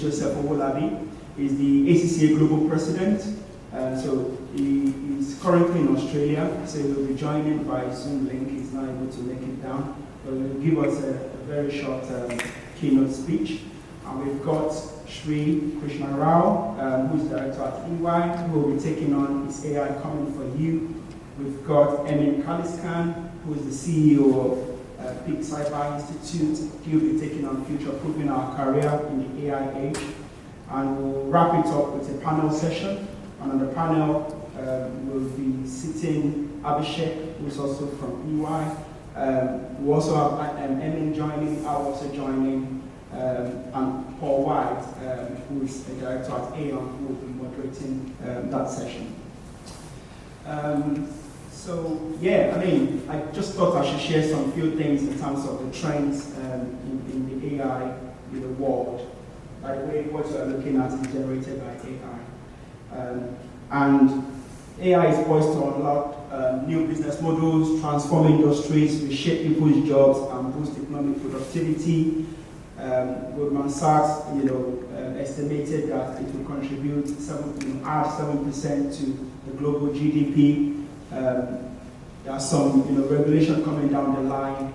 Joseph Owolabi. He's the ACCA Global President. So he is currently in Australia, so he will be joining by Zoom link. He's not able to make it down, but he will give us a very short keynote speech. And we've got Sri Krishna Rao, who's director at EY, who will be taking on his AI Coming For You. We've got Emin Kaliskan, who is the CEO of Peak Cyber Institute. He'll be taking on future-proofing our career in the AI age. And we'll wrap it up with a panel session. And on the panel, we'll be sitting Abhishek, who's also from EY. We also have Emin joining, Al also joining, and Paul White, who is the director at Aon, who will be moderating that session. So yeah, I mean, I just thought I should share some few things in terms of the trends in the AI world. By the way, what you are looking at is generated by AI. And AI is poised to unlock new business models, transform industries, reshape people's jobs, and boost economic productivity. Goldman Sachs, estimated that it will contribute add 7% to the global GDP. There are some, regulation coming down the line,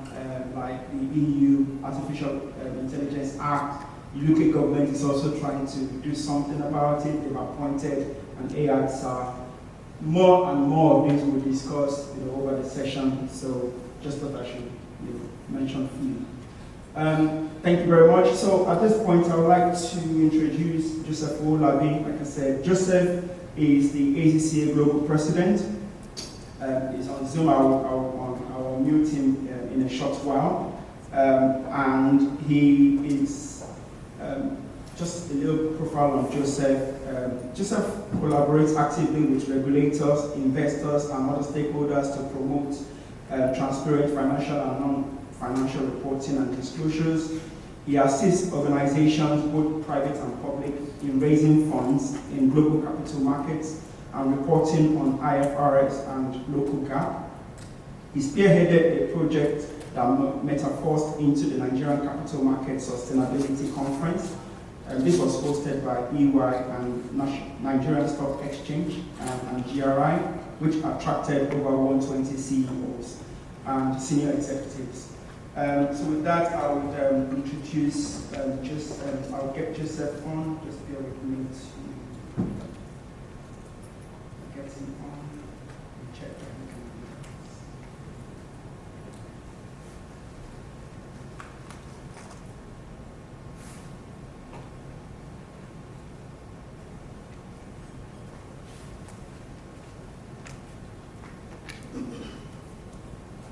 like the EU Artificial Intelligence Act. The UK government is also trying to do something about it. They've appointed an AI czar. More and more of these we'll discuss, over the session. So just thought I should, mention a few. Thank you very much. So at this point, I would like to introduce Joseph Owolabi. Like I said, Joseph is the ACCA Global President. He's on Zoom. I'll mute him in a short while. And he is, just a little profile on Joseph. Joseph collaborates actively with regulators, investors, and other stakeholders to promote transparent financial and non-financial reporting and disclosures. He assists organizations, both private and public, in raising funds in global capital markets and reporting on IFRS and local GAAP. He spearheaded a project that metamorphosed into the Nigerian Capital Market Sustainability Conference. This was hosted by EY and Nigerian Stock Exchange and GRI, which attracted over 120 CEOs and senior executives. So with that, I would introduce I'll get Joseph on. Just bear with me to get him on and check everything.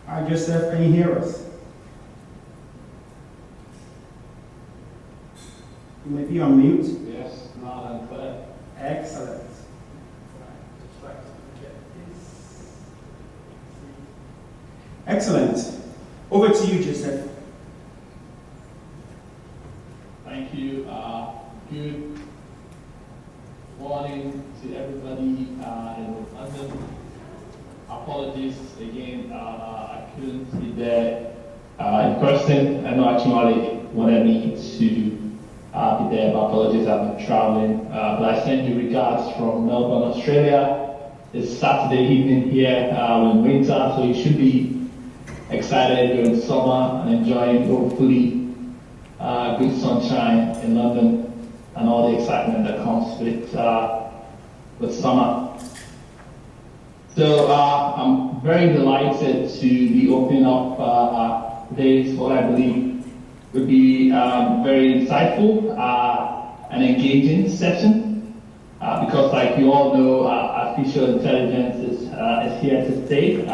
Hi, Joseph, can you hear us? You may be on mute. Yes, loud and clear. Excellent. Excellent. Over to you, Joseph. Thank you. Good morning to everybody in London. Apologies again, I couldn't be there in person. I know actually wanted me to be there, but apologies, I've been traveling. But I send you regards from Melbourne, Australia. It's Saturday evening here in winter, so you should be excited during summer and enjoying, hopefully, good sunshine in London and all the excitement that comes with summer. So I'm very delighted to be opening up today's what I believe would be very insightful and engaging session because, like you all know, artificial intelligence is here to stay.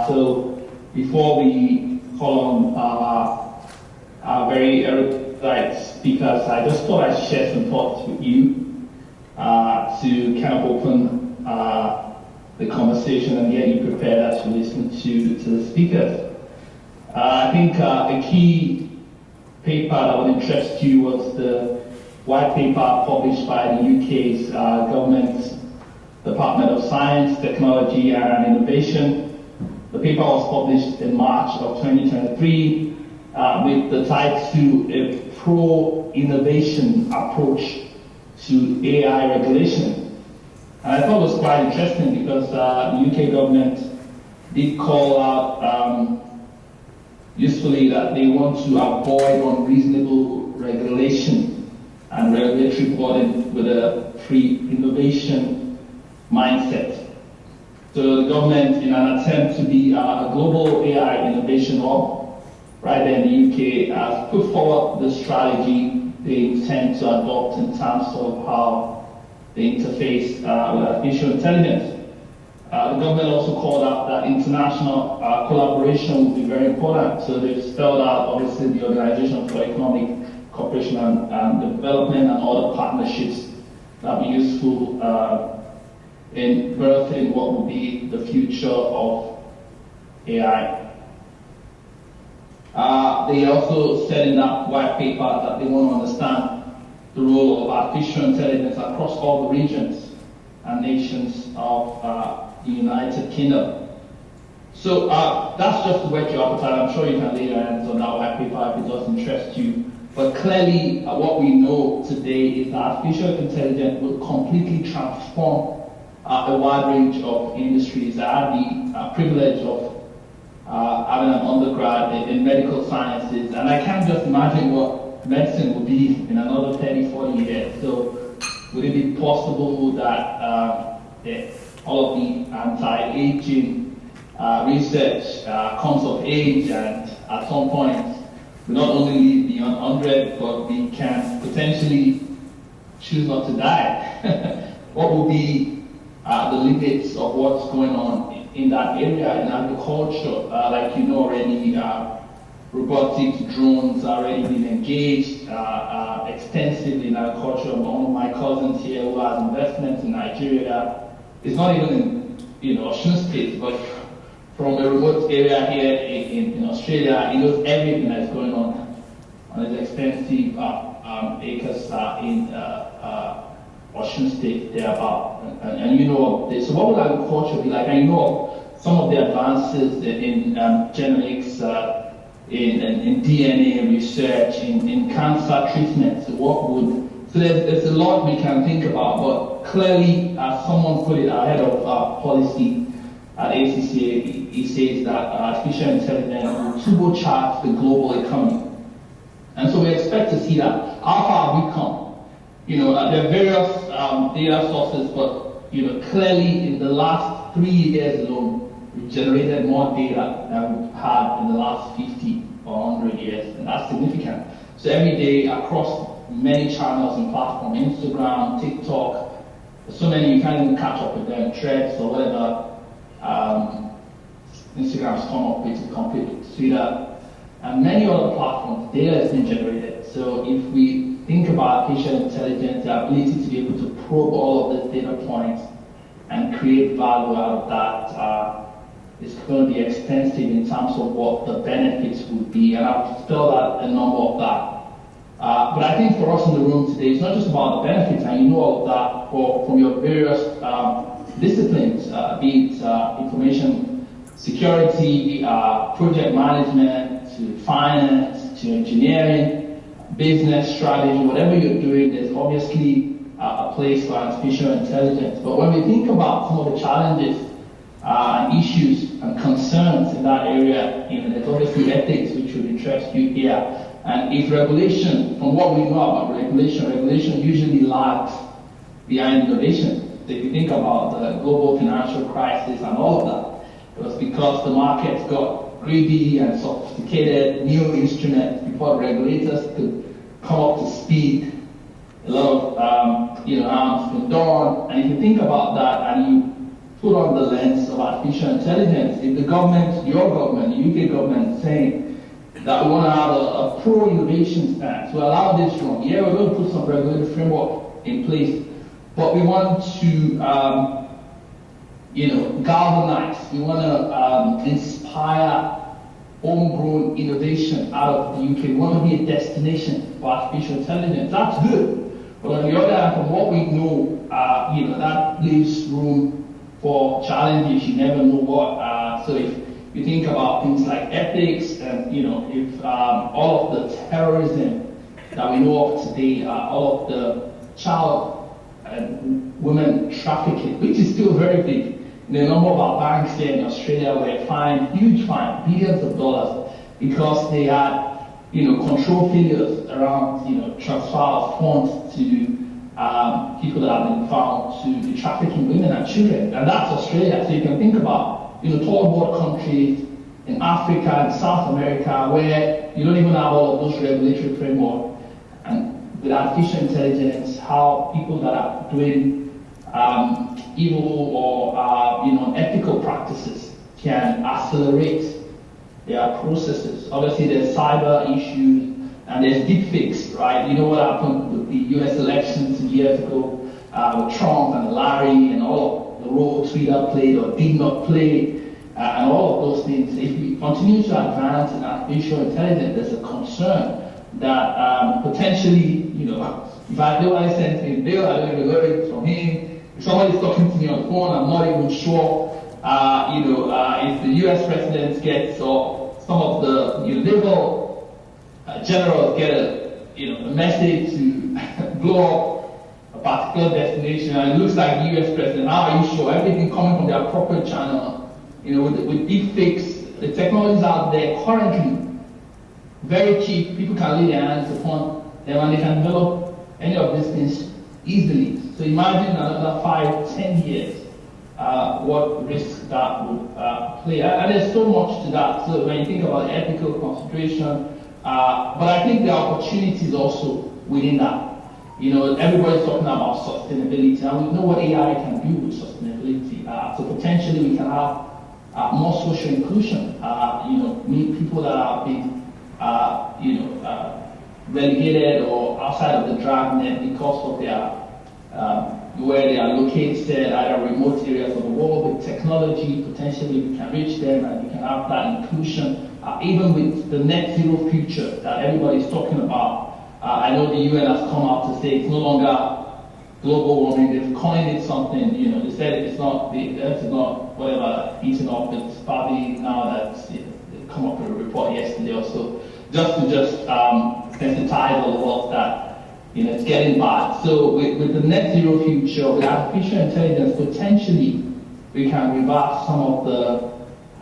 So before we call on our very erudite speakers, I just thought I'd share some thoughts with you to kind of open the conversation and get you prepared as you listen to the speakers. I think a key paper that would interest you was the white paper published by the UK's government's Department of Science, Technology and Innovation. The paper was published in March of 2023 with the title pro-innovation approach to AI regulation. And I thought it was quite interesting because the UK government did call out usefully that they want to avoid unreasonable regulation and regulatory burden with a pre-innovation mindset. So the government, in an attempt to be a global AI innovation hub, right there in the UK, has put forward the strategy they intend to adopt in terms of how they interface with artificial intelligence. The government also called out that international collaboration will be very important. So they've spelled out, obviously, the Organization for Economic Cooperation and Development and other partnerships that will be useful in birthing what will be the future of AI. They also said in that white paper that they want to understand the role of artificial intelligence across all the regions and nations of the United Kingdom. So that's just to whet your appetite. I'm sure you can lay your hands on that white paper if it does interest you. But clearly, what we know today is that artificial intelligence will completely transform a wide range of industries. I had the privilege of having an undergrad in medical sciences, and I can't just imagine what medicine will be in another 30, 40 years. So would it be possible that all of the anti-aging research comes of age, and at some point we not only live beyond 100, but we can potentially choose not to die? What will be the limits of what's going on in that area in agriculture? Like you know already, robotics, drones are already been engaged extensively in agriculture. One of my cousins here who has investments in Nigeria, it's not even in Osun State, but from a remote area here in Australia, he knows everything that's going on his extensive acres in Osun State, thereabout. And you know this. So what would agriculture be like? And you know some of the advances in genetics, in DNA research, in cancer treatment. So there's a lot we can think about, but clearly, as someone put it ahead of policy at ACCA, he says that artificial intelligence will turbocharge the global economy. And so we expect to see that. How far have we come? There are various data sources, but clearly in the last 3 years alone, we've generated more data than we've had in the last 50 or 100 years, and that's significant. So every day across many channels and platforms, Instagram, TikTok, so many you can't even catch up with them, Threads or whatever. Instagram's come up with a complete Twitter, and many other platforms, data has been generated. So if we think about artificial intelligence, the ability to be able to probe all of these data points and create value out of that is going to be extensive in terms of what the benefits would be, and I've spelled out a number of that. But I think for us in the room today, it's not just about the benefits, and you know all of that from your various disciplines, be it information security, project management, to finance, to engineering, business strategy, whatever you're doing, there's obviously a place for artificial intelligence. But when we think about some of the challenges and issues and concerns in that area, there's obviously ethics, which would interest you here. And if regulation, from what we know about regulation usually lags behind innovation. So if you think about the global financial crisis and all of that, it was because the markets got greedy and sophisticated new instruments before regulators could come up to speed. A lot of harm's been done. And if you think about that and you put on the lens of artificial intelligence, if the government, your government, the UK government, is saying that we want to have a pro-innovation stance, we allow this wrong. Yeah, we're going to put some regulatory framework in place, but we want to galvanize, we want to inspire homegrown innovation out of the UK. We want to be a destination for artificial intelligence. That's good. But on the other hand, from what we know, that leaves room for challenges. You never know what. So if you think about things like ethics, and if all of the terrorism that we know of today, all of the child and women trafficking, which is still very big. The number of our banks here in Australia were fined, huge fine, billions of dollars, because they had, control failures around, transfer of funds to people that have been found to be trafficking women and children. And that's Australia. So you can think about, third world countries in Africa and South America where you don't even have all of those regulatory framework. And with artificial intelligence, how people that are doing evil or unethical practices can accelerate their processes. Obviously, there's cyber issues and there's deepfakes, right? You know what happened with the US elections 2 years ago with Trump and Larry and all of the role Twitter played or did not play and all of those things. If we continue to advance in artificial intelligence, there's a concern that potentially, if I do I send him a bill, I don't even hear it from him. If somebody's talking to me on the phone, I'm not even sure, if the US president gets or some of the naval generals get a message to blow up a particular destination, and it looks like the US president, how are you sure? Everything coming from their proper channel, with deep fakes, the technologies out there currently, very cheap, people can lay their hands upon them and they can develop any of these things easily. So imagine another 5-10 years, what risk that would play. And there's so much to that. So when you think about ethical consideration, but I think there are opportunities also within that. Everybody's talking about sustainability, and we know what AI can do with sustainability. So potentially we can have more social inclusion. Meet people that have been, relegated or outside of the dragnet because of their where they are located, either remote areas of the world. With technology, potentially we can reach them and we can have that inclusion. Even with the net zero future that everybody is talking about, I know the UN has come out to say it's no longer global warming. They've coined it something. They said it's not the Earth is not whatever eating up. It's probably now that they come up with a report yesterday or so, just to sensitize all the world that it's getting bad. So with the net zero future, with artificial intelligence, potentially we can reverse some of the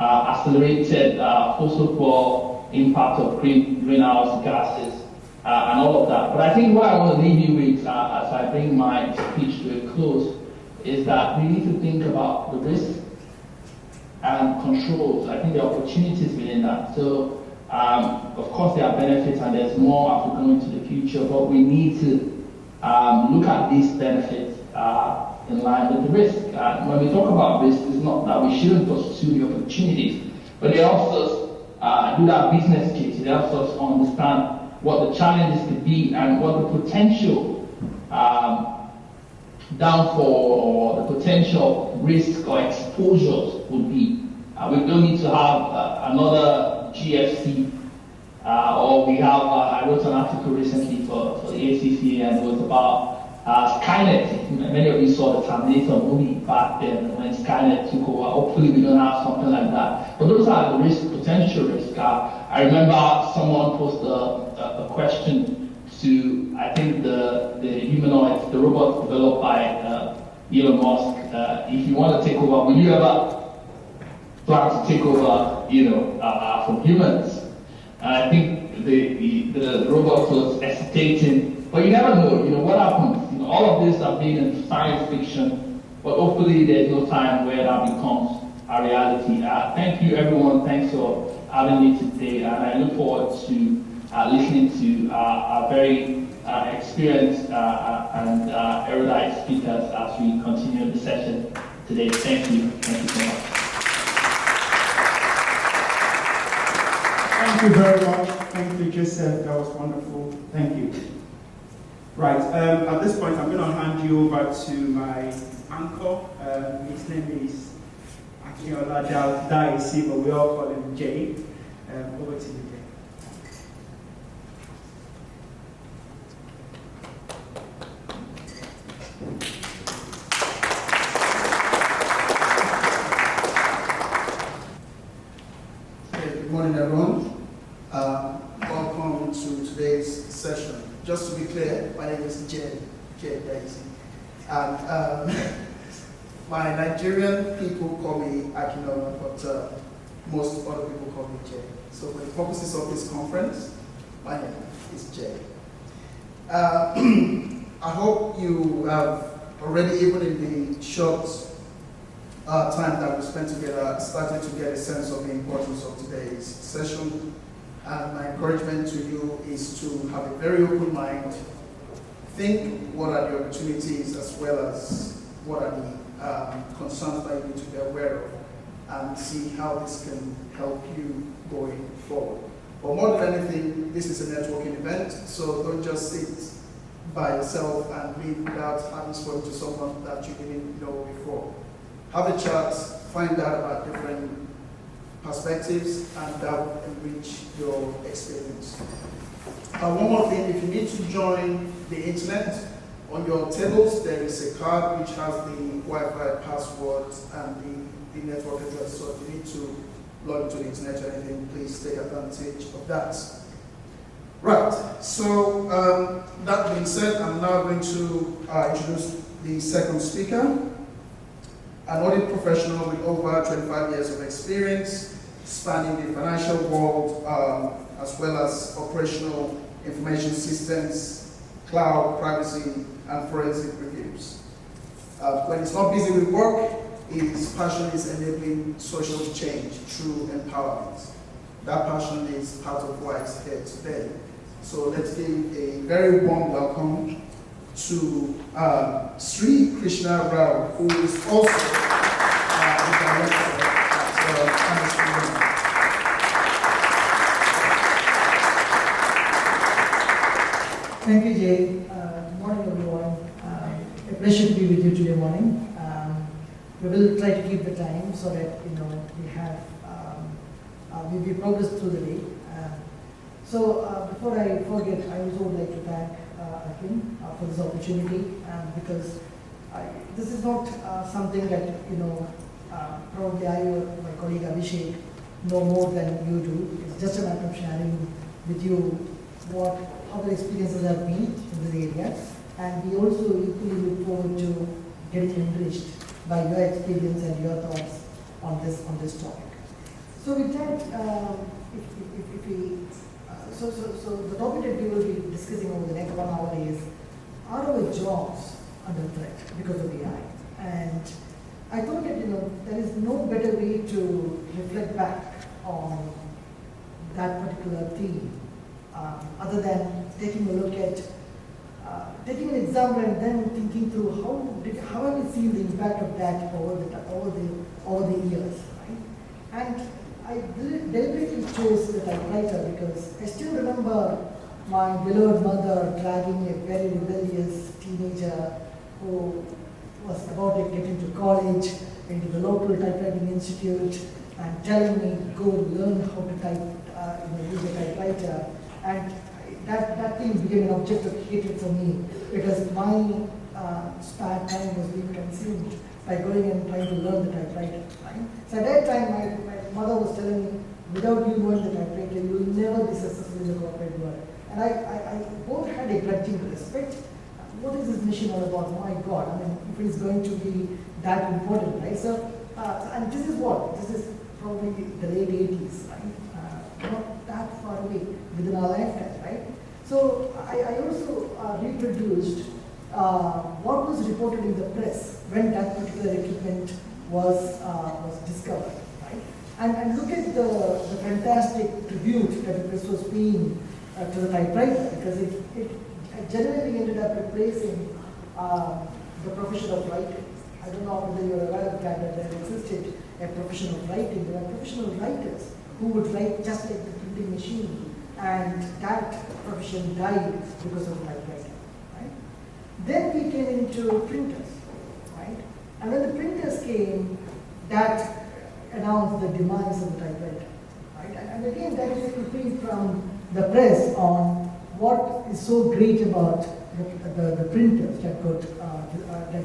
accelerated fossil fuel impact of greenhouse gases and all of that. But I think what I want to leave you with as I bring my speech to a close is that we need to think about the risks and controls. I think there are opportunities within that. So of course there are benefits and there's more as we go into the future, but we need to look at these benefits in line with the risk. When we talk about risk, it's not that we shouldn't pursue the opportunities, but it helps us do that business case. It helps us understand what the challenges could be and what the potential downfall or the potential risk or exposures would be. We don't need to have another GFC, or we have, I wrote an article recently for the ACC, and it was about Skynet. Many of you saw the Terminator movie back then when Skynet took over. Hopefully we don't have something like that. But those are the potential risks. I remember someone posted a question to, I think the humanoids, the robots developed by Elon Musk. If you want to take over, will you ever plan to take over, from humans? And I think the robot was hesitating, but you never know, what happens. All of this have been in science fiction, but hopefully there's no time where that becomes a reality. Thank you, everyone. Thanks for having me today, and I look forward to listening to our very experienced and erudite speakers as we continue the session today. Thank you. Thank you so much. Thank you very much. Thank you, Joseph. That was wonderful. Thank you. Right. At this point, I'm going to hand you over to my uncle. His name is Akinola Daisy, but we all call him Jay. Over to you, Jay. Good morning, everyone. Welcome to today's session. Jay Daisy. And my Nigerian people call me Akinoma, but most other people call me Jay. So for the purposes of this conference, my name is Jay. I hope you have already, even in the short time that we spent together, started to get a sense of the importance of today's session. And my encouragement to you is to have a very open mind, think what are the opportunities as well as what are the concerns that you need to be aware of, and see how this can help you going forward. But more than anything, this is a networking event, so don't just sit by yourself and leave without having spoken to someone that you didn't know before. Have a chat, find out about different perspectives, and that will enrich your experience. One more thing, if you need to join the internet, on your tables there is a card which has the Wi-Fi password and the network address, so if you need to log into the internet or anything, please take advantage of that. Right, so that being said, I'm now going to introduce the second speaker, an audit professional with over 25 years of experience, spanning the financial world, as well as operational information systems, cloud, privacy, and forensic reviews. When he's not busy with work, his passion is enabling social change through empowerment. That passion is part of why he's here today. So let's give a very warm welcome to Sri Krishna Rao, who is also the director at Thank you, Jay. Good morning, everyone. A pleasure to be with you today morning. We will try to keep the time so that we have we progress through the day. So before I forget, I also would like to thank Akin for this opportunity, because this is not something that probably I or my colleague Abhishek know more than you do. It's just a matter of sharing with you what our experiences have been in this area, and we also equally look forward to getting enriched by your experience and your thoughts on this topic. So with that, if we so the topic that we will be discussing over the next 1 hour is, are our jobs under threat because of AI? And I thought that there is no better way to reflect back on that particular theme other than taking a look at taking an example and then thinking through how have we seen the impact of that over the years, right? And I deliberately chose the typewriter because I still remember my beloved mother dragging a very rebellious teenager who was about to get into college, into the local typewriting institute, and telling me, go learn how to type, use a typewriter. And that thing became an object of hatred for me because my spare time was being consumed by going and trying to learn the typewriter. Right? So at that time, my mother was telling me, without you learning the typewriter, you will never be successful in the corporate world. And I both had a grudging respect. What is this mission all about? My God, I mean, if it is going to be that important, right? So, and this is what? This is probably the late 80s, right? Not that far away within our lifetime, right? So I also reproduced what was reported in the press when that particular equipment was discovered, right? And look at the fantastic tribute that the press was paying to the typewriter, because it generally ended up replacing the profession of writing. I don't know whether you're aware of that there existed a profession of writing. There are professional writers who would write just like the printing machine, and that profession died because of typewriting, right? Then we came into printers, right? And when the printers came, that announced the demise of the typewriter, right? And again, that is a clipping from the press on what is so great about the printers that got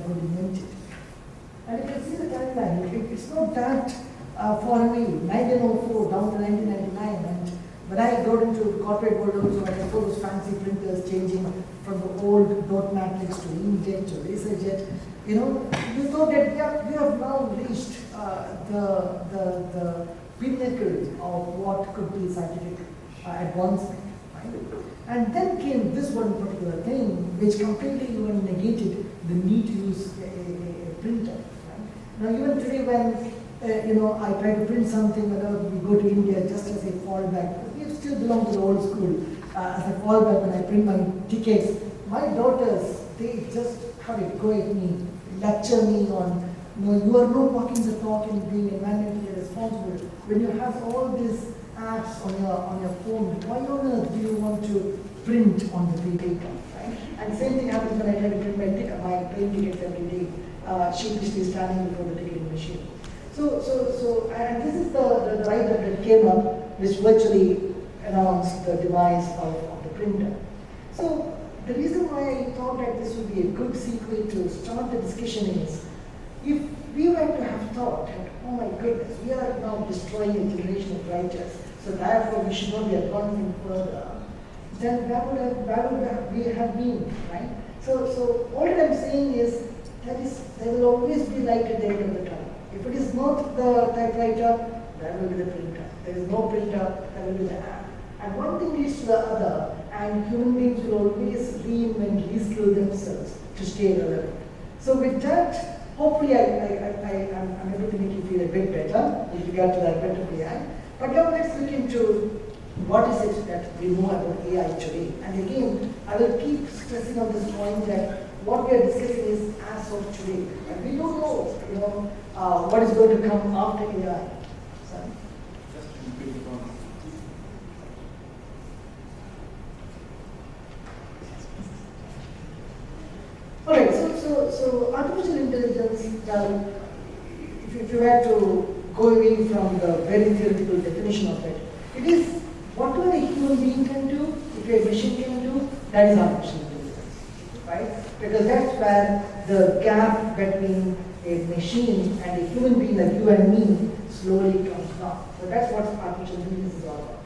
invented. And you can see the timeline. It's not that far away, 1904 down to 1999. And when I got into the corporate world also, when I saw those fancy printers changing from the old dot matrix to inkjet to laserjet. You thought that we have now reached the pinnacle of what could be scientific advancement, right? And then came this one particular thing, which completely even negated the need to use a printer, right? Now, even today, when I try to print something, whether we go to India just as a fallback, we still belong to the old school. As a fallback, when I print my tickets, my daughters, they just have a go at me, lecture me on, you are not walking the talk and being environmentally responsible. When you have all these apps on your phone, why on earth do you want to print on the paper, right? And same thing happens when I try to print my plane tickets every day, sheepishly standing before the ticketing machine. So, and this is the writer that came up, which virtually announced the demise of the printer. So, the reason why I thought that this would be a good sequel to start the discussion is, if we were to have thought that, oh my goodness, we are now destroying a generation of writers, so therefore we should not be advancing further, then where would we have been, right? So all that I'm saying is, there will always be light at the end of the tunnel. If it is not the typewriter, there will be the printer. There is no printer, there will be the app. And one thing leads to the other, and human beings will always reinvent, reskill themselves to stay relevant. So with that, hopefully I'm able to make you feel a bit better with regard to that better AI. But now let's look into what is it that we know about AI today. And again, I will keep stressing on this point that what we are discussing is as of today. And we don't know, what is going to come after AI. Sorry? Just to repeat the point. Alright, so artificial intelligence, if you were to go away from the very theoretical definition of it, it is whatever a human being can do, if a machine can do, that is artificial intelligence, right? Because that's where the gap between a machine and a human being like you and me slowly comes down. So that's what artificial intelligence is all about.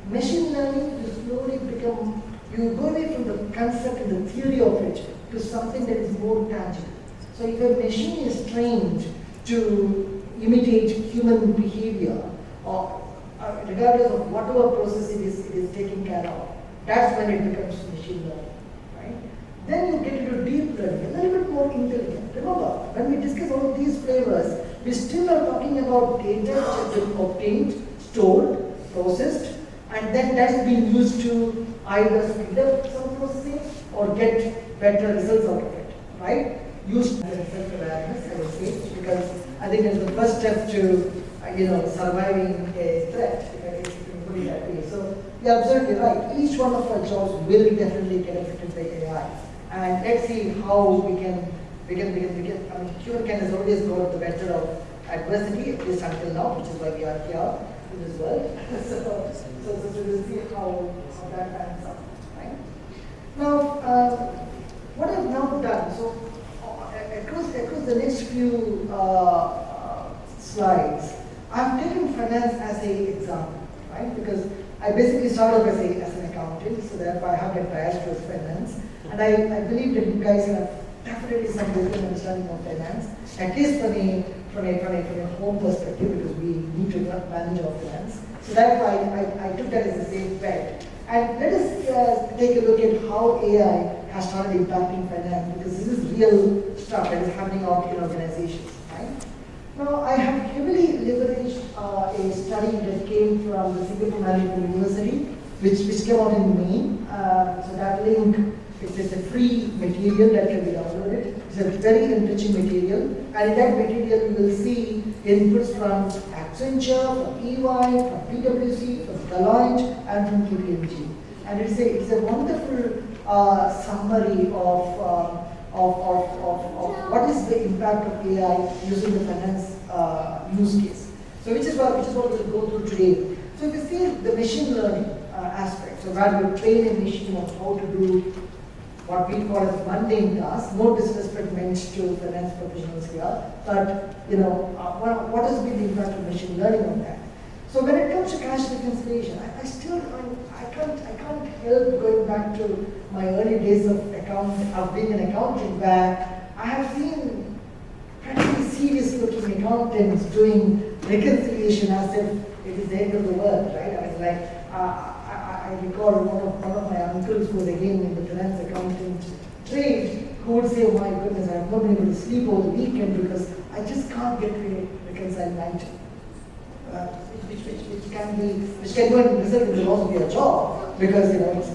Machine learning, you go away from the concept and the theory of it to something that is more tangible. So if a machine is trained to imitate human behavior, or regardless of whatever process it is taking care of, that's when it becomes machine learning, right? Then you get into deep learning, a little bit more intelligent. Remember, when we discuss all these flavors, we still are talking about data which has been obtained, stored, processed, and then that's being used to either speed up some processing or get better results out of it, right? Used as self-awareness, I would say, because I think it's the first step to, surviving a threat, if you can put it that way. So you're absolutely right. Each one of our jobs will definitely get affected by AI, and let's see how we can. I mean, humankind has always got the better of adversity, at least until now, which is why we are here in this world. So we'll see how that pans out, right? Now, what I've now done, so across the next few slides, I've taken finance as an example, right? Because I basically started off as an accountant, so therefore I have a bias towards finance, and I believe that you guys have definitely some business understanding of finance, at least from a home perspective, because we need to manage our finance. So therefore I took that as a safe bet. And let us take a look at how AI has started impacting finance, because this is real stuff that is happening out in organizations, right? Now, I have heavily leveraged a study that came from the Singapore Management University, which came out in May. So that link, it's a free material that can be downloaded. It's a very enriching material, and in that material you will see inputs from Accenture, from EY, from PwC, from Deloitte, and from KPMG. And it's a wonderful summary of what is the impact of AI using the finance use case. So which is what we'll go through today. So if you see the machine learning aspect, so where you train a machine on how to do what we call as mundane tasks, no disrespect meant to finance professionals here, but what has been the impact of machine learning on that? So when it comes to cash reconciliation, I can't help going back to my early days of being an accountant, where I have seen pretty serious looking accountants doing reconciliation as if it is the end of the world, right? I was like, I recall one of my uncles who was again in the finance accountant trade, who would say, oh my goodness, I have not been able to sleep over the weekend because I just can't get to reconcile my item. Which can go and result in the loss of your job, because there is a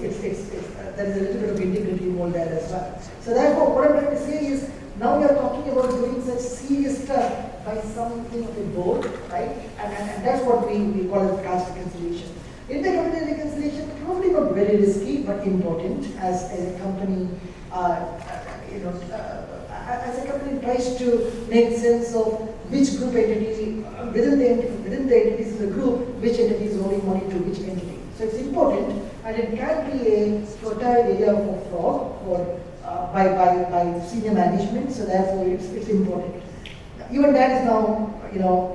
little bit of integrity involved there as well. So therefore, what I'm trying to say is, now we are talking about doing such serious stuff by something of a board, right? And that's what we call it cash reconciliation. Intercompany reconciliation, probably not very risky, but important as a company, as a company tries to make sense of which group entity, within the entities of the group, which entity is owing money to which entity. So it's important, and it can be a fertile area for fraud by senior management, so therefore it's important. Even that is now,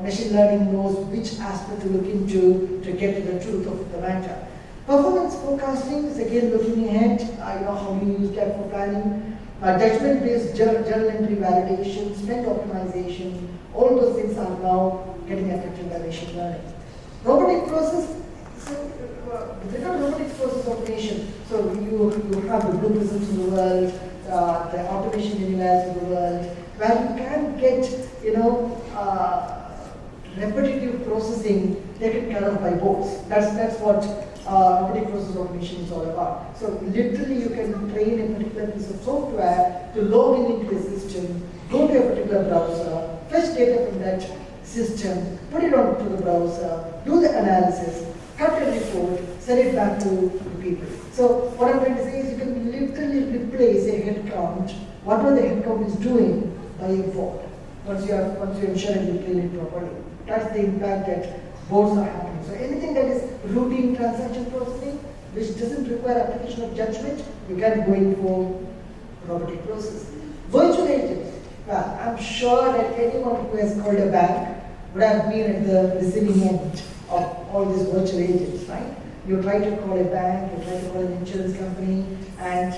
machine learning knows which aspect to look into to get to the truth of the matter. Performance forecasting is again looking ahead, how do you use that for planning. Judgment-based journal entry validation, spend optimization, all those things are now getting affected by machine learning. Robotic process, without robotic process automation, so you have the blue prisms of the world, the automation anywhere of the world, where you can get, repetitive processing taken care of by bots. That's what robotic process automation is all about. So literally you can train a particular piece of software to log into a system, go to a particular browser, fetch data from that system, put it onto the browser, do the analysis, cut a report, send it back to the people. So what I'm trying to say is you can literally replace a headcount, whatever the headcount is doing, by a bot. Once you ensure that you train it properly. That's the impact that boards are having. So anything that is routine transaction processing, which doesn't require application of judgment, you can go in for robotic process. Virtual agents. Well, I'm sure that anyone who has called a bank would have been at the receiving end of all these virtual agents, right? You try to call a bank, you try to call an insurance company, and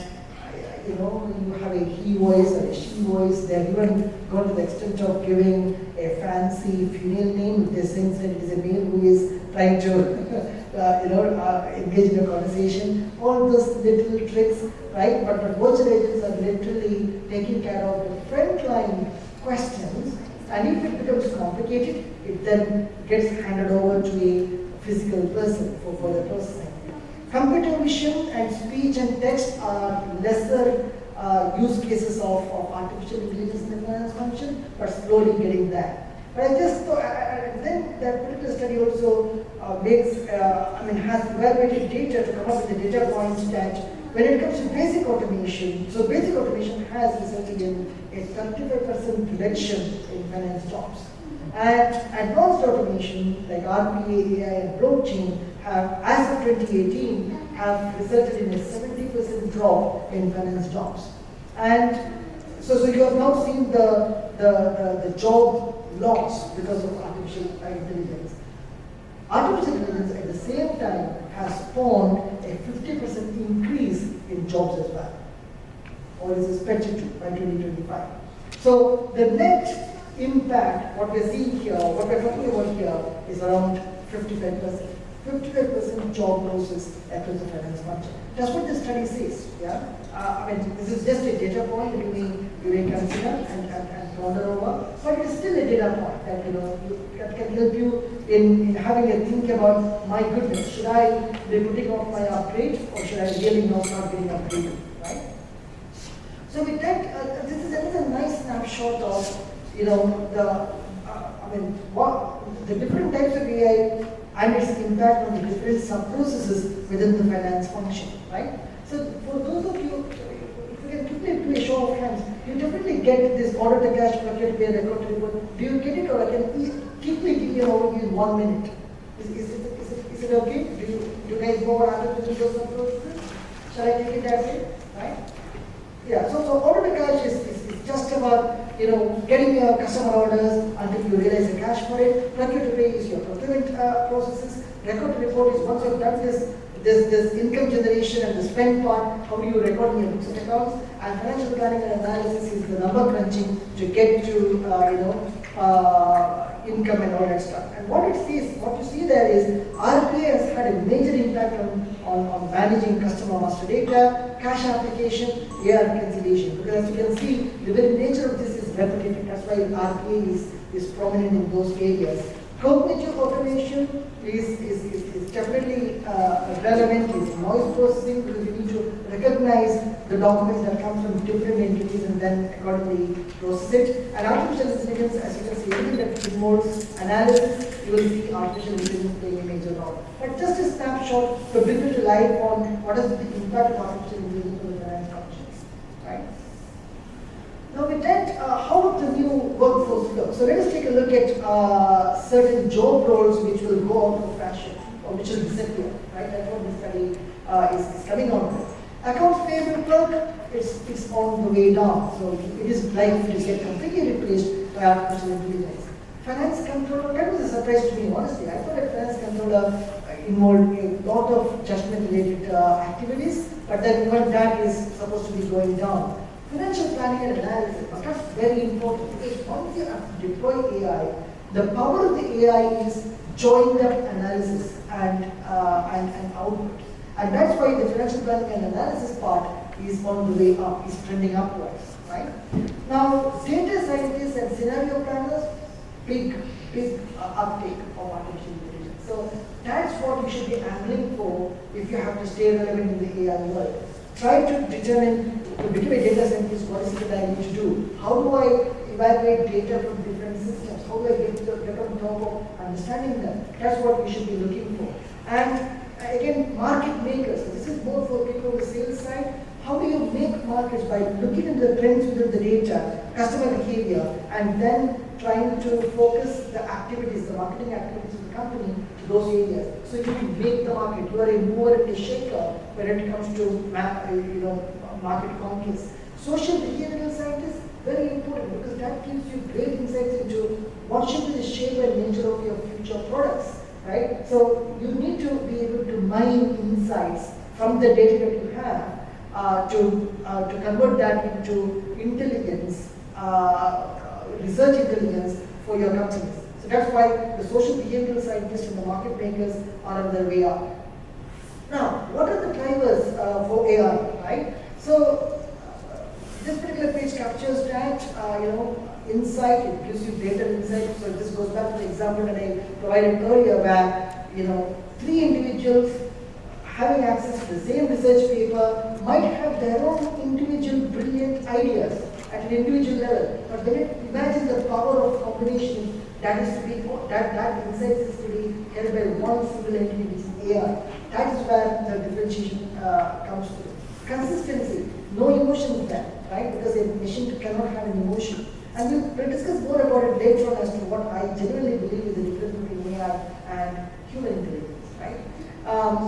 you have a he voice or a she voice. They have even gone to the extent of giving a fancy female name if they sense that it is a male who is trying to engage in a conversation. All those little tricks, right? But the virtual agents are literally taking care of the frontline questions, and if it becomes complicated, it then gets handed over to a physical person for further processing. Computer vision and speech and text are lesser use cases of artificial intelligence in the finance function, but slowly getting there. But I just thought, then that particular study also has evaluated data to come up with the data points that when it comes to basic automation, so basic automation has resulted in a 35% reduction in finance jobs. And advanced automation like RPA, AI, and blockchain have, as of 2018, have resulted in a 70% drop in finance jobs. And so you have now seen the job loss because of artificial intelligence. Artificial intelligence at the same time has spawned a 50% increase in jobs as well, or is expected to by 2025. So the net impact, what we're seeing here, what we're talking about here, is around 55%. 55% job losses across the finance function. That's what the study says. Yeah, this is just a data point that you may consider and ponder over, but it is still a data point that can help you in having a think about, my goodness, should I be putting off my upgrade, or should I really now start getting upgraded, right? So with that, this is another nice snapshot of the different types of AI and its impact on the different sub-processes within the finance function, right? So for those of you, if we can quickly do a show of hands, you definitely get this order to cash, bucket, pay, record, report. Do you get it, or I can quickly give you an overview in 1 minute? Is it okay? Do you guys know what happens with those sub-processes? Shall I take it that way, right? Yeah, so order to cash is just about, getting your customer orders until you realize the cash for it. Procure to pay is your procurement processes. Record to report is once you've done this income generation and the spend part, how do you record in your books and accounts? And financial planning and analysis is the number crunching to get to income and all that stuff. And what you see there is RPA has had a major impact on managing customer master data, cash application, AR reconciliation. Because as you can see, the very nature of this is repetitive. That's why RPA is prominent in those areas. Cognitive automation is definitely relevant. It's noise processing because you need to recognize the documents that come from different entities and then accordingly process it. And artificial intelligence, as you can see, everything that involves analysis, you will see artificial intelligence playing a major role. But just a snapshot to bring it to life on what is the impact of artificial intelligence on the finance functions, right? Now with that, how would the new workforce look? So let us take a look at certain job roles which will go out of fashion or which will disappear, right? That's what this study is coming on with. Accounts payable clerk, it's on the way down. So it is likely to get completely replaced by artificial intelligence. Finance controller, that was a surprise to me, honestly. I thought a finance controller involved a lot of judgment-related activities, but then even that is supposed to be going down. Financial planning and analysis, that's very important because once you deploy AI, the power of the AI is joined up analysis and output. And that's why the financial planning and analysis part is on the way up, is trending upwards, right? Now, data scientists and scenario planners, big uptake of artificial intelligence. So that's what you should be angling for if you have to stay relevant in the AI world. Try to determine, to become a data scientist, what is it that I need to do? How do I evaluate data from different systems? How do I get on top of understanding them? That's what we should be looking for. And again, market makers. So this is more for people on the sales side. How do you make markets by looking at the trends within the data, customer behavior, and then trying to focus the activities, the marketing activities of the company to those areas. So you can make the market. You are a mover and a shaker when it comes to market conquest. Social behavioral scientists, very important because that gives you great insights into what should be the shape and nature of your future products, right? So you need to be able to mine insights from the data that you have to convert that into intelligence, research intelligence for your companies. So that's why the social behavioral scientists and the market makers are on their way up. Now, what are the drivers for AI, right? So this particular page captures that, insight. It gives you data insight. So this goes back to the example that I provided earlier, where three individuals having access to the same research paper might have their own individual brilliant ideas at an individual level. But then imagine the power of combination that insight is to be held by one single entity, which is AI. That is where the differentiation comes to. Consistency, no emotion there, right? Because a machine cannot have an emotion. And we'll discuss more about it later on as to what I genuinely believe is the difference between AI and human intelligence, right?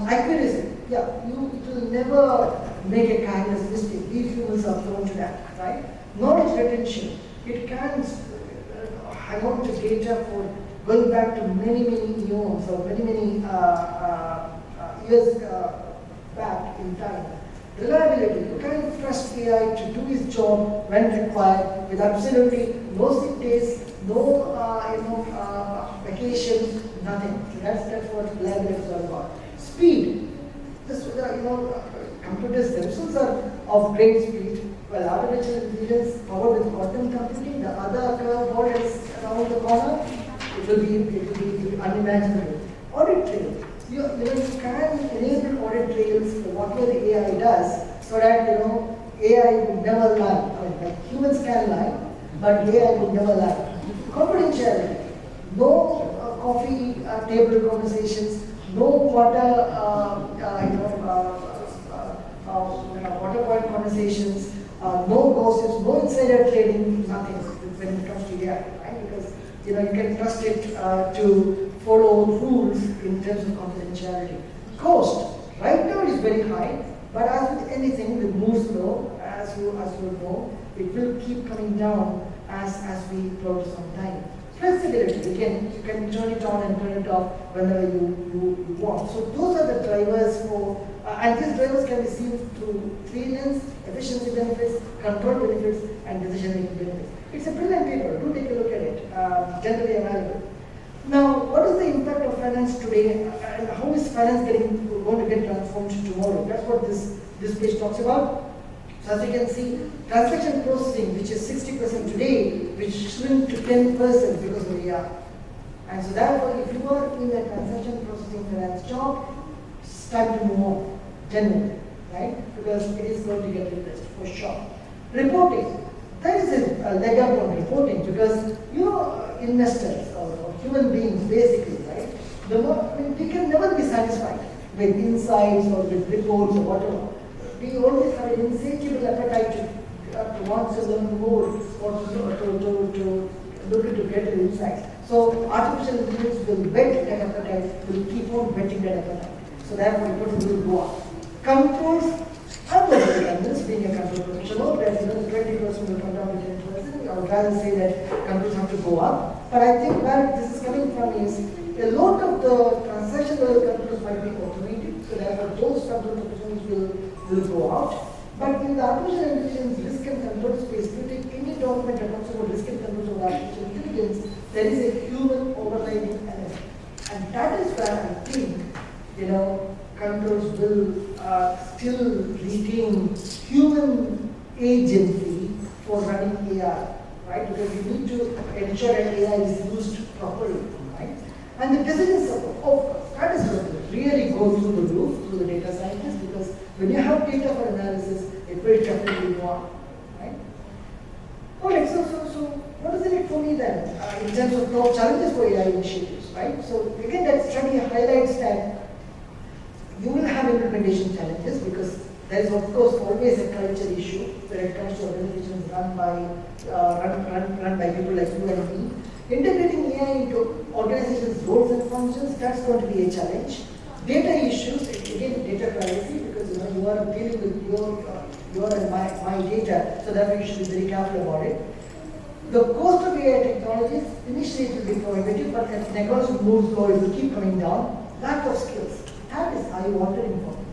Accuracy, it will never make a careless mistake. We humans are prone to that, right? Knowledge retention, it can hang on to data for going back to many eons or many years back in time. Reliability, you can trust AI to do its job when required with absolutely no sick days, no vacation, nothing. So that's what reliability is all about. Speed, computers themselves are of great speed. Well, artificial intelligence powered with quantum computing, the other curveball is around the corner, it will be unimaginable. Audit trail. You can enable audit trails for whatever the AI does, so that AI would never lie. I mean, like humans can lie, but AI would never lie. Confidentiality. No coffee table conversations. No water point conversations. No gossips. No insider trading. Nothing when it comes to AI, right? Because you can trust it to follow rules in terms of confidentiality. Cost, right now is very high, but as with anything, it moves slow, as you know, it will keep coming down as we progress on time. Flexibility, you can turn it on and turn it off whenever you want. So those are the drivers for, and these drivers can be seen through 3 lenses: efficiency benefits, control benefits, and decision-making benefits. It's a brilliant paper. Do take a look at it. Generally available. Now, what is the impact of finance today, and how is finance going to get transformed tomorrow? That's what this page talks about. So as you can see, transaction processing, which is 60% today, which shrink to 10% because of AI. And so therefore, if you are in a transaction processing finance job, it's time to move on, genuinely, right? Because it is going to get replaced for sure. Reporting, there is a leg up on reporting because investors or human beings basically, right? We can never be satisfied with insights or with reports or whatever. We always have an insatiable appetite to want to learn more or to look into greater insights. So artificial intelligence will whet that appetite, will keep on whetting that appetite. So therefore reporting will go up. Controls, I'm not very against being a control professional, that the 20% will come down to 10%. I would rather say that controls have to go up. But I think where this is coming from is a lot of the transaction level controls might be automated. So therefore those control professionals will go out. But in the artificial intelligence risk and control space, if you take any document that talks about risk and controls of artificial intelligence, there is a human overriding element. And that is where I think, controls will still retain human agency for running AI, right? Because you need to ensure that AI is used properly, right? And the decision support, of course, that is going to really go through the roof, through the data scientists, because when you have data for analysis, it will definitely go on, right? Alright, so what is it for me then, in terms of top challenges for AI initiatives, right? So again, that study highlights that you will have implementation challenges because there is of course always a culture issue when it comes to organizations run by people like you and me. Integrating AI into organizations' roles and functions, that's going to be a challenge. Data issues, again, data privacy, because you are dealing with your and my data, so therefore you should be very careful about it. The cost of AI technologies, initially it will be prohibitive, but as technology moves forward, it will keep coming down. Lack of skills, that is eye-watering for me,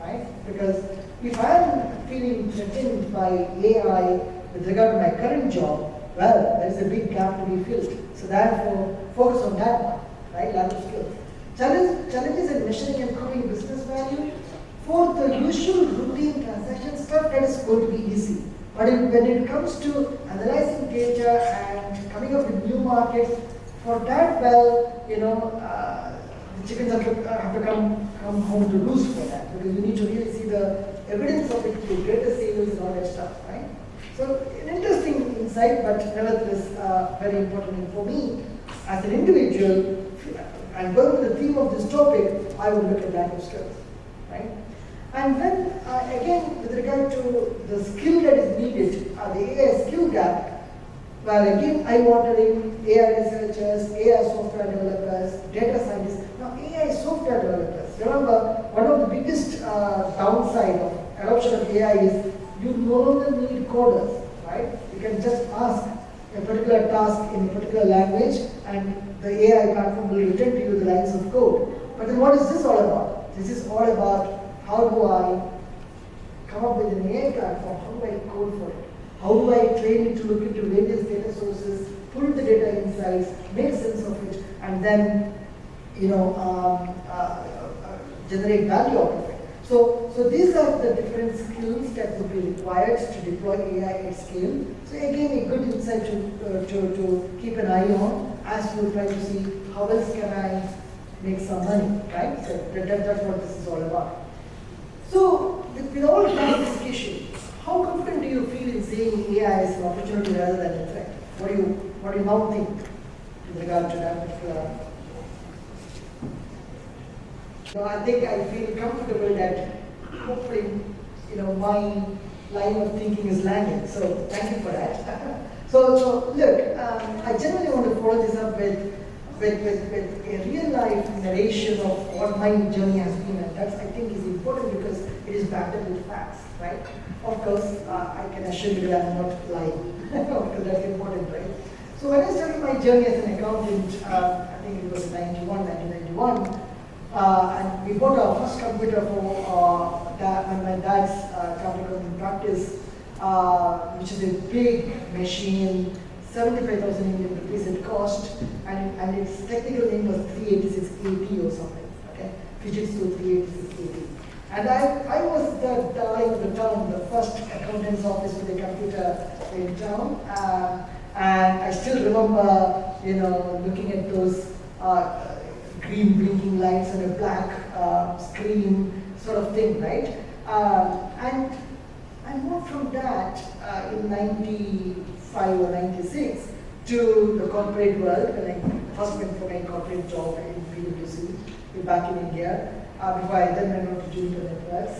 right? Because if I am feeling threatened by AI with regard to my current job, well, there is a big gap to be filled. So therefore, focus on that one, right? Lack of skills. Challenges in measuring and proving business value. For the usual routine transaction stuff, that is going to be easy. But when it comes to analyzing data and coming up with new markets, for that, well, the chickens have to come home to roost for that, because you need to really see the evidence of it through greater sales and all that stuff, right? So an interesting insight, but nevertheless very important for me as an individual. And going to the theme of this topic, I would look at lack of skills, right? And then again, with regard to the skill that is needed, the AI skill gap, well again, eye-watering, AI researchers, AI software developers, data scientists. Now AI software developers, remember, one of the biggest downside of adoption of AI is you no longer need coders, right? You can just ask a particular task in a particular language and the AI platform will return to you the lines of code. But then what is this all about? This is all about how do I come up with an AI platform, how do I code for it? How do I train it to look into various data sources, pull the data insights, make sense of it, and then generate value out of it. So these are the different skills that would be required to deploy AI at scale. So again, a good insight to keep an eye on as you try to see how else can I make some money, right? So that's what this is all about. So with all this issue, how confident do you feel in saying AI is an opportunity rather than a threat? What do you now think with regard to that particular? I think I feel comfortable that hopefully, my line of thinking is landing. So thank you for that. So look, I generally want to follow this up with a real life narration of what my journey has been, and that I think is important because it is backed up with facts, right? Of course, I can assure you that I'm not lying, because that's important, journey as an accountant, I think it was in 1991. And we bought our first computer for when my dad's company was in practice, which is a big machine, 75,000 Indian rupees it cost, and its technical name was 38680 or something, okay? Fujitsu 38680. And I was the darling of the town, the first accountant's office with a computer in town. And I still remember, looking at those green blinking lights and a black screen sort of thing, right? And I moved from that in 95 or 96 to the corporate world when I first went for my corporate job in PwC back in India. Before I then went on to Juniper Networks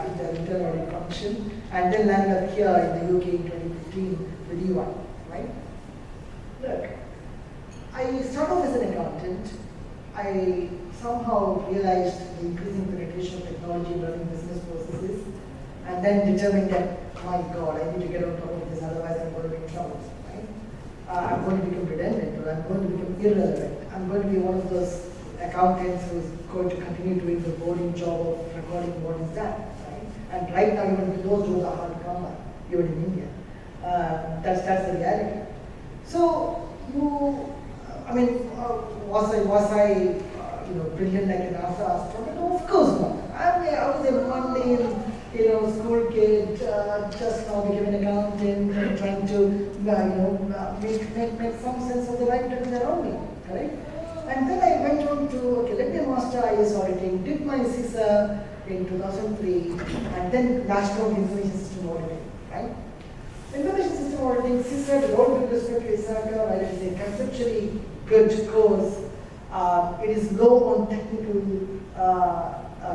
in the internal audit function, and then landed up here in the UK in 2015 with EY, right? Look, I started off as an accountant. I somehow realized the increasing penetration of technology in running business processes, and then determined that, my God, I need to get on top of this, otherwise I'm going to be in trouble, right? I'm going to become redundant, or I'm going to become irrelevant. I'm going to be one of those accountants who's going to continue doing the boring job of recording what is done, right? And right now, even those jobs are hard to come by, even in India. That's the reality. So was I brilliant like an astronaut? No, of course not. I was a mundane, school kid, just now became an accountant and trying to, make some sense of the life that is around me, correct? And then I went on to, let me master IS auditing, did my CISA in 2003, and then National Information System Auditing, right? Information System Auditing, CISA, with all due respect to ISACA, while it is a conceptually good course, it is low on technical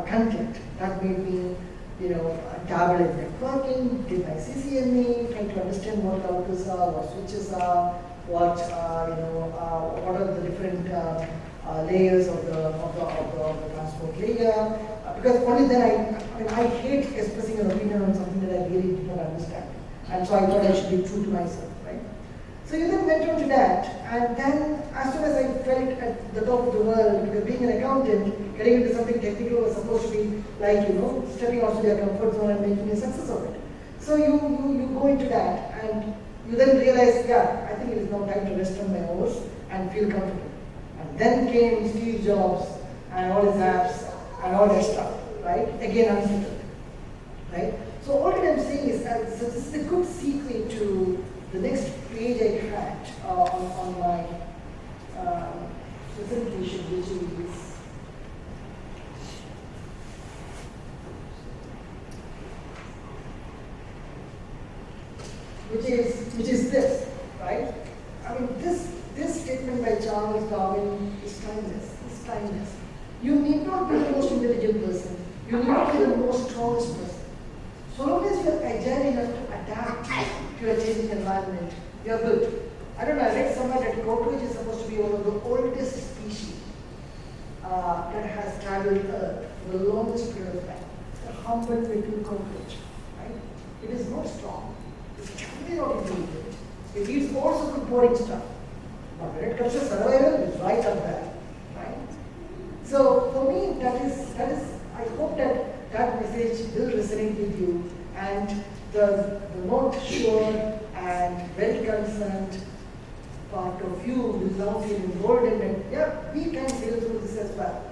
content. That made me, dabble in networking, did my CCNA, trying to understand what routers are, what switches are, what are the different layers of the transport layer. Because only then I hate expressing an opinion on something that I really did not understand. And so I thought I should be true to myself, right? So you then went on to that, and then as soon as I felt at the top of the world, because being an accountant, getting into something technical was supposed to be like, stepping out of their comfort zone and making a success of it. So you go into that, and you then realize, I think it is now time to rest on my oars and feel comfortable. And then came Steve Jobs and all his apps and all that stuff, right? Again, unsettled, right? So all that I'm saying is that this is a good segue to the next page I had on my presentation, which is this, right? This statement by Charles Darwin is timeless. It's timeless. You need not be the most intelligent person. You need not be the most strongest person. So long as you're agile enough to adapt to a changing environment, you're good. I don't know, I read somewhere that cockroach is supposed to be one of the oldest species that has traveled Earth for the longest period of time. A humble little cockroach, right? It is not strong. It's truly not intelligent. It eats all sorts of boring stuff. But when it comes to survival, it's right up there, right? So for me, that is. I hope that message will resonate with you, and the not sure and very concerned part of you will now feel emboldened, and we can sail through this as well.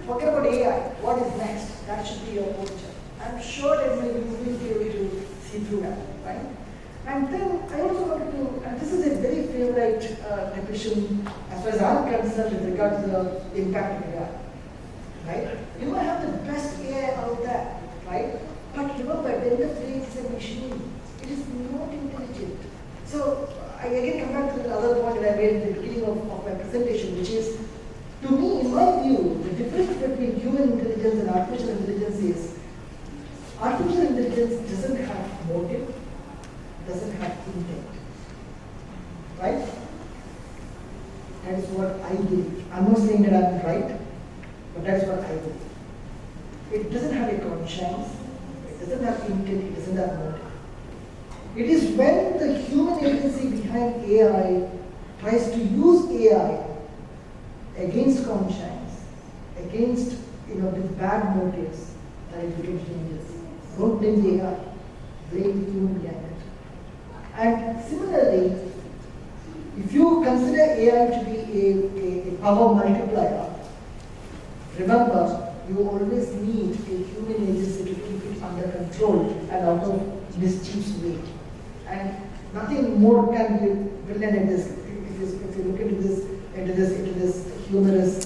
Forget about AI. What is next? That should be your posture. I'm sure that you will be able to see through that, right? And then I also wanted to, and this is a very favorite depiction as far as I'm concerned with regard to the impact of AI, right? You might have the best AI out there, right? But remember, at the end of the day, it's a machine. It is not intelligent. So I again come back to the other point that I made at the beginning of my presentation, which is, to me, in my view, the difference between human intelligence and artificial intelligence is, artificial intelligence doesn't have motive, doesn't have intent, right? That is what I believe. I'm not saying that I'm right, but that's what I believe. It doesn't have a conscience, it doesn't have intent, it doesn't have motive. It is when the human agency behind AI tries to use AI against conscience, against with bad motives, then it becomes dangerous. Don't blame the AI, blame the human behind it. And similarly, if you consider AI to be a power multiplier, remember, you always need a human agency to keep it under control and out of mischief's way. And nothing more can be brilliant at this. If you look into this humorous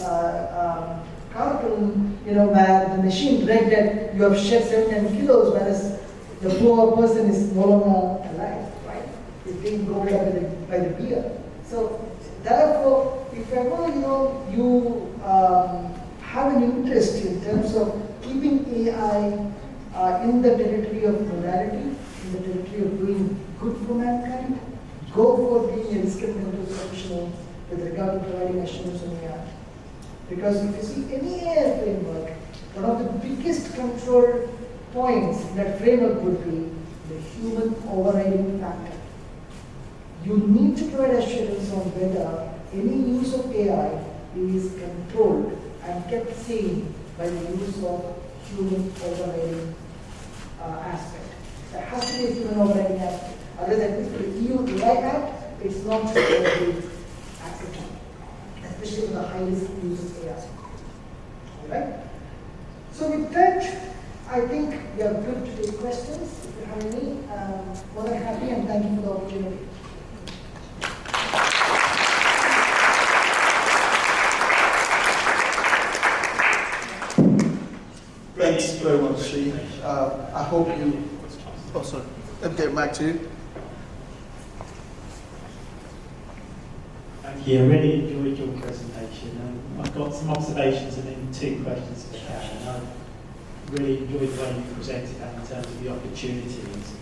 cartoon, where the machine read that you have shed 7 kilos, whereas the poor person is no longer alive, right? Is being broken up by the beer. So therefore, if ever you have an interest in terms of keeping AI in the territory of morality, in the territory of doing good for mankind, go for being a discriminating professional with regard to providing assurance on AI. Because if you see any AI framework, one of the biggest control points in that framework would be the human overriding factor. You need to provide assurance on whether any use of AI is controlled and kept sane by the use of human overriding aspect. There has to be a human overriding aspect. Otherwise, for the EU AI Act, it's not acceptable, especially with the highest use of AI. Alright? So with that, I think we are good to take questions. If you have any, more than happy, and thank you for the opportunity. Thanks very much, Sri. I hope you. Oh, sorry. Let me get back to you. Thank you. I really enjoyed your presentation. I've got some observations and then 2 questions for Karen. I really enjoyed the way you presented that in terms of the opportunities.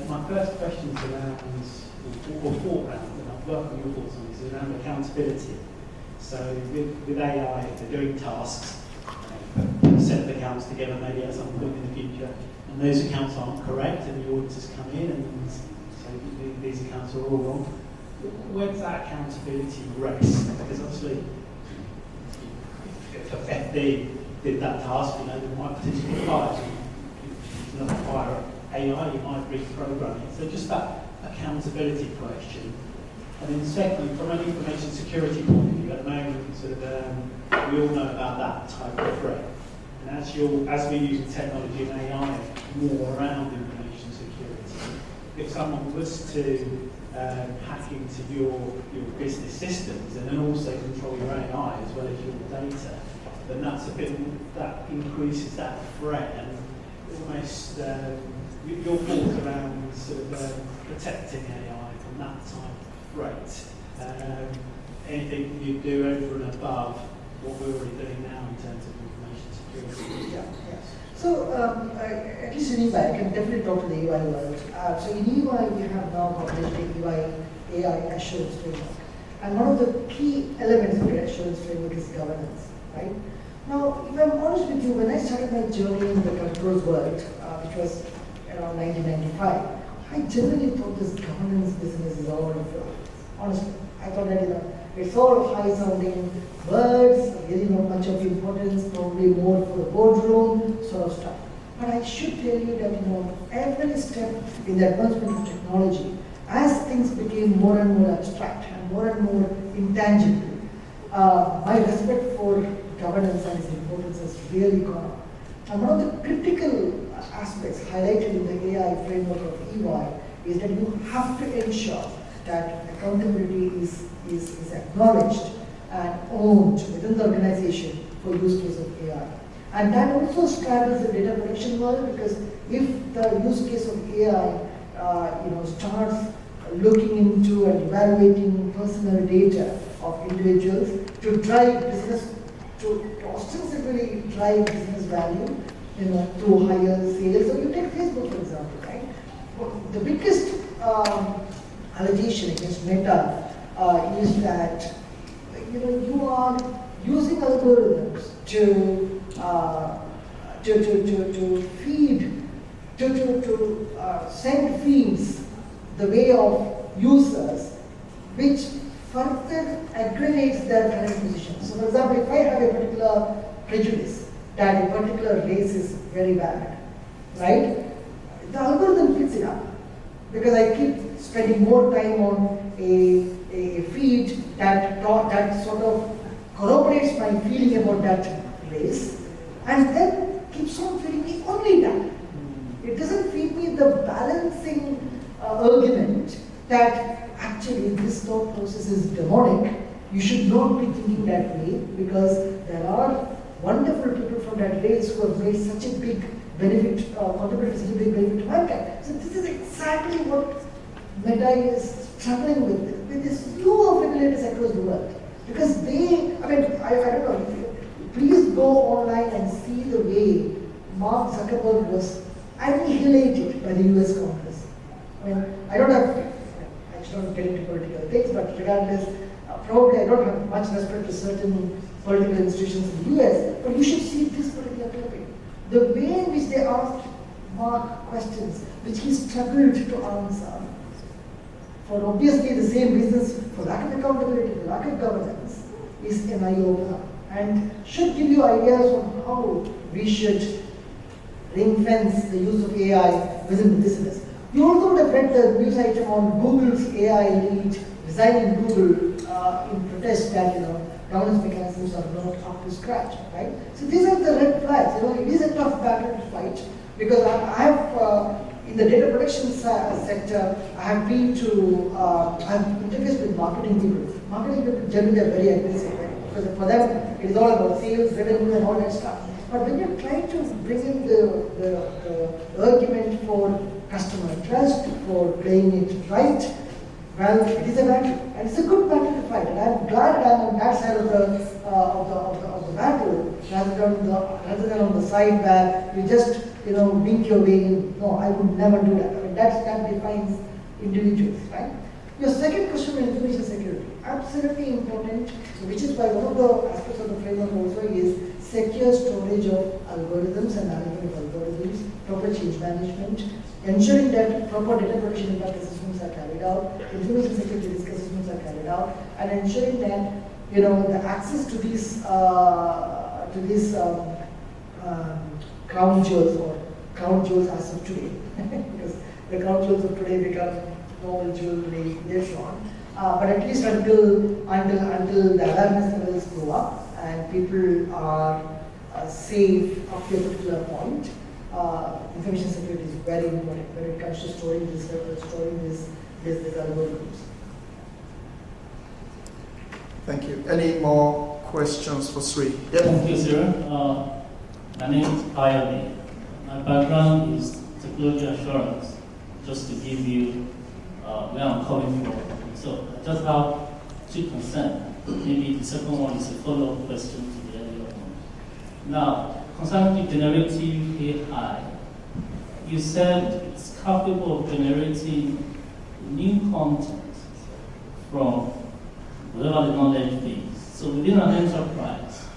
My first question is around, or thought around, and I've worked on your thoughts on this, is around accountability. So with AI, if they're doing tasks, set the accounts together maybe at some point in the future, and those accounts aren't correct, and the auditors come in and say these accounts are all wrong. Where does that accountability rest? Because obviously, if FD did that task, they might potentially be fired. If you don't fire AI, you might reprogram it. So just that accountability question. And then secondly, from an information security point of view, at the moment, we all know about that type of threat. And as we're using technology and AI more around information security, if someone was to hack into your business systems and then also control your AI as well as your data, then that increases that threat and almost your thoughts around protecting AI from that type of threat. Anything you do over and above what we're already doing now in terms of information security? Yeah. So, at least in EY, I can definitely talk to the EY world. So in EY, we have now published the EY AI assurance framework. And one of the key elements of the assurance framework is governance, right? Now, if I'm honest with you, when I started my journey in the controls world, which was around 1995, I generally thought this governance business is all over. Honestly, I thought that, it's all high-sounding words, really not much of importance, probably more for the boardroom sort of stuff. But I should tell you that, every step in the advancement of technology, as things became more and more abstract and more intangible, my respect for governance and its importance has really gone up. And one of the critical aspects highlighted in the AI framework of EY is that you have to ensure that accountability is acknowledged and owned within the organization for use case of AI. And that also straddles the data protection world, because if the use case of AI starts looking into and evaluating personal data of individuals to drive business, to ostensibly drive business value, through higher sales. So you take Facebook, for example, right? The biggest allegation against Meta is that you are using algorithms to feed, to send feeds the way of users, which further aggravates their current position. So for example, if I have a particular prejudice that a particular race is very bad, right? The algorithm picks it up because I keep spending more time on a feed that sort of corroborates my feeling about that race and then keeps on feeding me only that. It doesn't feed me the balancing argument that actually this thought process is demonic. You should not be thinking that way because there are wonderful people from that race who have made such a big benefit, contributed such a big benefit to mankind. So this is exactly what Meta is struggling with this slew of regulators across the world. Because they, I don't know, please go online and see the way Mark Zuckerberg was annihilated by the US Congress. I shouldn't get into political things, but regardless, probably I don't have much respect to certain political institutions in the US, but you should see this particular topic. The way in which they asked Mark questions, which he struggled to answer, for obviously the same reasons, for lack of accountability, for lack of governance, is an eye-opener and should give you ideas on how we should ring-fence the use of AI within the business. You also would have read the news item on Google's AI lead resigning Google in protest that governance mechanisms are not up to scratch, right? So these are the red flags. It is a tough battle to fight because I have in the data protection sector, I have been to I have interfaced with marketing people. Marketing people generally are very aggressive, right? Because for them it is all about sales, revenue, and all that stuff. But when you try to bring in the argument for customer trust, for playing it right, well, it is a battle, and it's a good battle to fight. And I'm glad I'm on that side of the battle, rather than on the side where you just wink your way in. No, I would never do that. That defines individuals, right? Your second question on information security, absolutely important. So which is why one of the aspects of the framework also is secure storage of algorithms and management of algorithms, proper change management, ensuring that proper data protection impact assessments are carried out, information security risk assessments are carried out, and ensuring that the access to these crown jewels or crown jewels as of today, because the crown jewels of today become normal jewelry later on. But at least until the awareness levels go up and people are safe up to a particular point, information security is very important when it comes to storing these algorithms. Thank you. Any more questions for Sri? Yep. Thank you, sir. My name is Payami. My background is technology assurance, just to give you where I'm coming from. So I just have two concerns. Maybe the second one is a follow-up question to the earlier one. Now, concerning the generative AI, you said it's capable of generating new content from whatever the knowledge is. So within an enterprise,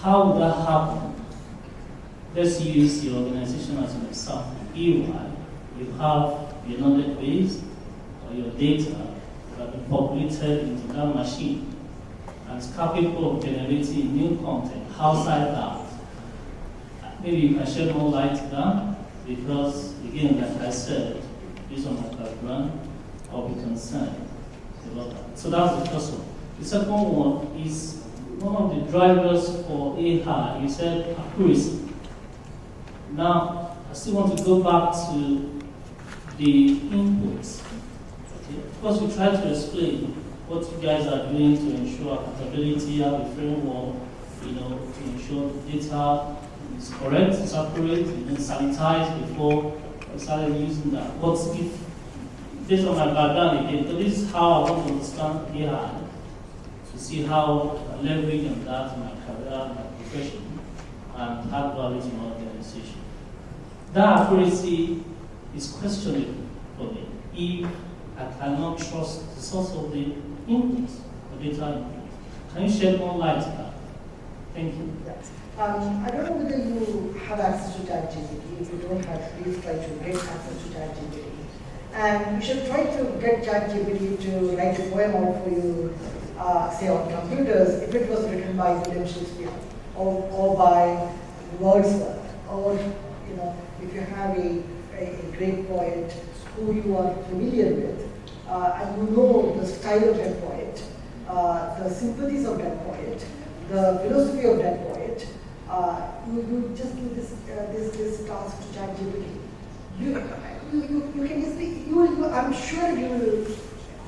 how would that happen? Let's use your organization as an example. EY, you have your knowledge base or your data that have been populated into that machine and it's capable of generating new content outside that. Maybe you can shed more light to that because, again, like I said, based on my background, I'll be concerned about that. So that's the first one. The second one is one of the drivers for AI, you said accuracy. Now, I still want to go back to the inputs. Okay? Of course, we try to explain what you guys are doing to ensure accountability, have a framework, to ensure the data is correct, it's accurate, you didn't sanitize before we started using that. But if, based on my background again, so this is how I want to understand AI, to see how I leverage on that in my career, my profession, and add value to my organization. That accuracy is questionable for me if I cannot trust the source of the input, the data input. Can you shed more light on that? Thank you. I don't know whether you have access to ChatGPT. If you don't have, please try to get access to ChatGPT. and you should try to get ChatGPT to write a poem out for you, say on computers, if it was written by William Shakespeare or by Wordsworth, or if you have a great poet who you are familiar with, and you know the style of that poet, the sympathies of that poet, the philosophy of that poet, you just give this task to ChatGPT. You can easily, I'm sure you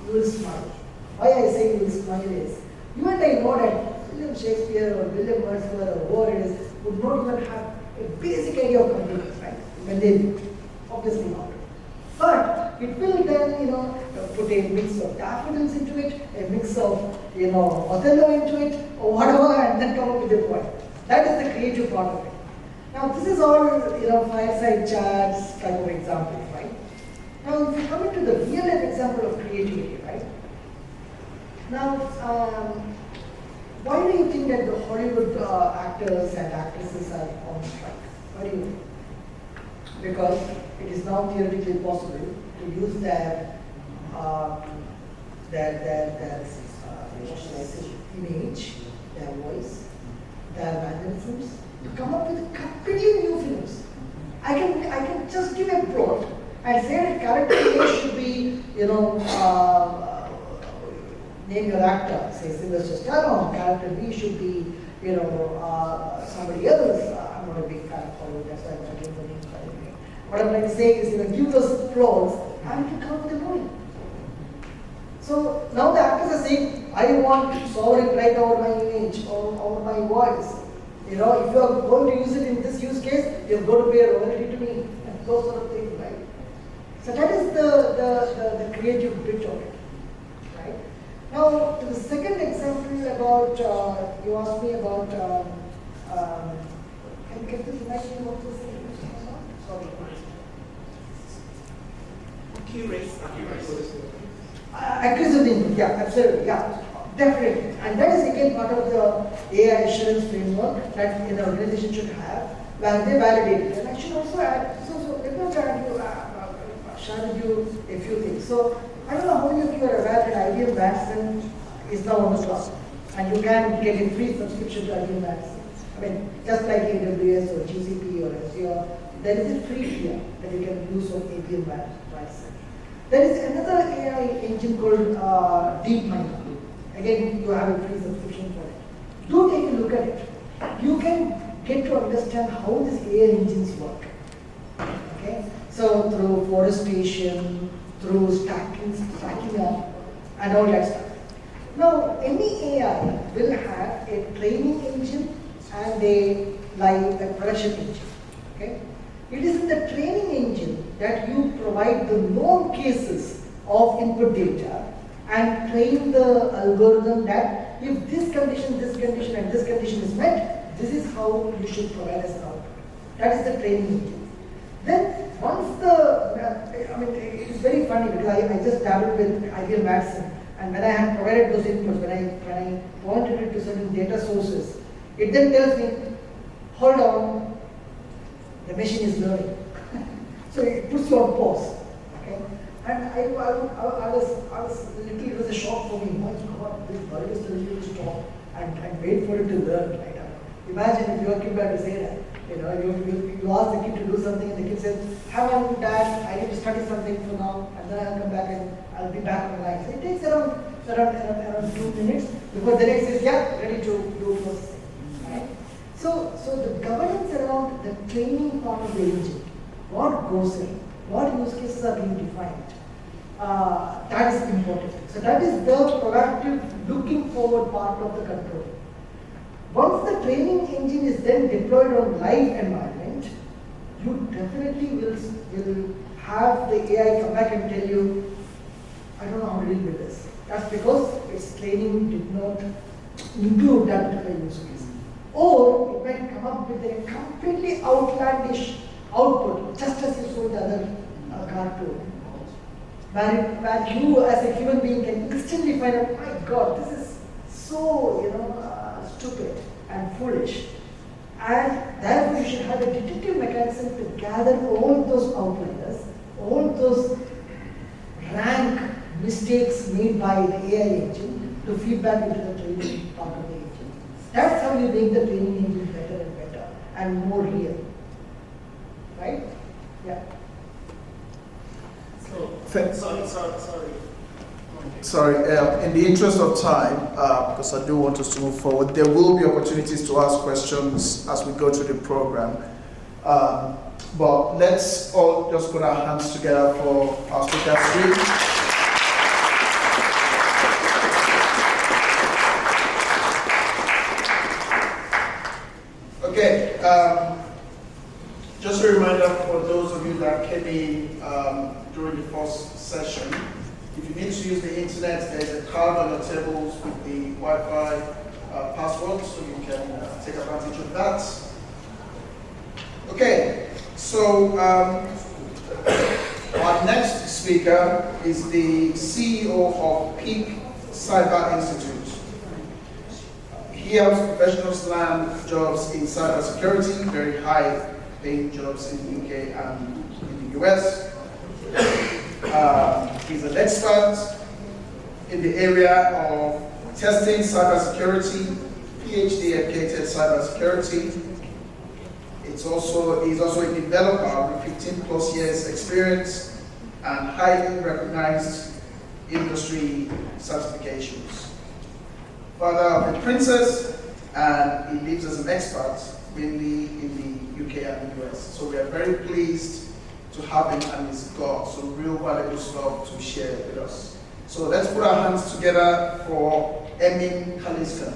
will smile. Why I say you will smile is, you and I know that William Shakespeare or William Wordsworth or whoever it is would not even have a basic idea of computers, right? When they do, obviously not. But it will then, put a mix of daffodils into it, a mix of, Othello into it, or whatever, and then come up with a poem. That is the creative part of it. Now, this is all, fireside chats type of examples, right? Now, if you come into the real life example of creativity, right? Now, why do you think that the Hollywood actors and actresses are on strike? Why do you think? Because it is now theoretically possible to use their what should I say, image, their voice, their mannerisms, to come up with completely new films. I can just give a plot and say that character A should be, name your actor, say Sylvester Stallone, character B should be, somebody else. I'm not a big fan of Hollywood, that's why I'm not giving the names. What I'm trying to say is, give those plots and you come up with a movie. So now the actors are saying, I want sovereign right over my image, over my voice. If you are going to use it in this use case, you're going to pay a royalty to me, and those sort of things, right? So that is the creative bit of it, right? Now, to the second example about, you asked me about, can you get this imagine what this is? Sorry. Accuracy input, yeah, absolutely, yeah, definitely. And that is again part of the AI assurance framework that an organization should have, where they validate it. And I should also add, so let me share with you a few things. So I don't know how many of you are aware that IBM Watson is now on the cloud, and you can get a free subscription to IBM Watson. I mean, just like AWS or GCP or Azure, there is a free tier that you can use on IBM Watson. There is another AI engine called DeepMind. Again, you have a free subscription for it. Do take a look at it. You can get to understand how these AI engines work. Okay? So through forestation, through stacking up, and all that stuff. Now, any AI will have a training engine and a production engine. Okay? It is in the training engine that you provide the known cases of input data and train the algorithm that if this condition, and this condition is met, this is how you should provide as an output. That is the training engine. Then once it is very funny because I just dabbled with IBM Watson, and when I had provided those inputs, when I pointed it to certain data sources, it then tells me, hold on, the machine is learning. So it puts you on pause. Okay? And I was little, it was a shock for me. My God, this bird is telling you to stop and wait for it to learn. Right? Imagine if your kid had to say that. You ask the kid to do something and the kid says, hang on, Dad, I need to study something for now, and then I'll come back and I'll be back on the line. So it takes around 2 minutes before the next says, yeah, ready to do processing. Right? So the governance around the training part of the engine, what goes in, what use cases are being defined, that is important. So that is the proactive, looking forward part of the control. Once the training engine is then deployed on live environment, you definitely will have the AI come back and tell you, I don't know how to deal with this. That's because its training did not include that particular use case. Or it might come up with a completely outlandish output, just as you saw the other cartoon. Where you as a human being can instantly find out, my God, this is so, stupid and foolish. And therefore you should have a detective mechanism to gather all those outliers, all those rank mistakes made by the AI engine to feedback into the training part of the engine. That's how you make the training engine better and better and more real. Right? Yeah. Sorry, in the interest of time, because I do want us to move forward, there will be opportunities to ask questions as we go through the program. But let's all just put our hands together for our speaker suite. Okay, just a reminder for those of you that came in during the first session, if you need to use the internet, there's a card on your tables with the Wi-Fi password, so you can take advantage of that. Okay, so our next speaker is the CEO of Peak Cyber Institute. He helps professionals land jobs in cybersecurity, very high-paying jobs in the UK and in the US. He's an expert in the area of testing cybersecurity, PhD-educated cybersecurity. He's also a developer with 15 plus years experience and highly recognized industry certifications. Father of a princess, and he lives as an expert mainly in the UK and the US. So we are very pleased to have him, and he's got some real valuable stuff to share with us. So let's put our hands together for Emin Kaliskan.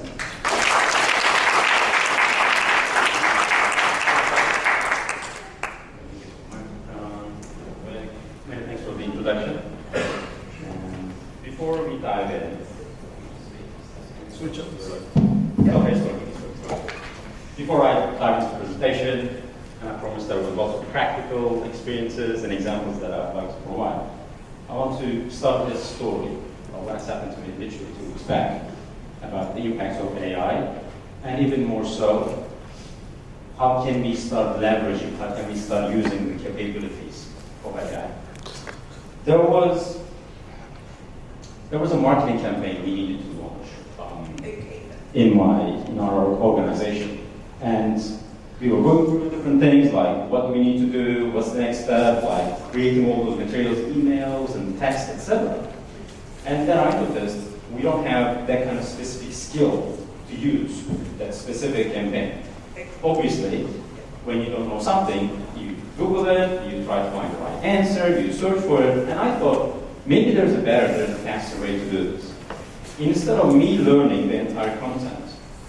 Many thanks for the introduction. Before we dive in, switch up. Okay, sorry. Before I dive into the presentation, and I promised there were lots of practical experiences and examples that I'd like to provide, I want to start with a story of what's happened to me literally 2 weeks back about the impacts of AI, and even more so, how can we start leveraging, how can we start using the capabilities of AI. There was a marketing campaign we needed to launch in our organization, and we were going through different things like what do we need to do, what's the next step, like creating all those materials, emails and text, etc. And then I noticed we don't have that kind of specific skill to use that specific campaign. Obviously, when you don't know something, you Google it, you try to find the right answer, you search for it, and I thought maybe there's a faster way to do this. Instead of me learning the entire content,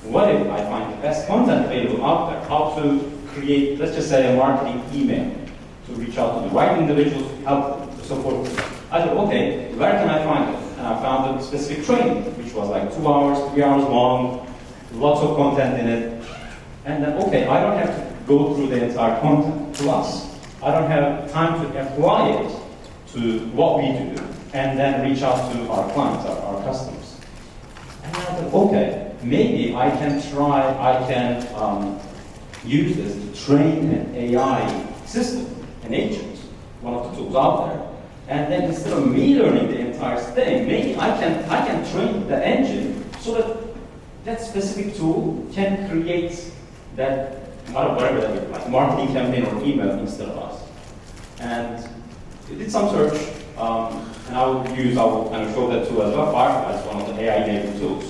what if I find the best content available out there? How to create, let's just say, a marketing email to reach out to the right individuals to help them, to support them. I thought, okay, where can I find it? And I found a specific training, which was like 2 hours, 3 hours long, lots of content in it. And then, okay, I don't have to go through the entire content. Plus, I don't have time to apply it to what we do and then reach out to our clients, our customers. And I thought, okay, maybe I can use this to train an AI system, an agent, one of the tools out there. And then instead of me learning the entire thing, maybe I can train the engine so that that specific tool can create that, whatever that is, like marketing campaign or email instead of us. And we did some search, and I will kind of show that tool as well. Firefly is one of the AI-enabled tools.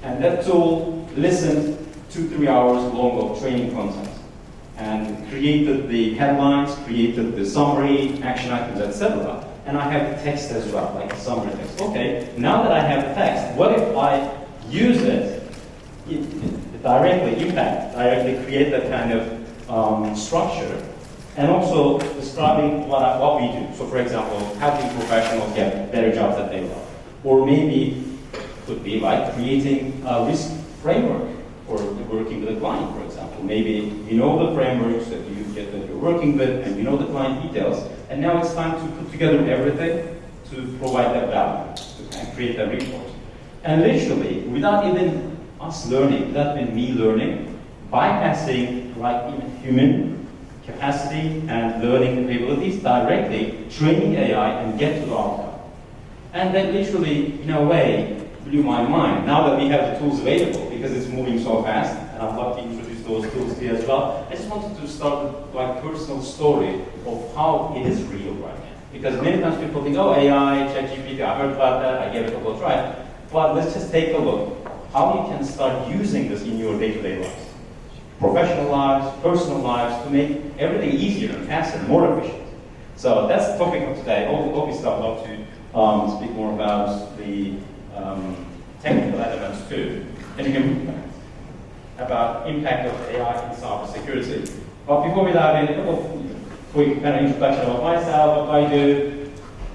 And that tool listened 2-3 hours long of training content and created the headlines, created the summary, action items, etc. And I have the text as well, like the summary text. Okay, now that I have the text, what if I use it directly create that kind of structure, and also describing what we do. So for example, helping professionals get better jobs that they love. Or maybe could be like creating a risk framework for working with a client, for example. Maybe you know the frameworks that you're working with, and you know the client details, and now it's time to put together everything to provide that value, to create that report. And literally, without even us learning, without even me learning, bypassing like even human capacity and learning capabilities directly, training AI and get to the outcome. And that literally, in a way, blew my mind. Now that we have the tools available, because it's moving so fast, and I'd love to introduce those tools here as well, I just wanted to start with my personal story of how it is real right now. Because many times people think, oh, AI, ChatGPT, I heard about that, I gave it a go try. But let's just take a look how you can start using this in your day-to-day lives. Professional lives, personal lives, to make everything easier and faster and more efficient. So that's the topic of today. Obviously, I'd love to speak more about the technical elements too. And you can about impact of AI in cybersecurity. But before we dive in, a couple of quick kind of introduction about myself, what I do.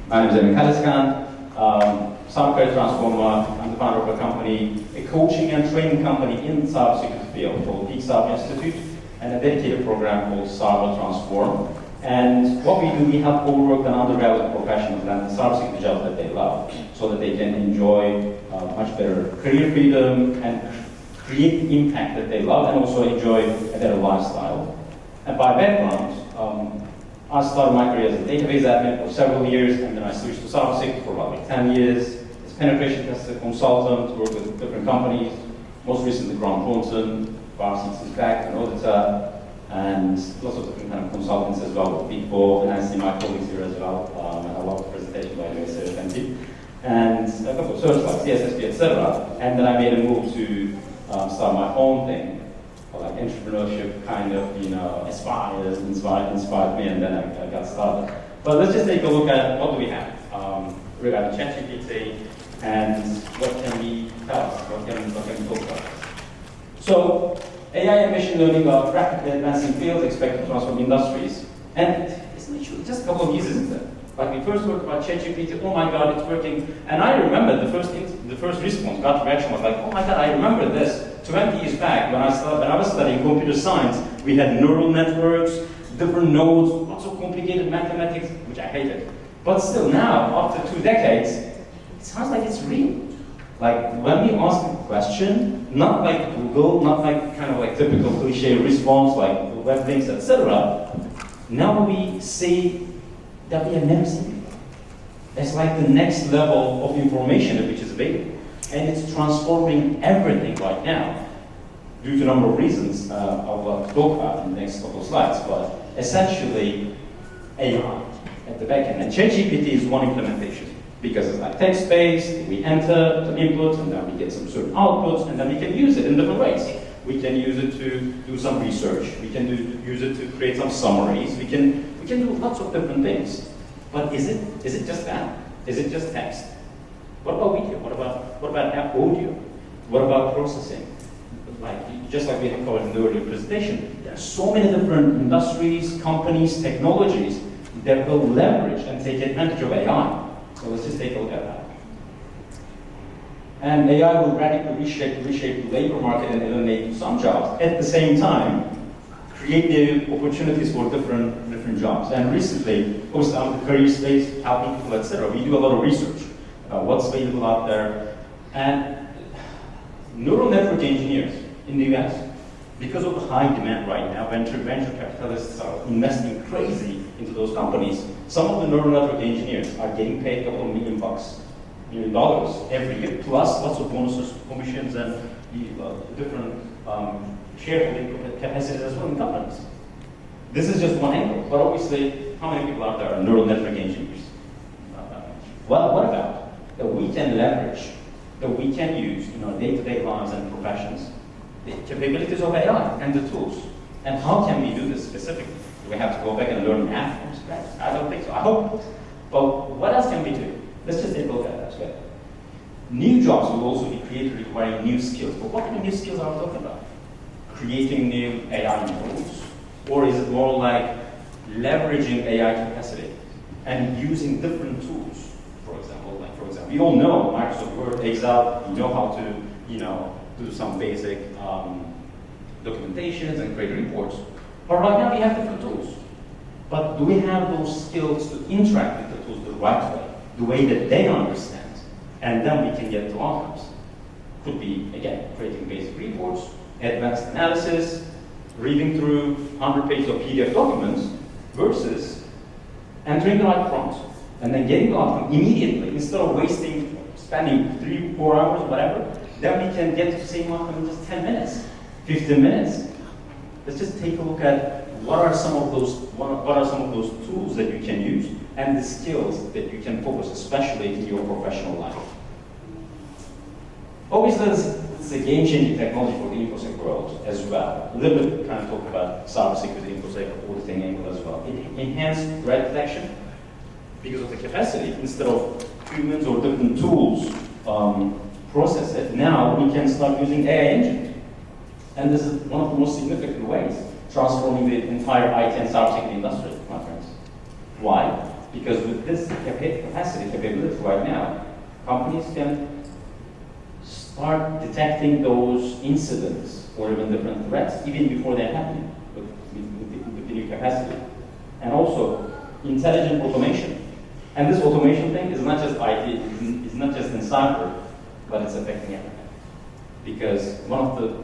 My name is Emin Kaliskan, cyber transformer. I'm the founder of a company, a coaching and training company in the cybersecurity field called Peak Cyber Institute, and a dedicated program called Cyber Transform. And what we do, we help overworked and undervalued professionals land the cybersecurity jobs that they love, so that they can enjoy much better career freedom and create the impact that they love, and also enjoy a better lifestyle. And by background, I started my career as a database admin for several years, and then I switched to cybersecurity for about 10 years. As a penetration tester consultant, worked with different companies, most recently Grant Thornton, 5 6 back, an auditor, and lots of different kind of consultants as well with Big Four, and I see my colleagues here as well, and I love the presentation by the way, so thank you. And a couple of search like CSSP, etc. And then I made a move to start my own thing, like entrepreneurship kind of, inspired me, and then I got started. But let's just take a look at what do we have. We got ChatGPT, and what can we tell us? What can we talk about? So, AI and machine learning are rapidly advancing fields expected to transform industries. And it's literally just a couple of years, isn't it? Like we first heard about ChatGPT, oh my god, it's working. And I remember the first response, gut reaction was like, oh my god, I remember this. 20 years back, when I was studying computer science, we had neural networks, different nodes, lots of complicated mathematics, which I hated. But still now, after 2 decades, it sounds like it's real. Like when we ask a question, not like Google, not like kind of like typical cliche response like web links, etc. Now we say that we have never seen before. It's like the next level of information which is available. And it's transforming everything right now due to a number of reasons I'll love to talk about in the next couple of slides. But essentially, AI at the back end. And ChatGPT is one implementation because it's like text-based, we enter some inputs and then we get some certain outputs and then we can use it in different ways. We can use it to do some research. We can use it to create some summaries. We can do lots of different things. But is it just that? Is it just text? What about video? What about audio? What about processing? Just like we had covered in the earlier presentation, there are so many different industries, companies, technologies that will leverage and take advantage of AI. So let's just take a look at that. And AI will radically reshape the labor market and eliminate some jobs. At the same time, create new opportunities for different jobs. And recently, obviously, I'm in the career space, helping people, etc. We do a lot of research about what's available out there. And neural network engineers in the US, because of the high demand right now, venture capitalists are investing crazy into those companies. Some of the neural network engineers are getting paid a couple of $1 million every year, plus lots of bonuses, commissions, and different shareholding capacities as well in companies. This is just one angle, but obviously, how many people out there are neural network engineers? Well, what about that we can leverage, that we can use in our day-to-day lives and professions, the capabilities of AI and the tools? And how can we do this specifically? Do we have to go back and learn math from scratch? I don't think so. I hope. But what else can we do? Let's just take a look at that as well. New jobs will also be created requiring new skills. But what kind of new skills are we talking about? Creating new AI models? Or is it more like leveraging AI capacity and using different tools? For example, we all know Microsoft Word, Excel, you know how to, do some basic documentations and create reports. But right now we have different tools. But do we have those skills to interact with the tools the right way, the way that they understand? And then we can get to outcomes. Could be, again, creating basic reports, advanced analysis, reading through 100 pages of PDF documents versus entering the right prompt and then getting the outcome immediately instead of spending 3-4 hours, whatever. Then we can get to the same outcome in just 10 minutes, 15 minutes. Let's just take a look at what are some of those tools that you can use and the skills that you can focus, especially in your professional life. Obviously, this is a game-changing technology for the InfoSec world as well. A little bit kind of talk about cybersecurity, InfoSec, auditing angle as well. It enhanced threat detection because of the capacity. Instead of humans or different tools process it, now we can start using AI engine. And this is one of the most significant ways transforming the entire IT and cybersecurity industry, my friends. Why? Because with this capability right now, companies can start detecting those incidents or even different threats even before they're happening with the new capacity. And also, intelligent automation. And this automation thing is not just IT, it's not just in cyber, but it's affecting everything. Because one of the,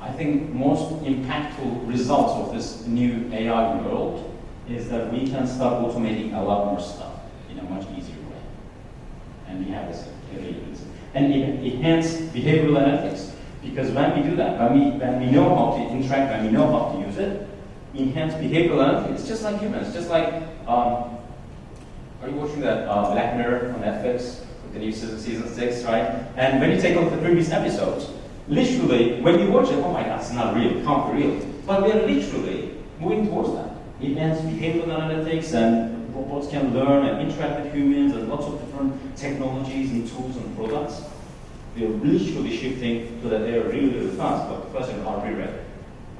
I think, most impactful results of this new AI world is that we can start automating a lot more stuff in a much easier way. And we have this ability. And enhance behavioral analytics. Because when we do that, when we know how to interact, when we know how to use it, enhance behavioral analytics. It's just like humans. Just like, are you watching that Black Mirror on Netflix with the new season 6, right? And when you take a look at the previous episodes, literally, when you watch it, oh my God, it's not real, it can't be real. But we are literally moving towards that. Enhanced behavioral analytics, and robots can learn and interact with humans, and lots of different technologies and tools and products. We are literally shifting so that they are really, really fast. But the question, are we ready?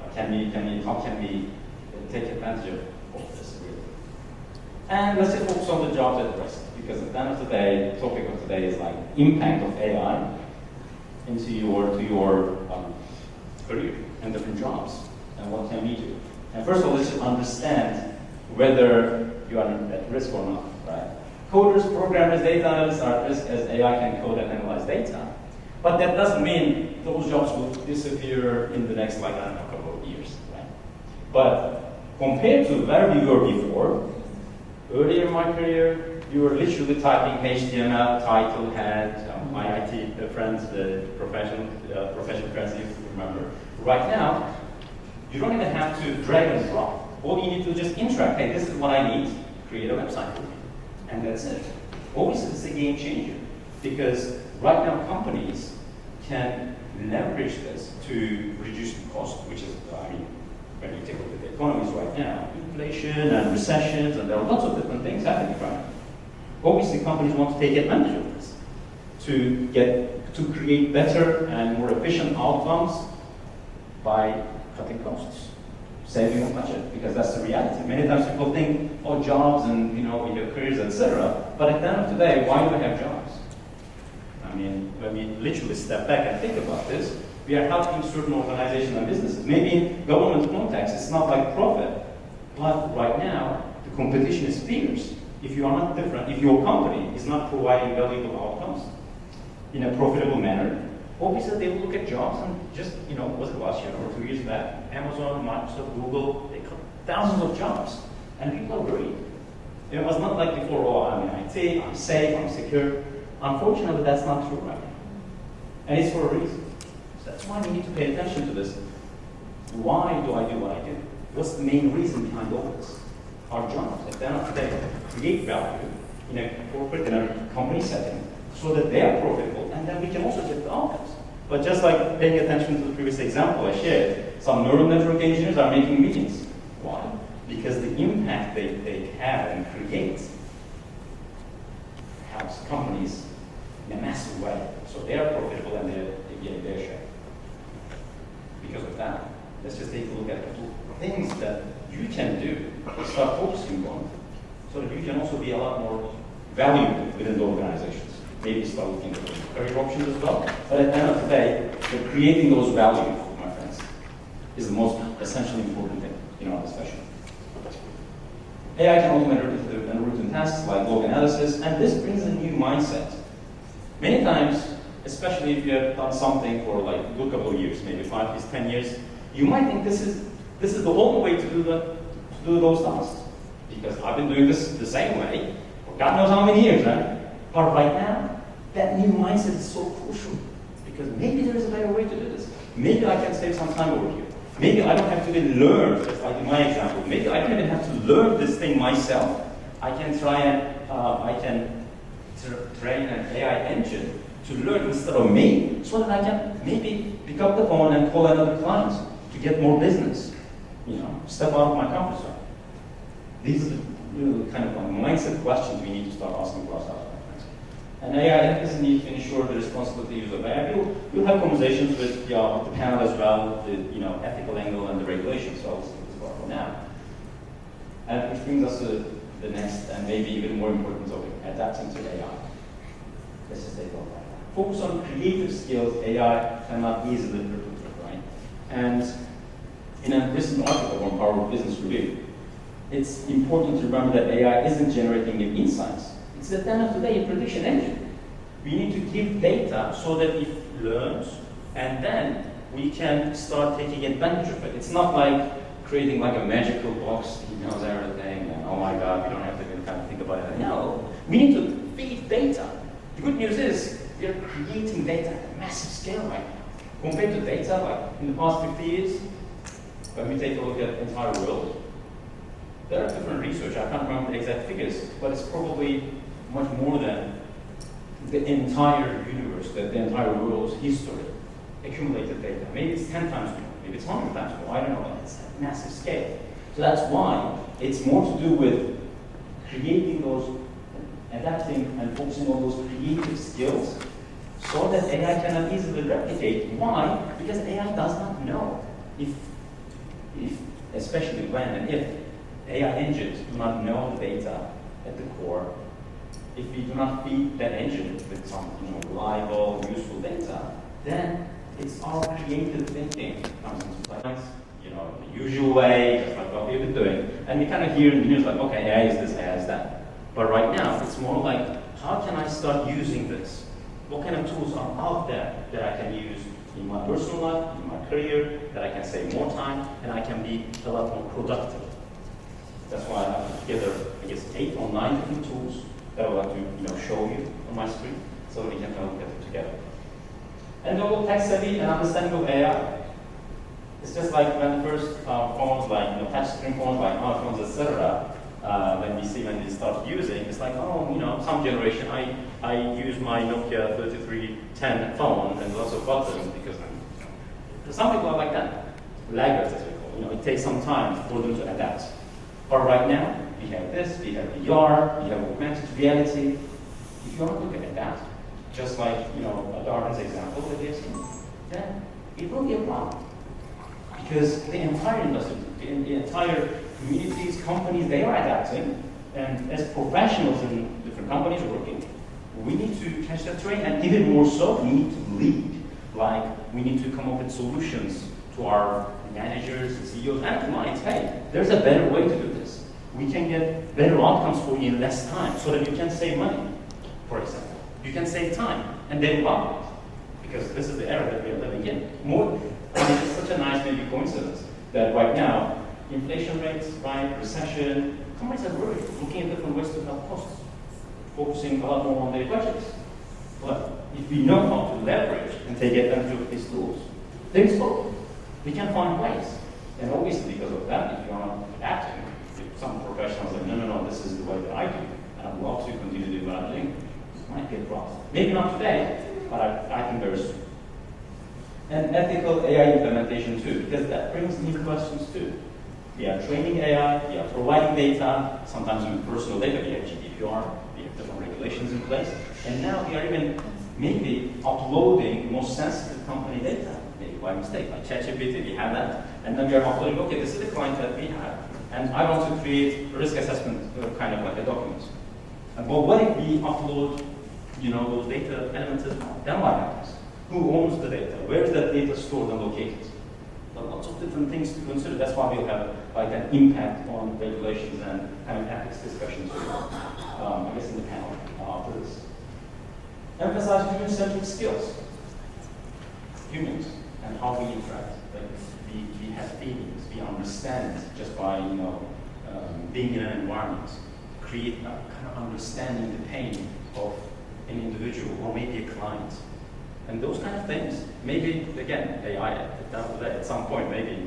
How can we take advantage of this, really? And let's just focus on the jobs at risk, because at the end of the day, the topic of today is like impact of AI into your career and different jobs, and what can we do? And first of all, let's just understand whether you are at risk or not, right? Coders, programmers, data analysts are at risk as AI can code and analyze data. But that doesn't mean those jobs will disappear in the next, like, I don't know, couple of years, right? But compared to where we were before, earlier in my career, you were literally typing HTML, title, head, my IT friends, the professional friends, if you remember. Right now, you don't even have to drag and drop. All you need to just interact. Hey, this is what I need. Create a website for me. And that's it. Obviously, it's a game changer. Because right now, companies can leverage this to reduce the cost, which is, when you take a look at the economies right now, inflation and recessions, and there are lots of different things happening right now. Obviously, companies want to take advantage of this to create better and more efficient outcomes by cutting costs, saving on budget, because that's the reality. Many times people think, oh, jobs and we have careers, etc. But at the end of the day, why do we have jobs? I mean, when we literally step back and think about this, we are helping certain organizations and businesses. Maybe in government context, it's not like profit, but right now the competition is fierce. If you are not different, if your company is not providing valuable outcomes in a profitable manner, obviously they will look at jobs and just, was it last year or 2 years back, Amazon, Microsoft, Google, they cut thousands of jobs. And people are worried. It was not like before, oh, I'm in IT, I'm safe, I'm secure. Unfortunately, that's not true right now. And it's for a reason. So that's why we need to pay attention to this. Why do I do what I do? What's the main reason behind all this? Our jobs, at the end of the day, create value in a corporate, in a company setting, so that they are profitable, and then we can also get the outcomes. But just like paying attention to the previous example I shared, some neural network engineers are making millions. Why? Because the impact they have and create helps companies in a massive way. So they are profitable and they're getting their share. Because of that, let's just take a look at things that you can do, start focusing on, so that you can also be a lot more valuable within the organizations. Maybe start looking at career options as well. But at the end of the day, creating those values, my friends, is the most essentially important thing in our discussion. AI can automate routine tasks like log analysis, and this brings a new mindset. Many times, especially if you have done something for like a good couple of years, maybe 5 years, 10 years, You might think this is the only way to do those tasks, because I've been doing this the same way for God knows how many years, right? But right now, that new mindset is so crucial, because maybe there is a better way to do this. Maybe I can save some time over here. Maybe I don't have to even learn, just like in my example. Maybe I don't even have to learn this thing myself. I can try and train an AI engine to learn instead of me, so that I can maybe pick up the phone and call another client to get more business. Step out of my comfort zone. These are the really kind of mindset questions we need to start asking for ourselves. And AI ethics need to ensure the responsible use of AI. We'll have conversations with the panel as well, the ethical angle and the regulations. So I'll skip this part for now. And which brings us to the next and maybe even more important topic: adapting to AI. Let's just take on that. Focus on creative skills AI cannot easily replicate, right? And in a recent article on Harvard Business Review, it's important to remember that AI isn't generating new insights. It's at the end of the day a prediction engine. We need to give data so that it learns, and then we can start taking advantage of it. It's not like creating like a magical box, he knows everything, and oh my God, we don't have to even kind of think about it. No, we need to feed data. The good news is we are creating data at a massive scale right now. Compared to data like in the past 50 years, when we take a look at the entire world, there are different research. I can't remember the exact figures, but it's probably much more than the entire universe, the entire world's history, accumulated data. Maybe it's 10 times more, maybe it's 100 times more, I don't know, but it's a massive scale. So that's why it's more to do with creating those, adapting and focusing on those creative skills so that AI cannot easily replicate. Why? Because AI does not know if especially when and if AI engines do not know the data at the core. If we do not feed that engine with some reliable, useful data, then it's our creative thinking comes into play. The usual way, just like what we've been doing. And we kind of hear in the news like, okay, AI is this, AI is that. But right now, it's more like, how can I start using this? What kind of tools are out there that I can use in my personal life, in my career, that I can save more time, and I can be a lot more productive? That's why I have put together, I guess, 8 or 9 different tools that I would like to show you on my screen, so that we can look at it together. And global tech savvy and understanding of AI. It's just like when the first phones, like touch-screen phones, like iPhones, etc. When we start using, it's like, some generation, I use my Nokia 3310 phone and lots of buttons because some people are like that, laggards as we call it. It takes some time for them to adapt. But right now, we have this, we have VR, we have augmented reality. If you want to look at that, just like Darwin's example that we have seen, then it will be a problem. Because the entire industry, the entire communities, companies, they are adapting, and as professionals in different companies working, we need to catch that train, and even more so, we need to lead. Like, we need to come up with solutions to our managers, and CEOs, and clients. Hey, there's a better way to do this. We can get better outcomes for you in less time, so that you can save money, for example. You can save time, and then profit. Because this is the era that we are living in. It's such a nice maybe coincidence that right now, inflation rates, recession, companies are worried, looking at different ways to cut costs, focusing a lot more on their budgets. But if we know how to leverage and take advantage of these tools, there is hope. We can find ways. And obviously because of that, if you are not adapting, if some professionals are like, no, this is the way that I do, and I'd love to continue to do what I'm doing, it might be a problem. Maybe not today, but I think very soon. And ethical AI implementation too, because that brings new questions too. We are training AI, we are providing data, sometimes with personal data, we have GDPR, we have different regulations in place, and now we are even maybe uploading most sensitive company data, maybe by mistake, like ChatGPT, we have that, and then we are uploading, okay, this is the client that we have, and I want to create a risk assessment, kind of like a document. But what if we upload, those data elements as well? Then what happens? Who owns the data? Where is that data stored and located? There are lots of different things to consider. That's why we'll have like an impact on regulations and kind of ethics discussions, I guess, in the panel after this. Emphasize human-centric skills, humans, and how we interact. Like we have feelings, we understand just by being in an environment, create a kind of understanding the pain of an individual or maybe a client. And those kind of things, maybe, again, AI at some point, maybe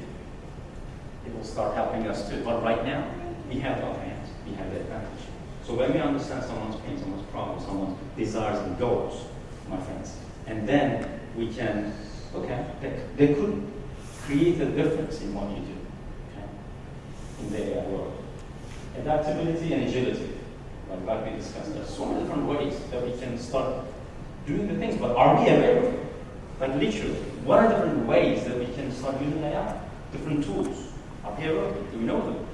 it will start helping us too. But right now, we have the upper hand, we have the advantage. So when we understand someone's pain, someone's problem, someone's desires and goals, my friends, and then we can, okay, they could create a difference in what you do, okay, in the AI world. Adaptability and agility, like we discussed, there are so many different ways that we can start doing the things, but are we aware of it? Like literally, what are different ways that we can start using AI? Different tools. Are we aware of it? Do we know them?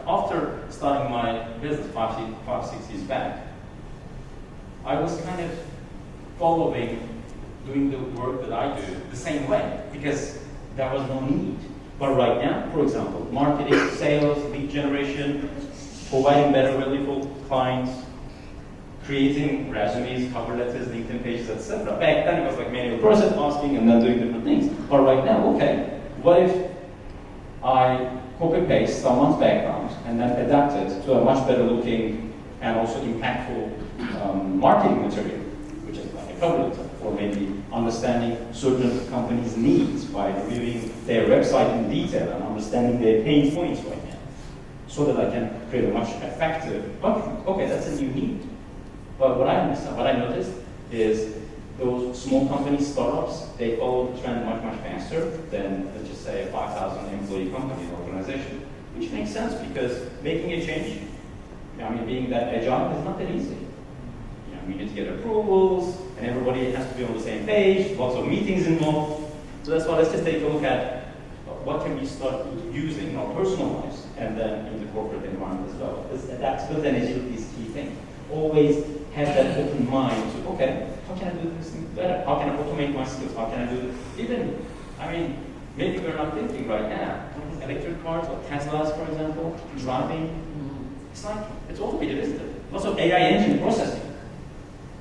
After starting my business 5-6 years back, I was kind of following, doing the work that I do the same way, because there was no need. But right now, for example, marketing, sales, lead generation, providing better value for clients, creating resumes, cover letters, LinkedIn pages, etc. Back then it was like manual process asking and then doing different things. But right now, okay, what if I copy-paste someone's background and then adapt it to a much better looking and also impactful marketing material, which is like a cover letter, or maybe understanding certain companies' needs by reviewing their website in detail and understanding their pain points right now, so that I can create a much effective, okay, that's a new need. But what I noticed is those small companies, startups, they follow the trend much, much faster than, let's just say, a 5,000 employee company or organization, which makes sense because making a change, being that agile is not that easy. We need to get approvals, and everybody has to be on the same page, lots of meetings involved. So that's why let's just take a look at what can we start using in our personal lives and then in the corporate environment as well. Adaptability and agility is a key thing. Always have that open mind to, okay, how can I do this thing better? How can I automate my skills? How can I do this? Maybe we're not thinking right now. Electric cars or Teslas, for example, driving. It's automated, isn't it? Lots of AI engine processing.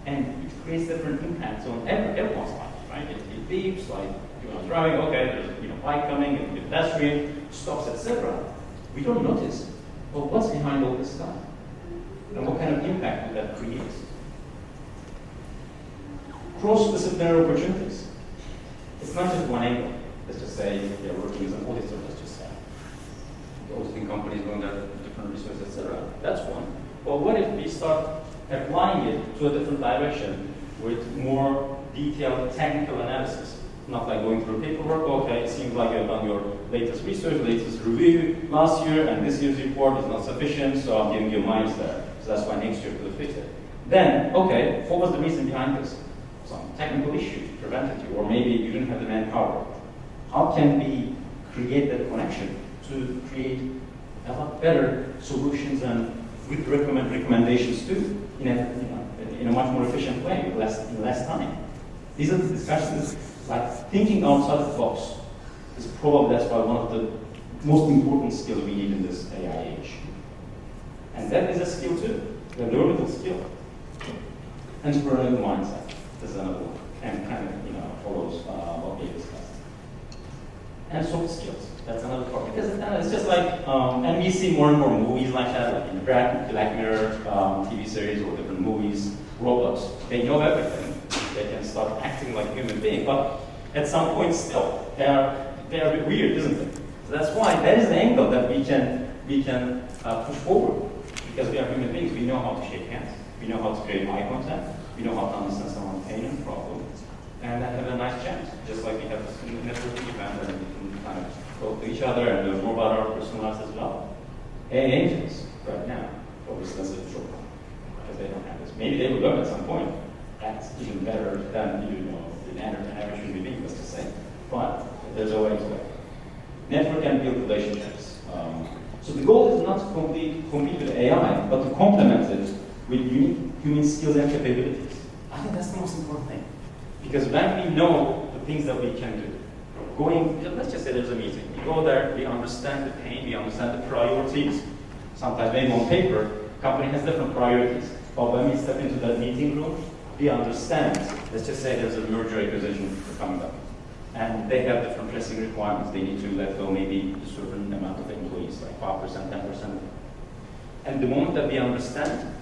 And it creates different impacts on everyone's life, right? It beeps, like you're driving, okay, there's a bike coming, a pedestrian, stops, etc. We don't notice. But what's behind all this stuff? And what kind of impact will that create? Cross-disciplinary opportunities. It's not just one angle. Let's just say you're working as an auditor, let's just say. The auditing companies going to different resources, etc. That's one. But what if we start applying it to a different direction with more detailed technical analysis? Not like going through paperwork, okay, it seems like you've done your latest research, latest review last year, and this year's report is not sufficient, so I'm giving you minus there. So that's why next year we'll fix it. Then, okay, what was the reason behind this? Some technical issue prevented you, or maybe you didn't have the manpower. How can we create that connection to create a lot better solutions and recommendations too, in a much more efficient way, in less time? These are the discussions. Like thinking outside the box is probably that's why one of the most important skills we need in this AI age. And that is a skill too, a learnable skill. Entrepreneurial mindset is another one, and kind of follows what we discussed. And soft skills, that's another part. Because it's just like, and we see more and more movies like that, like in Black Mirror TV series or different movies, robots. They know everything. They can start acting like human beings, but at some point still, they are a bit weird, isn't it? So that's why that is the angle that we can push forward, because we are human beings. We know how to shake hands, we know how to create eye contact, we know how to understand someone's pain and problem, and have a nice chat, just like we have this networking event, and we can kind of talk to each other and learn more about our personal lives as well. AI agents right now, obviously that's a short because they don't have this. Maybe they will learn at some point. That's even better than the average human being, let's just say. But there's a way to go. Network and build relationships. So the goal is not to compete with AI, but to complement it with unique human skills and capabilities. I think that's the most important thing. Because when we know the things that we can do, let's just say there's a meeting. We go there, we understand the pain, we understand the priorities. Sometimes maybe on paper, company has different priorities. But when we step into that meeting room, we understand, let's just say there's a merger acquisition coming up. and they have different pressing requirements. They need to let go maybe a certain amount of employees, like 5%, 10%. And the moment that we understand,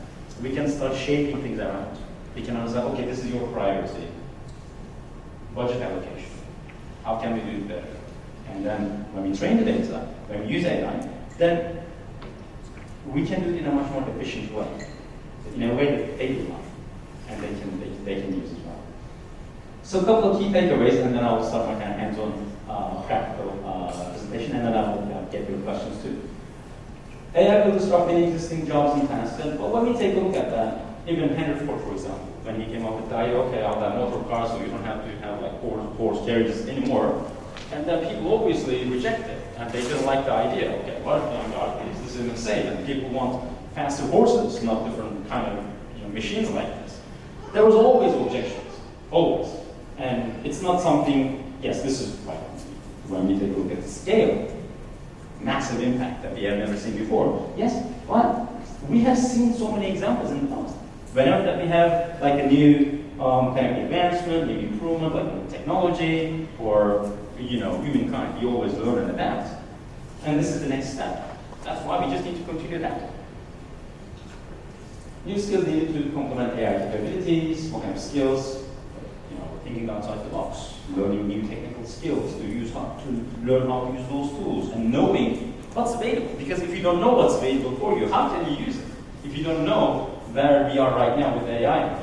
we can start shaping things around. We can understand, okay, this is your priority. Budget allocation. How can we do it better? And then when we train the data, when we use AI, then we can do it in a much more efficient way. In a way that they do like, and they can use as well. So a couple of key takeaways, and then I will start my kind of hands-on practical presentation, and then I will get your questions too. AI will disrupt many existing jobs and tasks. And well, when we take a look at that, even Henry Ford, for example, when he came up with the idea, okay, I'll have motor cars, so you don't have to have like horse carriages anymore. And then people obviously rejected it, and they didn't like the idea. Okay, what? This is insane, and people want faster horses, not different kind of machines like this. There was always objections, always. And it's not something, yes, this is like, when we take a look at the scale, massive impact that we have never seen before. Yes, but we have seen so many examples in the past. Whenever that we have like a new kind of advancement, maybe improvement, like technology or humankind, we always learn and adapt. And this is the next step. That's why we just need to continue that. New skills needed to complement AI capabilities. What kind of skills? Thinking outside the box, learning new technical skills to learn how to use those tools, and knowing what's available. Because if you don't know what's available for you, how can you use it? If you don't know where we are right now with AI,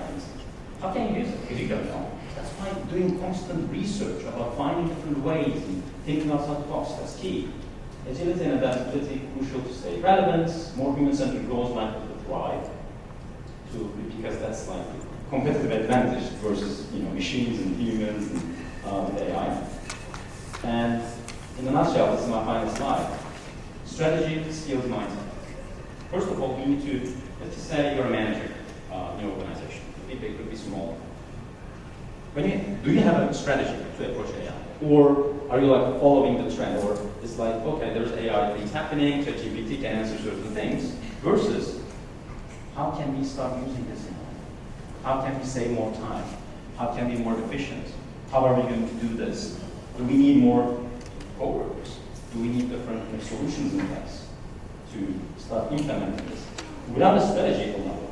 how can you use it? Because you don't know. That's why doing constant research about finding different ways and thinking outside the box, that's key. Agility and adaptability, crucial to stay relevant. More human-centered roles likely to thrive, because that's like competitive advantage versus machines and humans and with AI. And in a nutshell, this is my final slide. Strategy, skills, mindset. First of all, we need to, let's just say you're a manager in your organization. Could be big, could be small. Do you have a strategy to approach AI? Or are you like following the trend? Or it's like, okay, there's AI things happening, ChatGPT can answer certain things, versus how can we start using this in life? How can we save more time? How can we be more efficient? How are we going to do this? Do we need more co-workers? Do we need different solutions in place to start implementing this? Without a strategy, it will not work.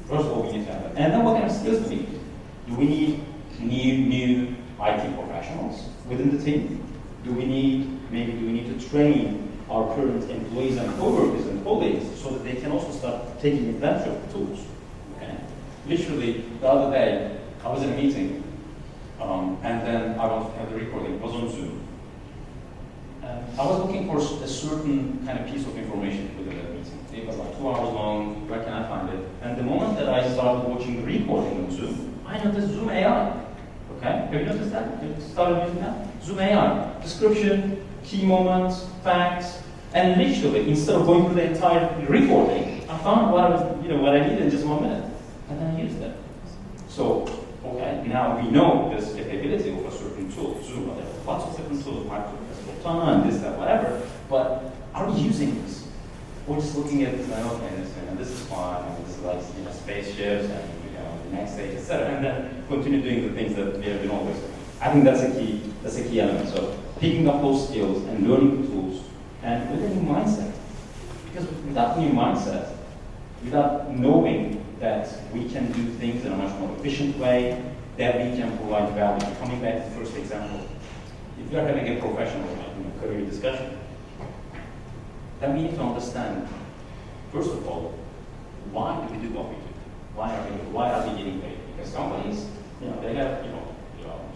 First of all, we need to have it. And then what kind of skills do we need? Do we need new IT professionals within the team? Do we need to train our current employees and co-workers and colleagues so that they can also start taking advantage of the tools? Okay? Literally, the other day, I was in a meeting, and then I wanted to have the recording. It was on Zoom. I was looking for a certain kind of piece of information within that meeting. It was like 2 hours long. Where can I find it? And the moment that I started watching the recording on Zoom, I noticed Zoom AI. Okay? Have you noticed that? Have you started using that? Zoom AI. Description, key moments, facts, and literally, instead of going through the entire recording, I found what I needed in just 1 minute. And then I used it. So, okay, now we know this capability of a certain tool, Zoom, whatever, lots of different tools, Microsoft, Cortana, this, that, whatever, but are we using this? We're just looking at this, like, okay, this is fine, and this is like, spaceships, and, the next stage, etc., and then continue doing the things that we have been always doing. I think that's a key element. So, picking up those skills and learning the tools, and with a new mindset. Because without a new mindset, without knowing that we can do things in a much more efficient way, that we can provide value. Coming back to the first example, if you're having a professional career discussion, then we need to understand, first of all, why do we do what we do? Why are we getting paid? Because companies, they have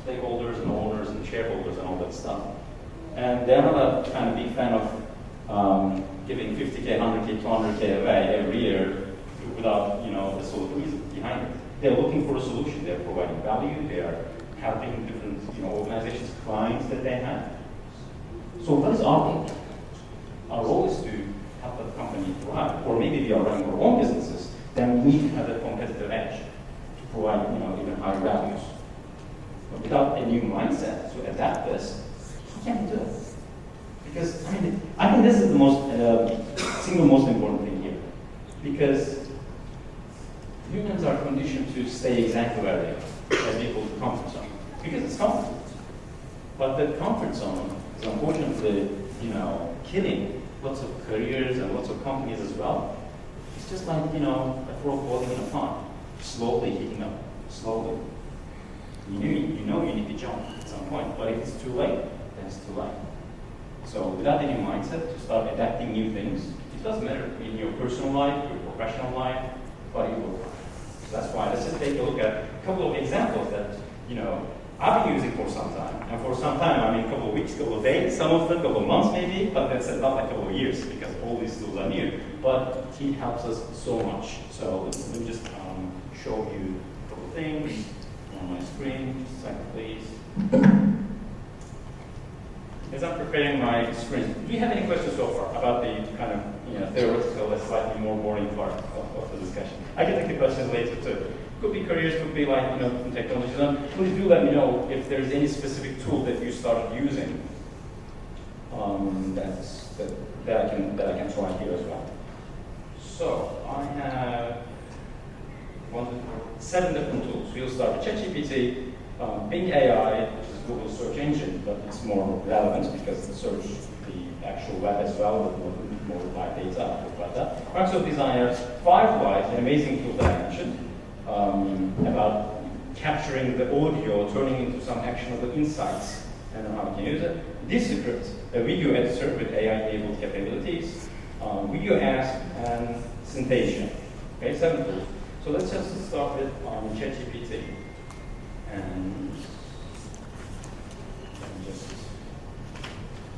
stakeholders and owners and shareholders and all that stuff, and they're not a kind of big fan of giving 50K, 100K, 200K away every year without a solid reason behind it. They're looking for a solution. They're providing value. They are helping different organizations, clients that they have. So what is our role? Our role is to help the company thrive. Or maybe we are running our own businesses, then we need to have a competitive edge to provide even higher values. But without a new mindset to adapt this, you can't do it. Because I think this is the single most important thing here. Because humans are conditioned to stay exactly where they are as people to comfort zone. Because it's comfortable. But the comfort zone is unfortunately, killing lots of careers and lots of companies as well. It's just like, a frog boiling in a pond, slowly heating up, slowly. You know you need to jump at some point, but if it's too late, then it's too late. So without any mindset to start adapting new things, it doesn't matter in your personal life, your professional life, but it will. So that's why let's just take a look at a couple of examples that, I've been using for some time. And for some time, I mean a couple of weeks, couple of days, some of them, couple of months maybe, but that's not like a couple of years because all these tools are new. But it helps us so much. So let me just show you a couple of things on my screen. Just a second, please. As I'm preparing my screen, do you have any questions so far about the kind of theoretical and slightly more boring part of the discussion? I can take the questions later too. Could be careers, could be like technology. Please do let me know if there's any specific tool that you started using that I can try here as well. So I have 7 different tools. We'll start with ChatGPT, Bing AI, which is Google's search engine, but it's more relevant because it searches the actual web as well with more live data. I'll talk about that. Microsoft Designer, Firefly, an amazing tool that I mentioned, about capturing the audio, turning into some actionable insights, and how you can use it. Decrypt, a video editor with AI-enabled capabilities, video ask, and Synthesia. Okay, 7 tools. So let's just start with ChatGPT. And let me just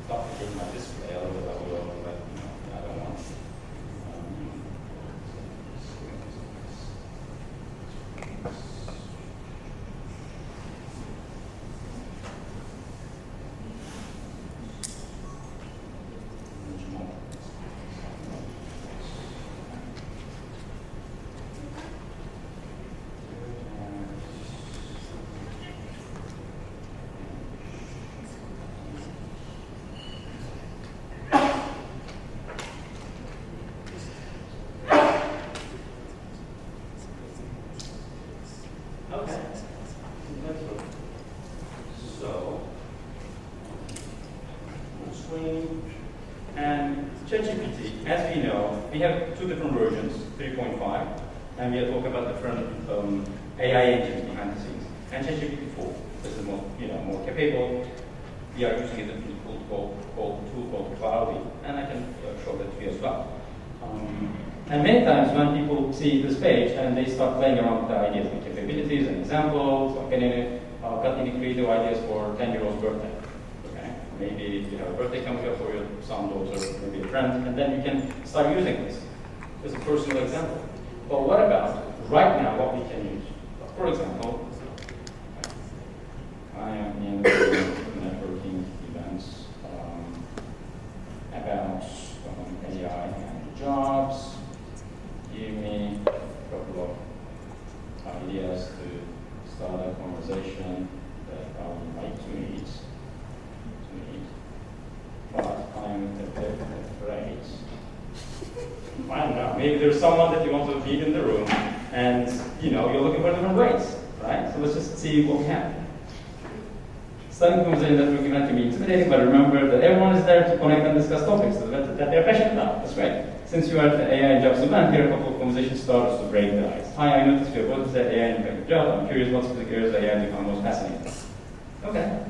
duplicate my display, otherwise I will I don't want. Okay. So, full screen. And ChatGPT, as we know, we have 2 different versions, 3.5, and we are talking about different AI engines behind the scenes. And ChatGPT 4 is the most, more capable. We are using it in a tool called Cloudy, and I can show that to you as well. And many times when people see this page and they start playing around with the ideas and capabilities and examples, or got any creative ideas for 10-year-old's birthday. Okay? Maybe you have a birthday coming up for your son, daughter, maybe a friend, and then you can start using this as a personal example. But what about right now what we can use? For example, I am in networking events about AI and jobs. Give me a couple of ideas to start a conversation that I would like to meet. But I'm a bit afraid. I don't know, maybe there's someone that you want to meet in the room and you're looking for different ways, right? So let's just see what we have. Starting conversation that will can be intimidating, but remember that everyone is there to connect and discuss topics that they're passionate about. That's great. Since you are at the AI Jobs event, here are a couple of conversation starters to break the ice. Hi, I noticed you have what is that AI impact your job? I'm curious what specific areas of AI you find most fascinating. Okay.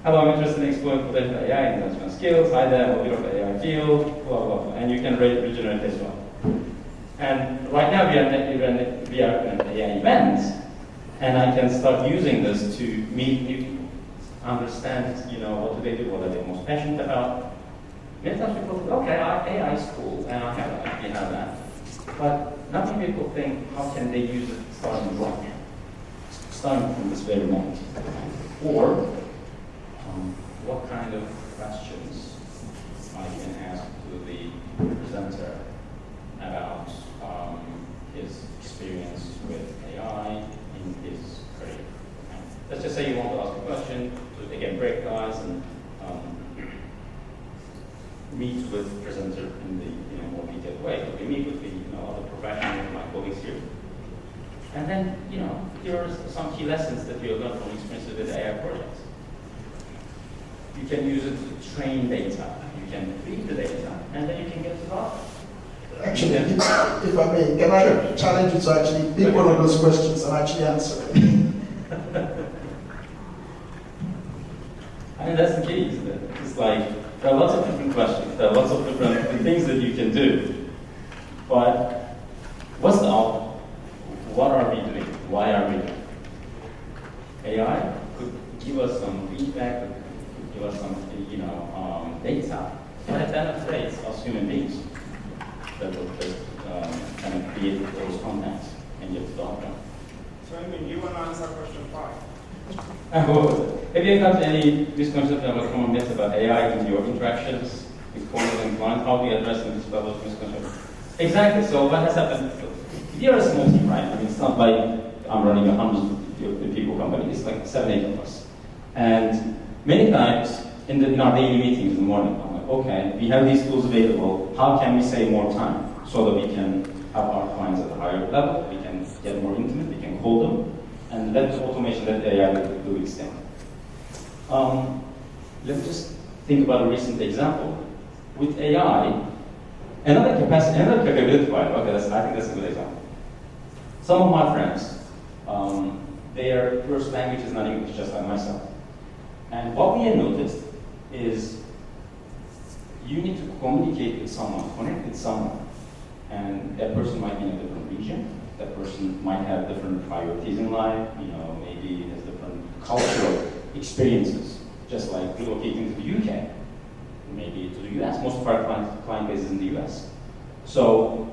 Hello, I'm interested in exploring potential AI and management skills. Hi there, I'm a bit of the AI field, blah, blah, blah. And you can regenerate as well. And right now we are at an AI event, and I can start using this to meet new people, understand, what do they do, what are they most passionate about. Many times people think, okay, AI is cool, and I have that, you have that. But not many people think, how can they use it starting right now? Starting from this very moment. Or, what kind of questions I can ask to the presenter about his experience with AI in his career. Okay. Let's just say you want to ask a question, so again, break guys and meet with the presenter in the more detailed way. So we meet with the other professionals, my colleagues here. And then, here are some key lessons that you have learned from experiences with AI projects. You can use it to train data. You can feed the data, and then you can get to the outcome. Actually, if I may, can I challenge you to actually pick one of those questions and actually answer it? I mean, that's the key, isn't it? It's like, there are lots of different questions, there are lots of different things that you can do. But what's the outcome? What are we doing? Why are we doing? AI could give us some feedback, could give us some, data. But at the end of the day, it's us human beings that will just kind of create those contacts and get to the outcome. So, I mean, you want to answer question 5? Have you encountered any misconceptions or common myths about AI in your interactions with coders and clients? How do you address and dispel those misconceptions? Exactly. So what has happened? You're a small team, right? I mean, it's not like I'm running a 100 people company. It's like 7, 8 of us. And many times in our daily meetings in the morning, I'm like, okay, we have these tools available. How can we save more time so that we can have our clients at a higher level? We can get more intimate. We can call them. And let the automation, let AI do its thing. Let's just think about a recent example. With AI, another capability, by the way, I think that's a good example. Some of my friends, their first language is not English, just like myself. And what we have noticed is you need to communicate with someone, connect with someone, and that person might be in a different region. That person might have different priorities in life, maybe has different cultural experiences, just like relocating to the UK, maybe to the US. Most of our client base is in the US. So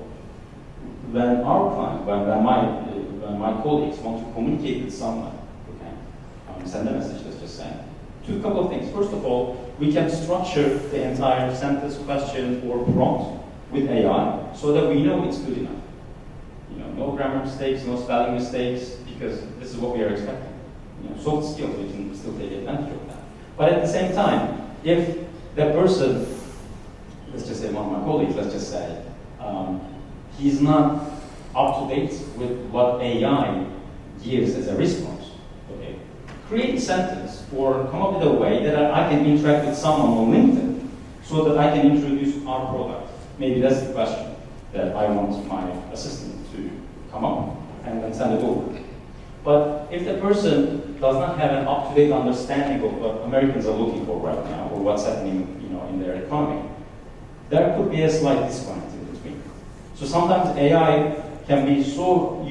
when our client, when my colleagues want to communicate with someone, okay, send a message, let's just say, do a couple of things. First of all, we can structure the entire sentence, question, or prompt with AI so that we know it's good enough. No grammar mistakes, no spelling mistakes, because this is what we are expecting. Soft skills, we can still take advantage of that. But at the same time, if that person, let's just say one of my colleagues, let's just say, he's not up to date with what AI gives as a response, okay, create a sentence or come up with a way that I can interact with someone on LinkedIn so that I can introduce our product. Maybe that's the question that I want my assistant to come up and then send it over. But if the person does not have an up-to-date understanding of what Americans are looking for right now or what's happening, in their economy, there could be a slight disconnect in between. So sometimes AI can be so,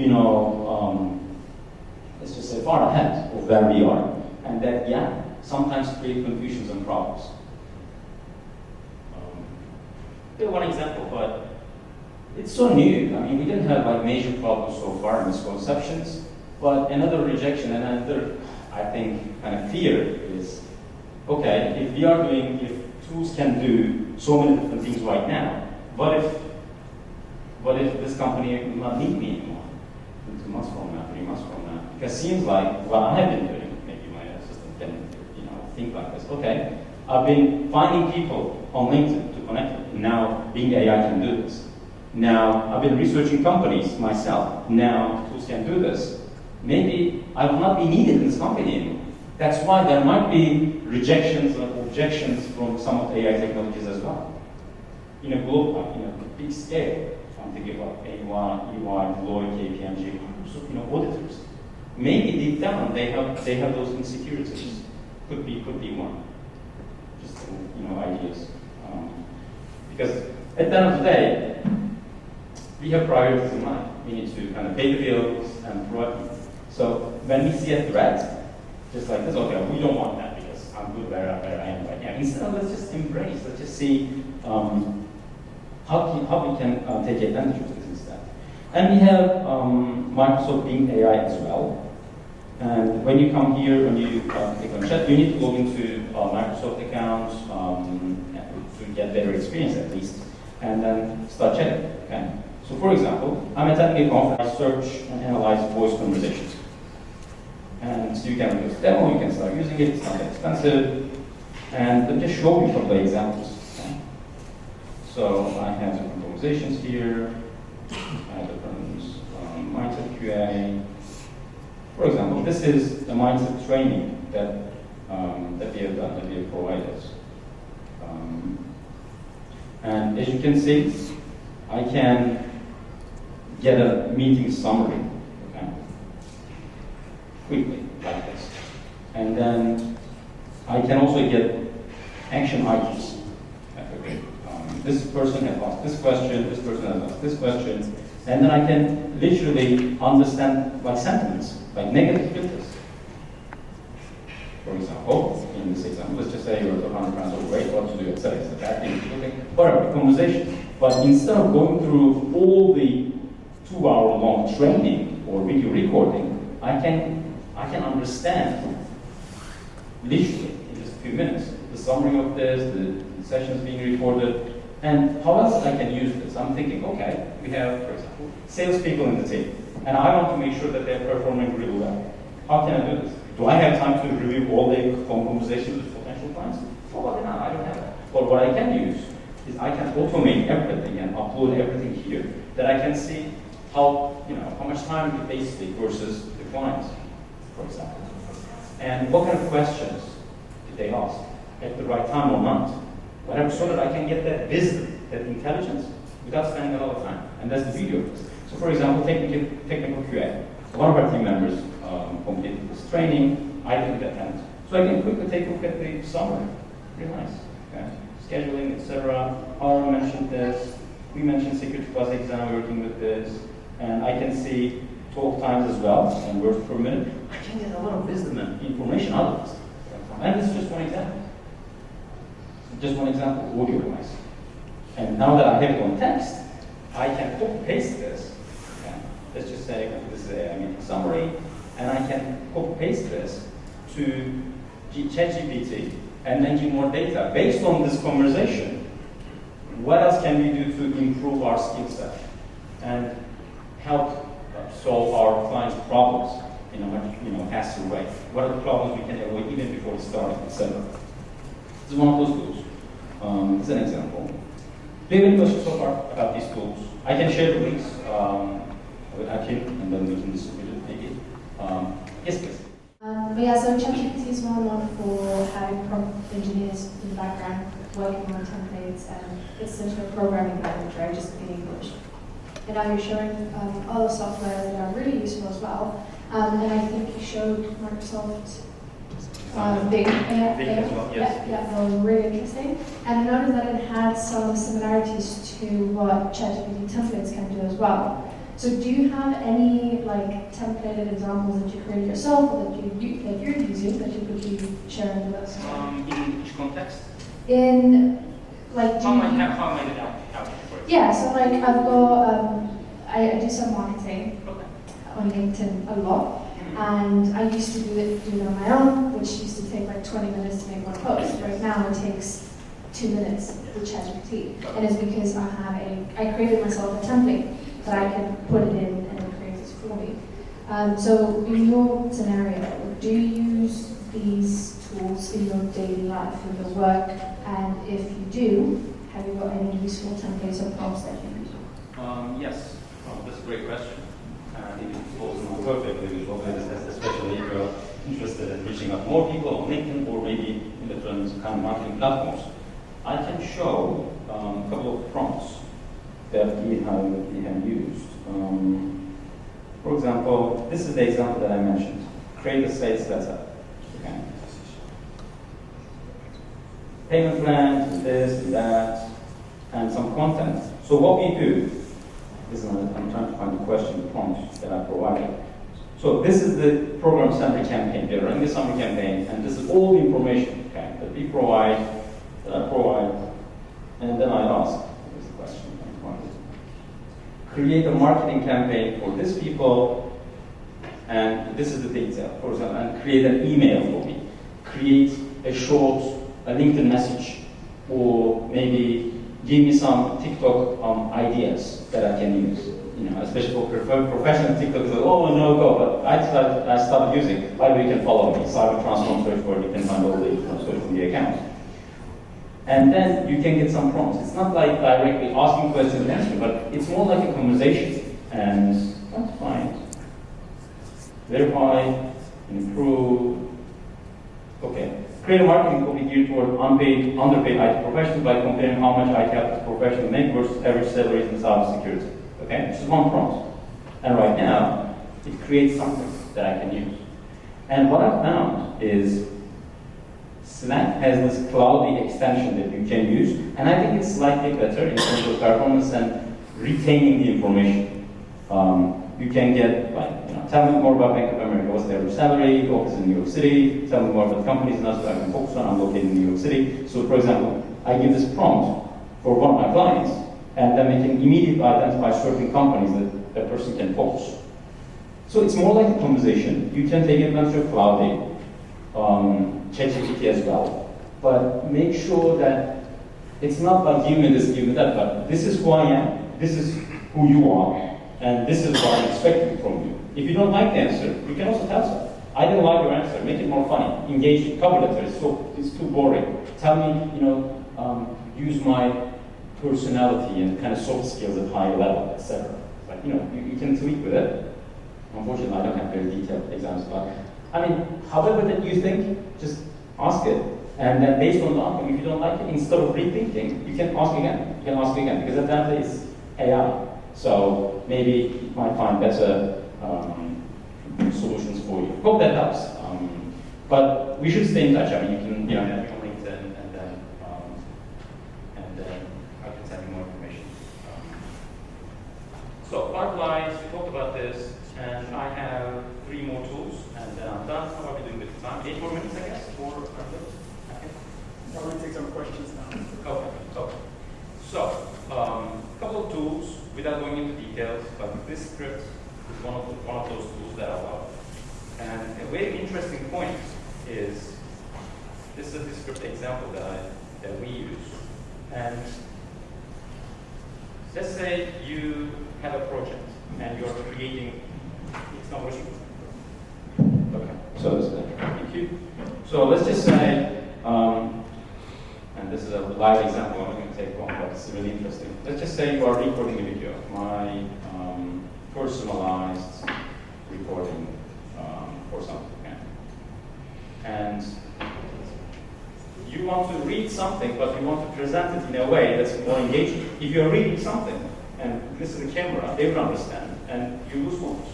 let's just say far ahead of where we are, and that gap sometimes create confusions and problems. One example, but it's so new. I mean, we didn't have major problems so far, misconceptions, but another rejection and another, I think, kind of fear is, okay, if tools can do so many different things right now, what if this company will not need me anymore? 2 months from now, 3 months from now? Because it seems like what I have been doing, maybe my assistant can, think like this. Okay, I've been finding people on LinkedIn to connect with. Now, being AI can do this. Now, I've been researching companies myself. Now, tools can do this. Maybe I will not be needed in this company anymore. That's why there might be rejections or objections from some of the AI technologies as well. In a global, big scale, I'm thinking about EY, Deloitte, KPMG, auditors. Maybe deep down they have those insecurities. Could be one. Just ideas. Because at the end of the day, we have priorities in mind. We need to kind of pay the bills and provide. So when we see a threat, just like this, okay, we don't want that because I'm good where I am right now. Instead, let's just embrace. Let's just see how we can take advantage of this instead. And we have Microsoft Bing AI as well. And when you come here, when you click on chat, you need to log into Microsoft accounts to get better experience at least, and then start chatting. Okay. So for example, I'm attending a conference, I search and analyze voice conversations. And so you can use demo, you can start using it, it's not that expensive. And let me just show you a couple of examples. Okay. So I have different conversations here, I have different mindset QA. For example, this is a mindset training that that we have done, that we have provided. And as you can see, I can get a meeting summary, okay, quickly, like this. And then I can also get action items. Okay. This person has asked this question, this person has asked this question, and then I can literally understand like sentiments, like negative filters. For example, in this example, let's just say you're 100 grams overweight, what to do, etc. It's a bad thing, okay, whatever, conversation. But instead of going through all the 2-hour-long training or video recording, I can understand literally in just a few minutes the summary of this, the sessions being recorded, and how else I can use this. I'm thinking, okay, we have, for example, salespeople in the team, and I want to make sure that they're performing really well. How can I do this? Do I have time to review all the phone conversations with potential clients? Probably not, I don't have that. But what I can use is I can automate everything and upload everything here, that I can see how much time it basically versus the clients, for example. And what kind of questions did they ask at the right time or not? Whatever, so that I can get that wisdom, that intelligence, without spending a lot of time. And that's the video. So for example, technical QA. One of our team members completed this training, I didn't attend. So I can quickly take a look at the summary. Really nice. Okay. Scheduling, etc. Ara mentioned this. We mentioned security plus exam, working with this. And I can see talk times as well, and words per minute. I can get a lot of wisdom and information out of this. And this is just one example. Just one example, audio-wise. And now that I have it on text, I can copy-paste this. Okay. Let's just say this is a meeting summary, and I can copy-paste this to ChatGPT and then give more data. Based on this conversation, what else can we do to improve our skill set and help solve our clients' problems in a much faster way? What are the problems we can avoid even before it starts, etc. This is one of those tools. This is an example. Do you have any questions so far about these tools? I can share the links with Akin, and then we can distribute it maybe. Yes, please. But yeah, so ChatGPT is well known for having prompt engineers in the background working on templates, and it's essentially a programming language, right, just in English. And now you're showing other software that are really useful as well. And I think you showed Microsoft Bing. Bing as well, yes. Yeah, that was really interesting. And I noticed that it had some similarities to what ChatGPT templates can do as well. So do you have any like templated examples that you created yourself or that you're using that you could be sharing with us? In which context? In like How am I going to help for it? yeah, so like I've got I do some marketing Okay. on LinkedIn a lot, and I used to do it on my own, which used to take like 20 minutes to make one post. Right now it takes 2 minutes with ChatGPT, and it's because I created myself a template that I can put it in and it creates it for me. So in your scenario, do you use these tools in your daily life, in your work? And if you do, have you got any useful templates or prompts that you use? Yes, that's a great question. I think it falls in perfectly with what it is, especially if you're interested in reaching out more people on LinkedIn or maybe in different kind of marketing platforms. I can show a couple of prompts that we have used. For example, this is the example that I mentioned. Create a sales letter. Okay. Payment plan, this, that, and some content. So what we do is, I'm trying to find the question, the prompt that I provided. So this is the program summary campaign. We're running the summary campaign, and this is all the information, okay, that we provide, that I provide, and then I ask, here's the question. Create a marketing campaign for these people, and this is the detail, for example, and create an email for me. Create a LinkedIn message, or maybe give me some TikTok ideas that I can use. Especially for professional TikTok, oh no go, but I started using. By the way, you can follow me, Cyber Transform search where you can find all the social media accounts. And then you can get some prompts. It's not like directly asking questions and answering, but it's more like a conversation. And that's fine. Verify, improve. Okay. Create a marketing copy geared toward unpaid, underpaid IT professionals by comparing how much IT helps professionals make versus average salaries in cybersecurity. Okay, this is one prompt. And right now, it creates something that I can use. And what I found is Slack has this cloudy extension that you can use, and I think it's slightly better in terms of performance and retaining the information. You can get, like, tell me more about Bank of America. What's their salary? Office in New York City. Tell me more about the companies and that's what I can focus on. I'm located in New York City. So, for example, I give this prompt for one of my clients, and then they can immediately identify certain companies that that person can focus. So it's more like a conversation. You can take advantage of clouding, ChatGPT as well, but make sure that it's not like give me this, give me that, but this is who I am, this is who you are, and this is what I'm expecting from you. If you don't like the answer, you can also tell us. I didn't like your answer. Make it more funny. Engage it. Cover letter. It's too boring. Tell me, use my personality and kind of soft skills at higher level, etc. But you can tweak with it. Unfortunately, I don't have very detailed examples, but I mean, however that you think, just ask it, and then based on the outcome, if you don't like it, instead of rethinking, you can ask again. You can ask again because at the end it's AI. So maybe you might find better solutions for you. Hope that helps. But we should stay in touch. I mean, you can add me on LinkedIn, and then I can send you more information. So pipelines, we talked about this, and I have 3 more tools, and then I'm done. How are we doing with time? 8 more minutes, I guess, or okay. I'm going to take some questions now. Okay. So, a couple of tools, without going into details, but this script is one of those tools that I love. And a very interesting point is, this is a descriptive example that we use. And let's say you have a project and you're creating, it's not working. Okay, so this is it. Thank you. So let's just say, and this is a live example, I'm not going to take long, but it's really interesting. Let's just say you are recording a video, my personalized recording for something. Okay? And you want to read something, but you want to present it in a way that's more engaging. If you're reading something, and this is a camera, they will understand, and you lose focus.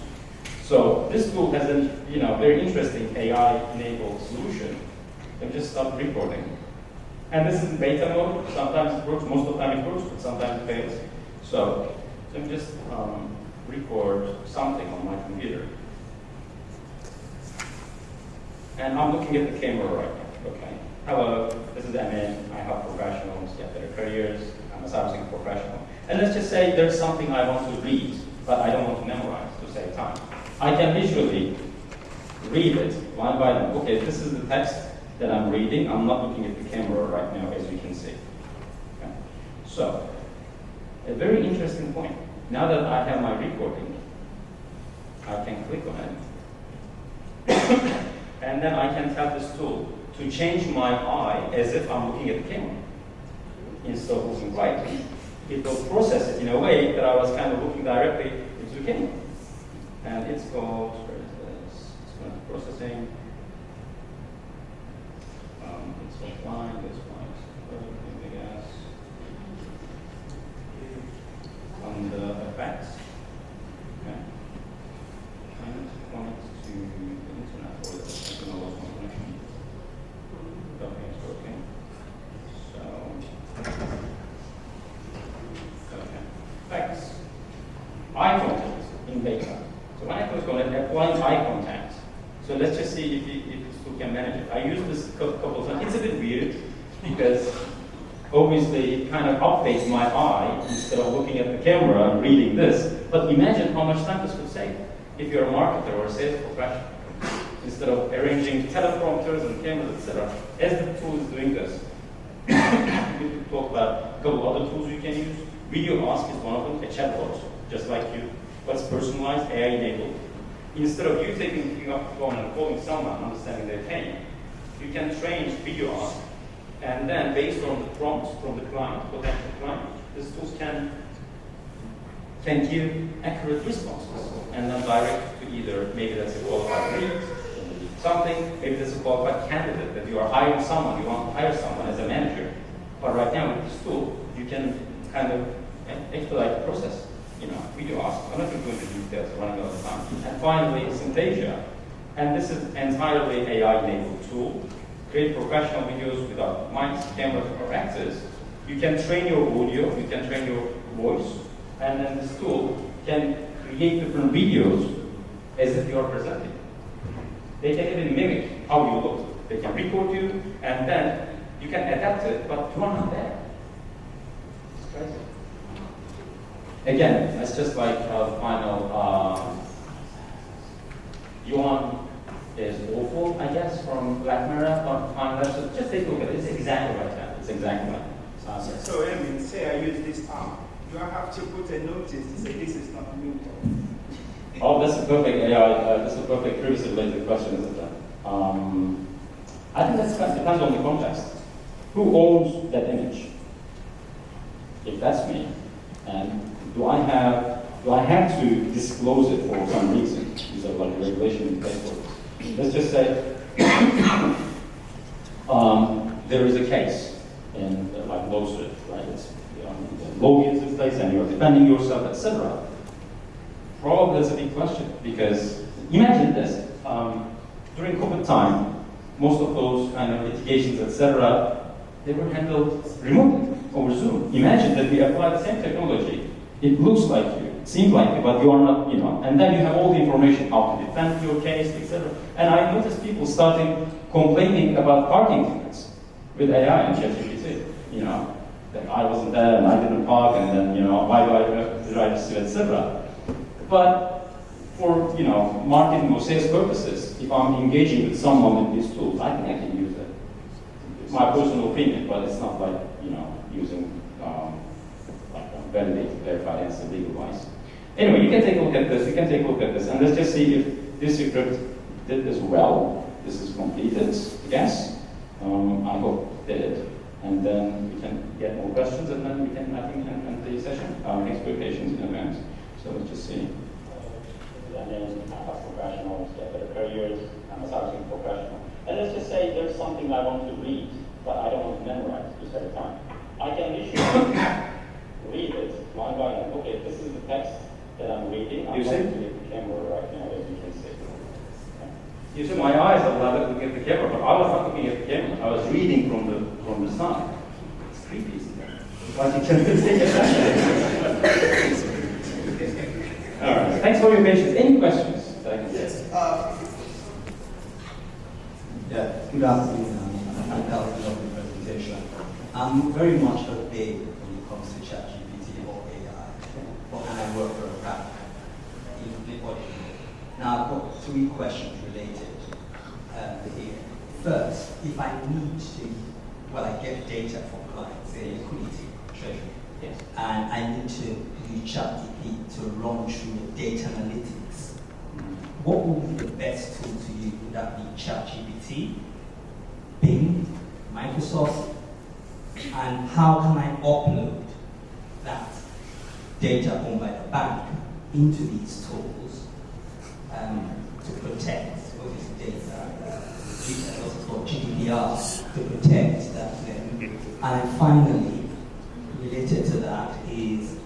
So this tool has a very interesting AI-enabled solution. You can just stop recording. And this is in beta mode. Sometimes it works, most of the time it works, but sometimes it fails. So let me just record something on my computer. And I'm looking at the camera right now, okay? Hello, this is Emin. I help professionals get better careers. I'm a cybersecurity professional. And let's just say there's something I want to read, but I don't want to memorize to save time. I can visually read it line by line. Okay, this is the text that I'm reading. I'm not looking at the camera right now, as you can see. Okay. So, a very interesting point. Now that I have my recording, I can click on it. And then I can tell this tool to change my eye as if I'm looking at the camera. Instead of looking right, it will process it in a way that I was kind of looking directly into the camera. And it's called, where is this? It's going to processing. It's offline, this one is big ass. On the effects. Okay. And point to the internet or the local connection. Okay, it's working. So, okay. Effects. Eye contact in beta. So when I click on it, applying eye contact. So let's just see if this tool can manage it. I used this a couple of times. It's a bit weird because obviously it kind of updates my eye instead of looking at the camera and reading this. But imagine how much time this could save if you're a marketer or a sales professional. Instead of arranging teleprompters and cameras, etc. As the tool is doing this, we could talk about a couple of other tools you can use. Video Ask is one of them, a chatbot, just like you. What's personalized, AI-enabled. Instead of you picking up the phone and calling someone, understanding their pain, you can train Video Ask, and then based on the prompts from the client, potential client, this tool can give accurate responses, and then direct to either maybe that's a qualified lead, something, maybe there's a qualified candidate that you are hiring someone, you want to hire someone as a manager. But right now with this tool, you can kind of expedite the process. You know, video ask. I'm not going to go into details, running out of time. And finally, Synthesia. And this is entirely AI-enabled tool. Create professional videos without mics, cameras, or actors. You can train your audio, you can train your voice, and then this tool can create different videos as if you are presenting. They can even mimic how you look. They can record you, and then you can adapt it, but you are not there. It's crazy. Again, that's just like a final. Yuan is awful, I guess, from Black Mirror. So just take a look at it. It's exactly like that. It's exactly like that. So, Emin, say I use this arm. Do I have to put a notice to say this is not new? Oh, that's a perfect AI. That's a perfect privacy-related question, isn't it? I think that depends on the context. Who owns that image? If that's me, and do I have to disclose it for some reason? These are like regulation in place for this. Let's just say there is a case in like lawsuit, right? It's, the law is in place and you're defending yourself, etc. Probably that's a big question because imagine this: during COVID time, most of those kind of litigations, etc., they were handled remotely over Zoom. Imagine that we apply the same technology. It looks like you, it seems like you, but you are not, and then you have all the information how to defend your case, etc. And I noticed people starting complaining about parking tickets with AI and ChatGPT, that I wasn't there and I didn't park, and then, why do I have to register, etc. But for, marketing or sales purposes, if I'm engaging with someone with these tools, I think I can use it. It's my personal opinion, but it's not like, using validate, verified answer legal-wise. Anyway, you can take a look at this, and let's just see if this script did this well. This is completed, yes. I hope it did. And then we can get more questions, and then we can, I think, end the session. Expectations in advance. So let's just see. And then professionals, get better careers, I'm a cybersecurity professional. And let's just say there's something I want to read, but I don't want to memorize just at a time. I can literally read it line by line. Okay, this is the text that I'm reading. I'm going to get the camera right now, as you can see. You see, my eyes are not looking at the camera, but I was not looking at the camera. I was reading from the side. It's creepy, isn't it? Like you can take it. All right. Thanks for your patience. Any questions that I can Yes. Good afternoon. I'm Al for the presentation. I'm very much a big when it comes to ChatGPT or AI, and I work for a bank in Portugal. Now, I've got 3 questions related here. First, if I need to, I get data from clients, say liquidity, treasury, Yes. and I need to use ChatGPT to run through data analytics. What would be the best tool to use? Would that be ChatGPT, Bing, Microsoft? And how can I upload that data owned by the bank into these tools to protect what is data, what's called GDPR, to protect that thing? And finally, related to that is,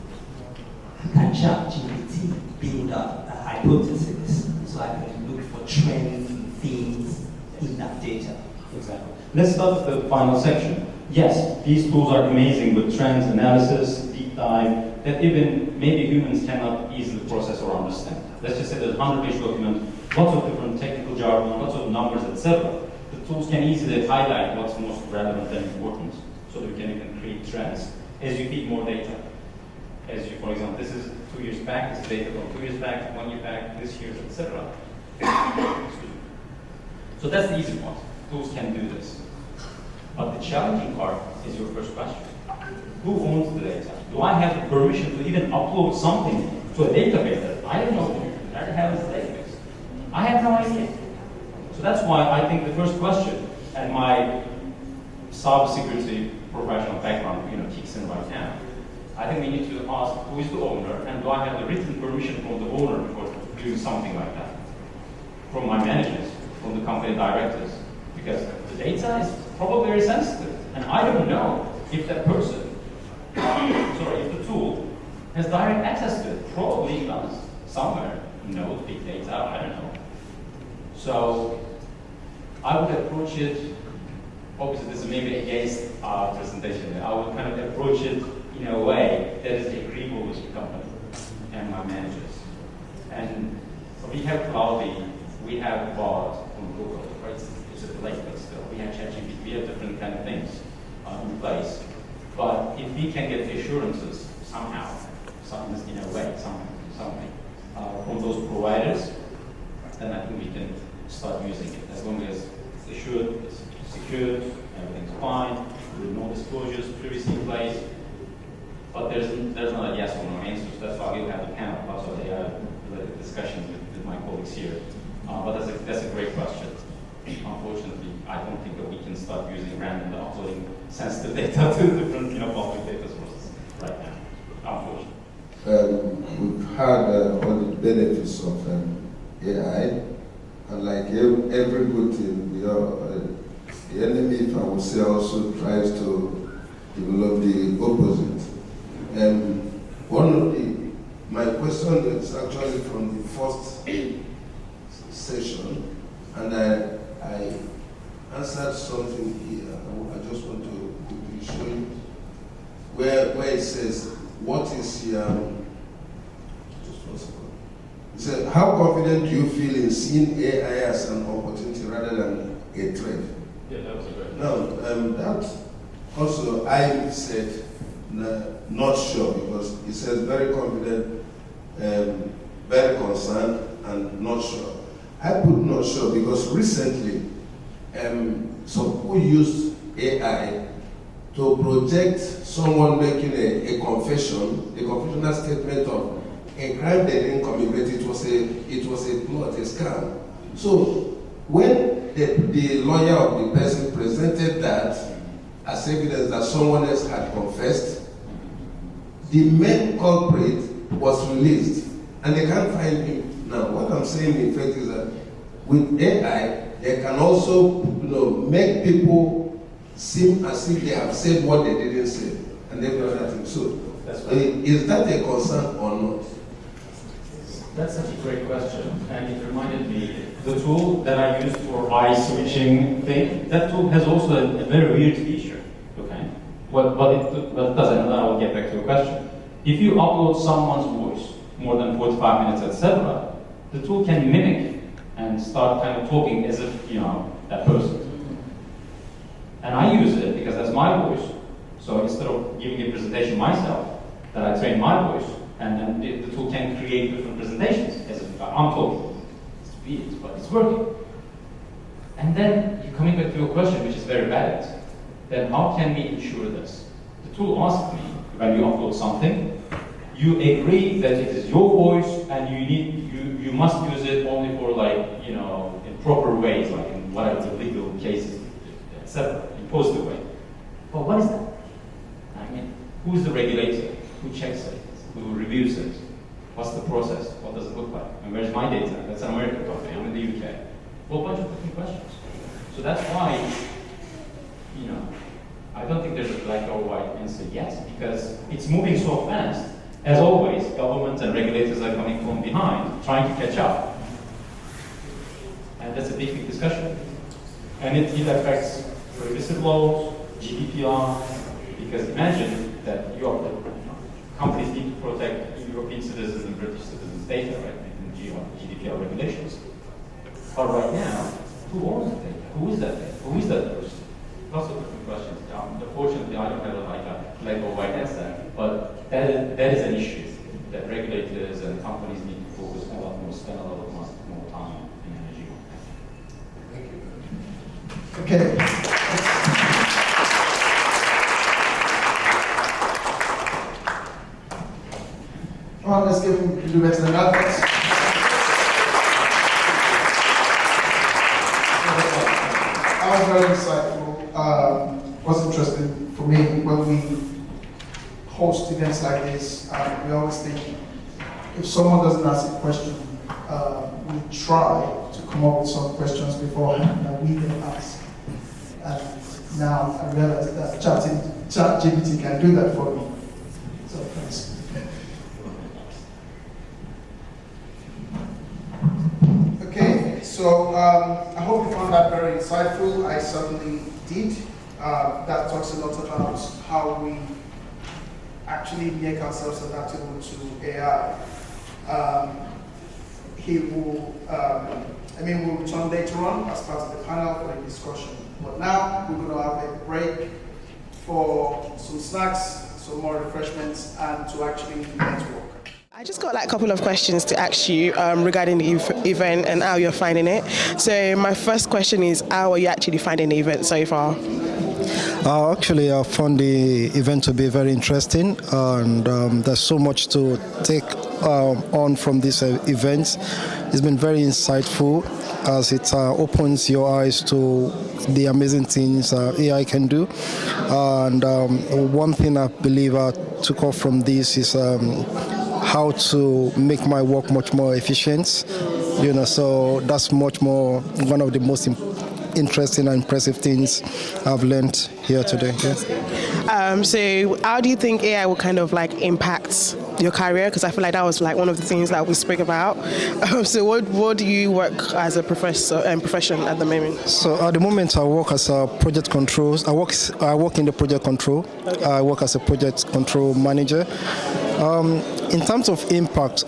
can ChatGPT build up a hypothesis so I can look for trends and themes in that data? Exactly. Let's start with the final section. Yes, these tools are amazing with trends, analysis, deep dive, that even maybe humans cannot easily process or understand. Let's just say there's a 100-page document, lots of different technical jargon, lots of numbers, etc. The tools can easily highlight what's most relevant and important, so that we can even create trends as you feed more data. As you, for example, this is 2 years back, this is data from 2 years back, 1 year back, this year, etc. So that's the easy part. Tools can do this. But the challenging part is your first question. Who owns the data? Do I have the permission to even upload something to a database? I don't know where the hell is the database. I have no idea. So that's why I think the first question, and my cybersecurity professional background kicks in right now. I think we need to ask who is the owner, and do I have the written permission from the owner before doing something like that? From my managers, from the company directors, because the data is probably very sensitive, and I don't know if that person, if the tool has direct access to it. Probably does somewhere. Knows big data. I don't know. So I would approach it. Obviously, this is maybe against our presentation. I would kind of approach it in a way that is agreeable with the company and my managers. And so we have Cloudy, we have Bard from Google, right? It's a lake, but still. We have ChatGPT, we have different kind of things in place. But if we can get assurances somehow, in a way, something from those providers, then I think we can start using it. As long as it's assured, it's secured, everything's fine, with no disclosures, privacy in place. But there's not a yes or no answer. So that's why we'll have a panel, also the discussions with my colleagues here. But that's a great question. Unfortunately, I don't think that we can start using random uploading sensitive data to different public data sources right now, unfortunately. We've had all the benefits of AI, and like every good thing, the enemy, if I would say, also tries to develop the opposite. My question is actually from the first session, and I answered something here. I just want to quickly show you where it says, what is just one second. It said, how confident do you feel in seeing AI as an opportunity rather than a threat? Yeah, that was a great. Now, that also I said not sure, because it says very confident, very concerned, and not sure. I put not sure because recently some people used AI to project someone making a confessional statement of a crime they didn't commit, but it was a plot, a scam. So when the lawyer of the person presented that as evidence that someone else had confessed, the main culprit was released, and they can't find him. Now, what I'm saying in fact is that with AI, they can also make people seem as if they have said what they didn't say, and every other thing. So, is that a concern or not? That's such a great question, and it reminded me, the tool that I used for eye switching thing, that tool has also a very weird feature, okay? What it does, and then I will get back to your question. If you upload someone's voice, more than 45 minutes, etc., the tool can mimic and start kind of talking as if, that person. And I use it because that's my voice. So instead of giving a presentation myself, that I train my voice, and then the tool can create different presentations as if I'm talking. It's weird, but it's working. And then you're coming back to your question, which is very valid. Then how can we ensure this? The tool asked me, when you upload something, you agree that it is your voice, and you must use it only for in proper ways, like in whatever the legal cases, etc., in positive way. But what is that? I mean, who is the regulator? Who checks it? Who reviews it? What's the process? What does it look like? And where's my data? That's an American company. I'm in the UK. Well, a bunch of different questions. So that's why, I don't think there's a black or white answer yet, because it's moving so fast. As always, governments and regulators are coming from behind, trying to catch up. And that's a big discussion. And it affects privacy laws, GDPR, because imagine that companies need to protect European citizens and British citizens' data, right, in GDPR regulations. But right now, who owns the data? Who is that data? Who is that person? Lots of different questions. Unfortunately, I don't have a black or white answer, but that is an issue that regulators and companies need to focus a lot more, spend a lot more time and energy on. Thank you. Okay. Well, let's give him the rest of the numbers. That was very insightful. Was interesting for me when we host events like this. We always think if someone doesn't ask a question, we try to come up with some questions beforehand that we didn't ask. And now I realize that ChatGPT can do that for me. So thanks. Okay, so I hope you found that very insightful. I certainly did. That talks a lot about how we actually make ourselves adaptable to AI. We'll return later on as part of the panel for the discussion. But now we're going to have a break for some snacks, some more refreshments, and to actually network. I just got like a couple of questions to ask you regarding the event and how you're finding it. So my first question is, how are you actually finding the event so far? Actually, I found the event to be very interesting, and there's so much to take on from this event. It's been very insightful as it opens your eyes to the amazing things AI can do. And one thing I believe I took off from this is how to make my work much more efficient. So that's much more one of the most interesting and impressive things I've learned here today. Yeah. So how do you think AI will kind of like impact your career? Because I feel like that was like one of the things that we spoke about. So what do you work as a profession at the moment? So at the moment I work as a project controls. I work in the project control. Okay. I work as a project control manager. In terms of impact,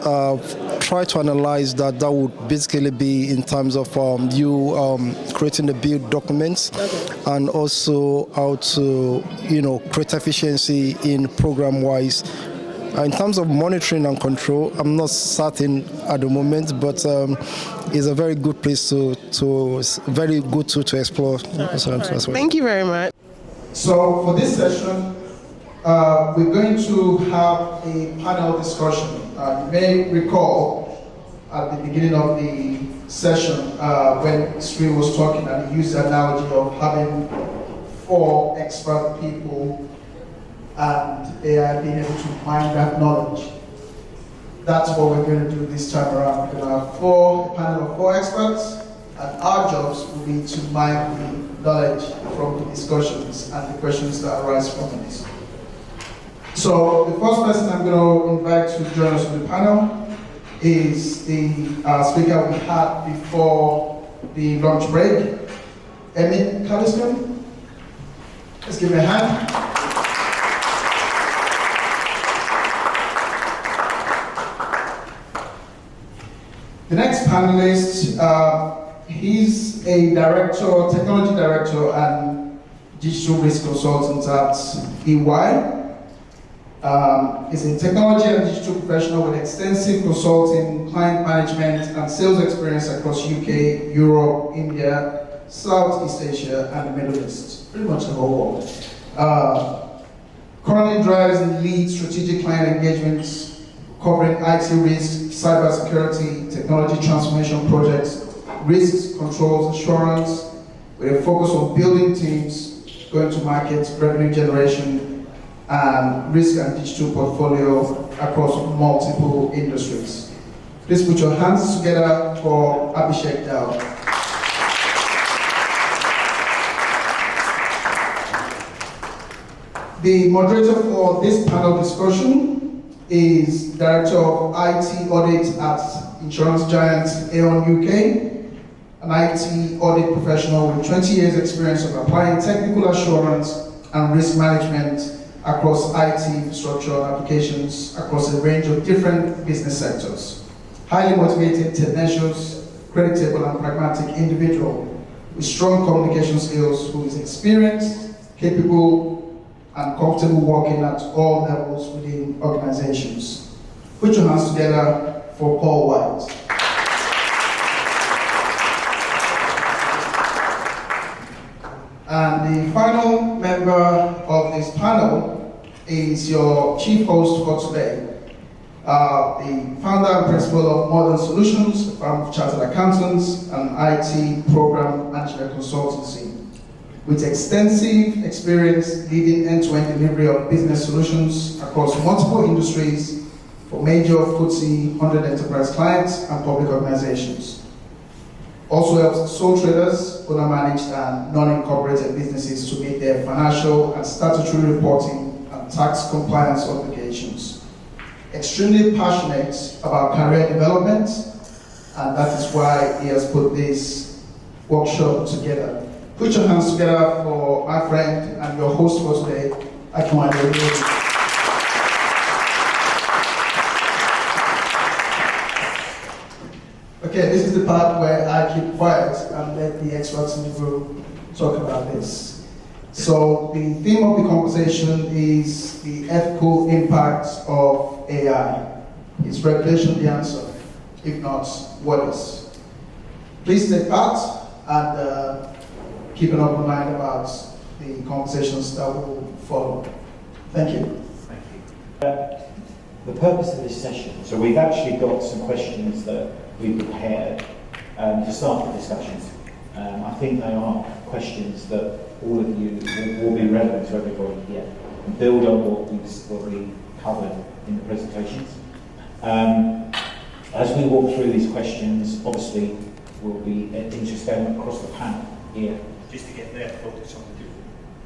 try to analyze that would basically be in terms of you creating the build documents, okay, and also how to create efficiency in program wise. In terms of monitoring and control, I'm not certain at the moment, but it's a very good place to very good tool to explore. Thank you very much. So for this session, we're going to have a panel discussion. You may recall at the beginning of the session when Sri was talking, and he used the analogy of having 4 expert people and AI being able to mine that knowledge. That's what we're going to do this time around. We're going to have a panel of 4 experts, and our jobs will be to mine the knowledge from the discussions and the questions that arise from it. So the first person I'm going to invite to join us on the panel is the speaker we had before the lunch break, Emmett Calliston. Let's give him a hand. The next panelist, he's a technology director and digital risk consultant at EY. Is a technology and digital professional with extensive consulting, client management, and sales experience across UK, Europe, India, Southeast Asia, and the Middle East. Pretty much the whole world. Currently drives and leads strategic client engagements covering IT risk, cybersecurity, technology transformation projects, risks, controls, assurance, with a focus on building teams, going to market, revenue generation, and risk and digital portfolio across multiple industries. Please put your hands together for Abhishek Dao. The moderator for this panel discussion is Director of IT Audit at insurance giant Aon UK, an IT audit professional with 20 years experience of applying technical assurance and risk management across IT infrastructure and applications across a range of different business sectors. Highly motivated, tenacious, creditable, and pragmatic individual with strong communication skills who is experienced, capable, and comfortable working at all levels within organizations. Put your hands together for Paul White. And the final member of this panel is your chief host for today, the founder and principal of Mothern Solutions, a firm of chartered accountants and IT program management consultancy, with extensive experience leading end-to-end delivery of business solutions across multiple industries for major FTSE 100 enterprise clients and public organizations. Also helps sole traders, owner-managed and non-incorporated businesses to meet their financial and statutory reporting and tax compliance obligations. Extremely passionate about career development, and that is why he has put this workshop together. Put your hands together for my friend and your host for today, Akinwande. Okay, this is the part where I keep quiet and let the experts in the room talk about this. So the theme of the conversation is the ethical impact of AI. Is regulation the answer? If not, what is? Please take part and keep an open mind about the conversations that will follow. Thank you. Thank you. The purpose of this session, so we've actually got some questions that we prepared to start the discussions. I think they are questions that all of you will be relevant to everybody here and build on what we covered in the presentations. As we walk through these questions, obviously we'll be interested across the panel here just to get their focus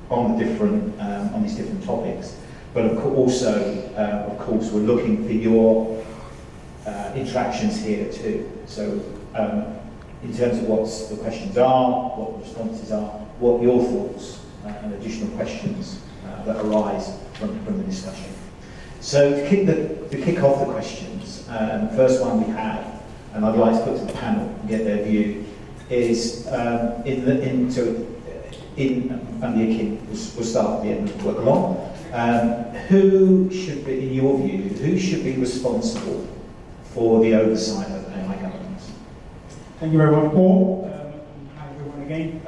on these different topics. But also, of course, we're looking for your interactions here too. So in terms of what the questions are, what the responses are, what your thoughts and additional questions that arise from the discussion. So to kick off the questions, the first one we have, and I'd like to put to the panel and get their view, is and we'll start at the end and work along. Who should be, in your view, who should be responsible for the oversight of AI governance? Thank you very much, Paul. Hi everyone again.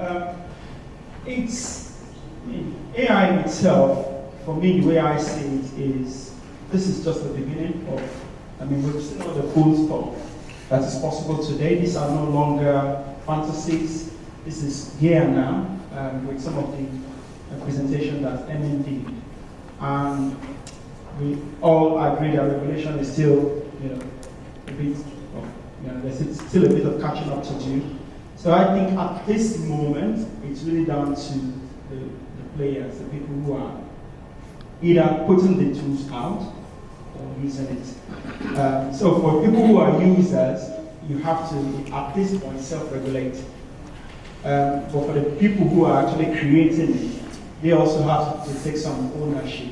AI itself, for me, the way I see it is, this is just the beginning of, we've seen all the cool stuff that is possible today. These are no longer fantasies. This is here and now, with some of the presentation that MN did. And we all agree that regulation is still, a bit of, there's still a bit of catching up to do. So I think at this moment, it's really down to the players, the people who are either putting the tools out or using it. So for people who are users, you have to, at this point, self-regulate. But for the people who are actually creating it, they also have to take some ownership,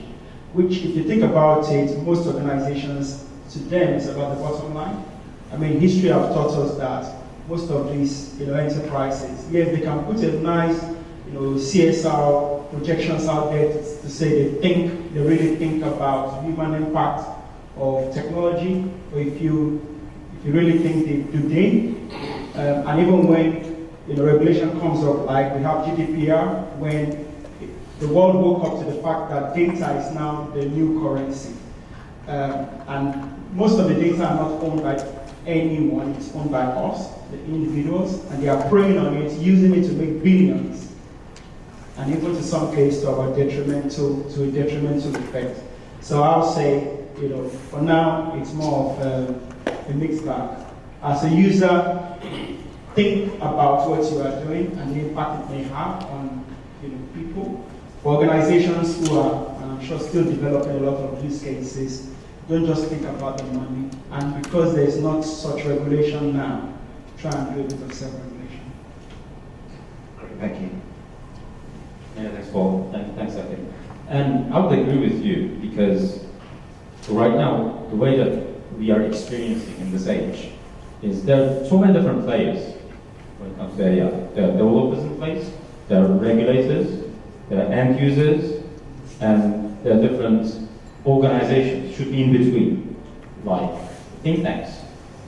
which if you think about it, most organizations, to them, it's about the bottom line. History have taught us that most of these enterprises, yes, they can put a nice CSR projections out there to say they really think about human impact of technology, or if you really think and even when regulation comes up, like we have GDPR, when the world woke up to the fact that data is now the new currency. And most of the data are not owned by anyone, it's owned by us, the individuals, and they are preying on it, using it to make billions. And even to some cases to a detrimental effect. So I'll say, for now, it's more of a mixed bag. As a user, think about what you are doing and the impact it may have on people. For organizations who are, and I'm sure, still developing a lot of use cases, don't just think about the money. And because there's not such regulation now, try and do a bit of self-regulation. Great, thank you. Yeah, thanks, Paul. Thanks, Akin. And I would agree with you, because right now, the way that we are experiencing in this age is there are so many different players when it comes to AI. There are developers in place, there are regulators, there are end users, and there are different organizations, should be in between, like think tanks,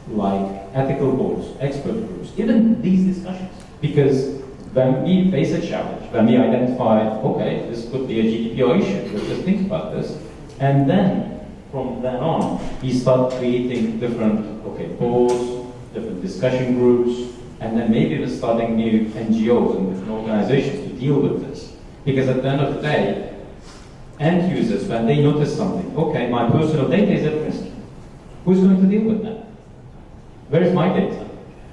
like ethical boards, expert groups, even these discussions. Because when we face a challenge, when we identify, okay, this could be a GDPR issue, let's just think about this, and then from then on, we start creating different, boards, different discussion groups, and then maybe we're starting new NGOs and different organizations to deal with this. Because at the end of the day, end users, when they notice something, okay, my personal data is at risk, who's going to deal with that? Where is my data?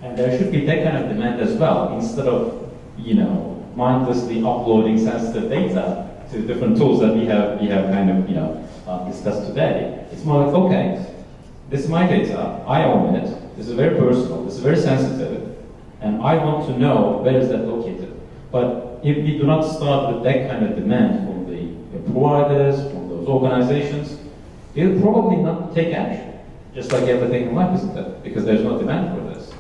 And there should be that kind of demand as well, instead of, mindlessly uploading sensitive data to different tools that we have kind of, discussed today. It's more like, okay, this is my data, I own it, this is very personal, this is very sensitive, and I want to know where is that located. But if we do not start with that kind of demand from the providers, from those organizations, they'll probably not take action, just like everything in life, isn't it? Because there's no demand for this.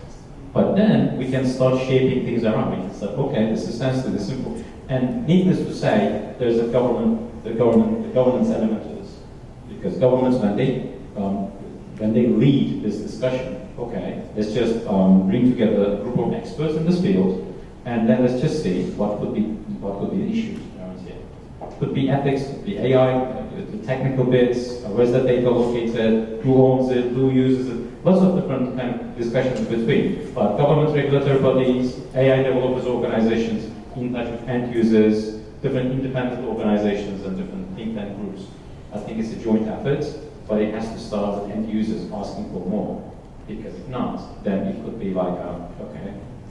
But then we can start shaping things around. We can say, okay, this is sensitive, this is simple. And needless to say, there's the governance element to this. Because governments, when they lead this discussion, okay, let's just bring together a group of experts in this field, and then let's just see what could be the issues around here. It could be ethics, could be AI, the technical bits, where's the data located, who owns it, who uses it, lots of different kind of discussions between. But government regulatory bodies, AI developers organizations, in touch with end users, different independent organizations and different think tank groups. I think it's a joint effort, but it has to start with end users asking for more. Because if not, then it could be like,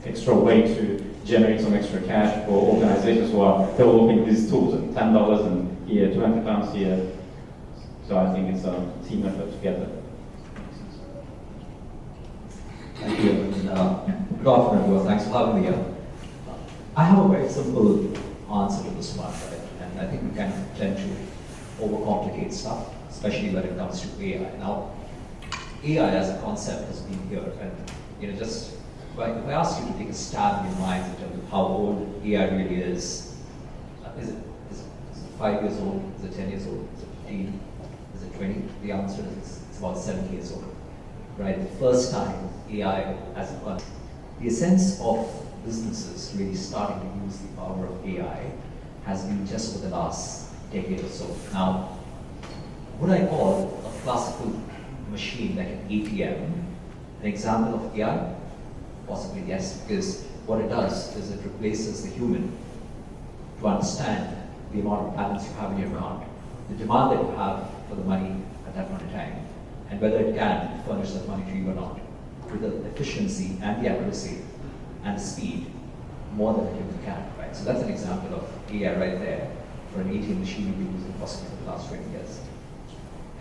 extra way to generate some extra cash for organizations who are developing these tools, and $10 here, £20 here. So I think it's a team effort together. Thank you. And, good afternoon, everyone. Thanks for having me here. I have a very simple answer to this one, right? And I think we kind of tend to overcomplicate stuff, especially when it comes to AI. Now, AI as a concept has been here, and just if I ask you to take a stab in your minds in terms of how old AI really is it 5 years old? Is it 10 years old? Is it 15? Is it 20? The answer is it's about 7 years old. Right? The first time AI as a concept. The essence of businesses really starting to use the power of AI has been just over the last decade or so. Now, what I call a classical machine like an ATM, an example of AI? Possibly yes, because what it does is it replaces the human to understand the amount of balance you have in your account, the demand that you have for the money at that point in time, and whether it can furnish that money to you or not, with the efficiency and the accuracy and the speed more than a human can, right? So that's an example of AI right there for an ATM machine you've been using possibly for the last 20 years.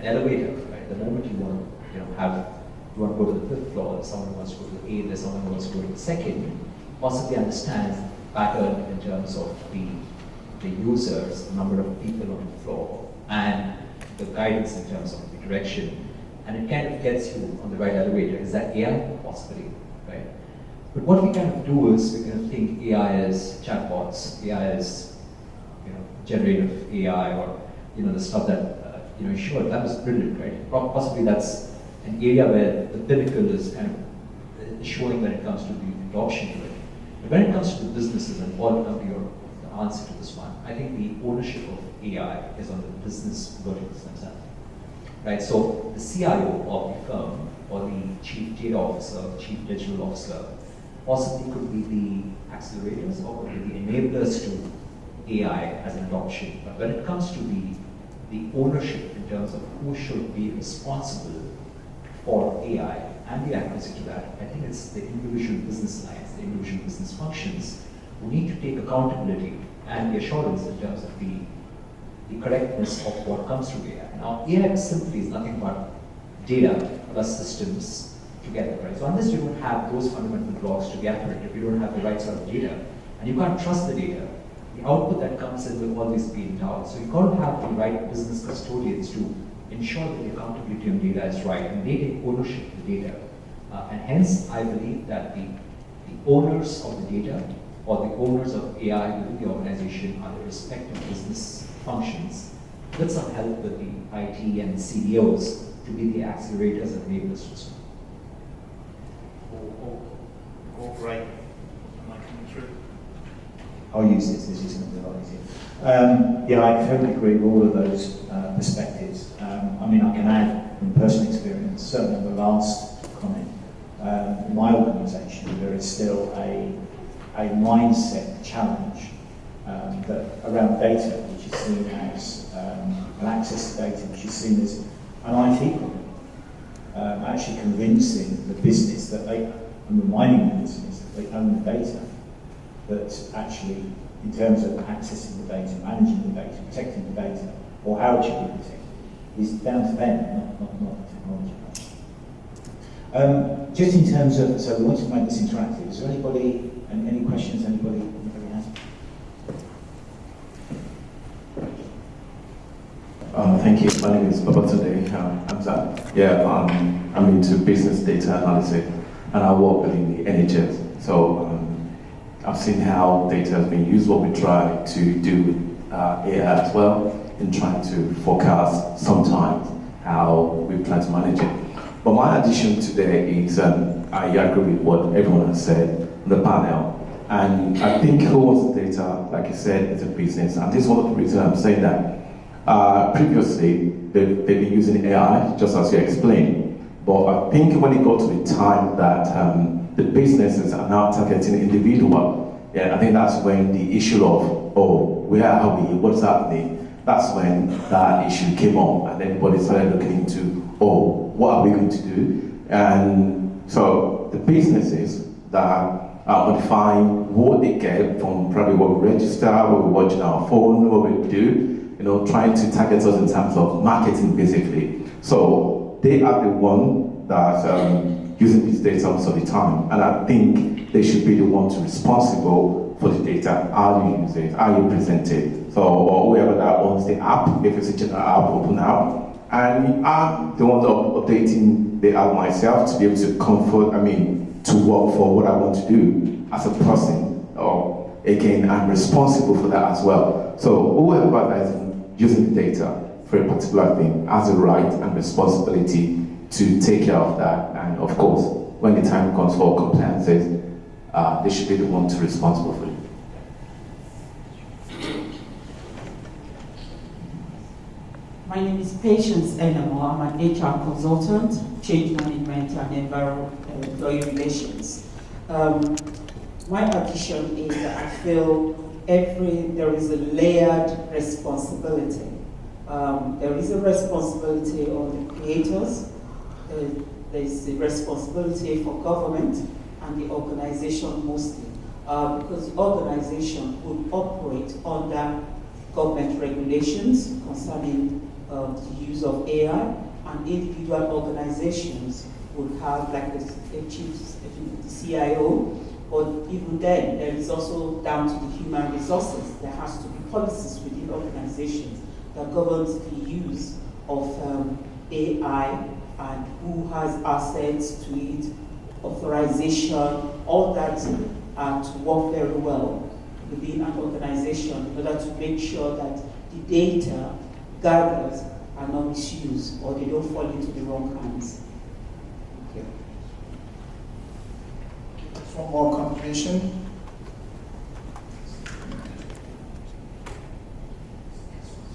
An elevator, right? The moment you want to, you want to go to the 5th floor, someone wants to go to the 8th, there's someone who wants to go to the 2nd, possibly understands the pattern in terms of the users, the number of people on the floor, and the guidance in terms of the direction, and it kind of gets you on the right elevator. Is that AI? Possibly, right? But what we kind of do is we kind of think AI is chatbots, AI is generative AI, or the stuff that sure, that was brilliant, right? Possibly that's an area where the pinnacle is kind of showing when it comes to the adoption of it. But when it comes to the businesses, and all come to your answer to this one, I think the ownership of AI is on the business verticals themselves. Right? So the CIO of the firm, or the chief data officer, chief digital officer, possibly could be the accelerators or could be the enablers to AI as an adoption. But when it comes to the ownership in terms of who should be responsible for AI and the accuracy to that, I think it's the individual business lines, the individual business functions who need to take accountability and the assurance in terms of the correctness of what comes through AI. Now, AI simply is nothing but data plus systems together, right? So unless you don't have those fundamental blocks to be accurate, if you don't have the right sort of data, and you can't trust the data, the output that comes in will always be in doubt. So you've got to have the right business custodians to ensure that the accountability on data is right, and they take ownership of the data. And hence, I believe that the owners of the data or the owners of AI within the organization are the respective business functions with some help with the IT and CDOs to be the accelerators and enablers to this. All great. Am I coming through? I'll use this is going to be a lot easier. Yeah, I totally agree with all of those perspectives. I mean, I can add from personal experience, certainly on the last comment. In my organisation, there is still a mindset challenge that around data, which is seen as an access to data, which is seen as an IT problem. Actually convincing the business that they, and reminding the business that they own the data, that actually, in terms of accessing the data, managing the data, protecting the data, or how it should be protected, is down to them, not the technology. Just in terms of, so we want to make this interactive. Is there anybody, and any questions anybody has? Thank you. My name is Babatunde Hamza. Yeah, I'm into business data analysis, and I work within the NHS. So I've seen how data has been used. What we try to do with AI as well, in trying to forecast sometimes how we plan to manage it. But my addition today is I agree with what everyone has said on the panel. And I think who wants the data, like you said, is a business. And this is one of the reasons I'm saying that. Previously, they've been using AI, just as you explained. But I think when it got to the time that the businesses are now targeting individual, yeah, I think that's when the issue of, oh, where are we, what's happening? That's when that issue came up, and everybody started looking into, oh, what are we going to do? And so the businesses that are modifying what they get from probably what we register, what we watch on our phone, what we do, trying to target us in terms of marketing, basically. So they are the one that using this data most of the time, and I think they should be the ones responsible for the data, how you use it, how you present it. So, or whoever that owns the app, if it's a general app, open app, and I'm the one updating the app myself to be able to to work for what I want to do as a person. Or again, I'm responsible for that as well. So whoever that is using the data for a particular thing has a right and responsibility to take care of that. And of course, when the time comes for compliances, they should be the ones responsible for it. My name is Patience Enamo. I'm an HR consultant, change management and employee relations. My addition is that I feel there is a layered responsibility. There is a responsibility on the creators, there's a responsibility for government and the organization mostly, because the organization would operate under government regulations concerning the use of AI, and individual organizations would have like the chief, the CIO, but even then, there is also down to the human resources. There has to be policies within organizations that governs the use of AI and who has access to it, authorization, all that to work very well within an organization in order to make sure that the data gathered are not misused or they don't fall into the wrong hands. Thank you. One more contribution.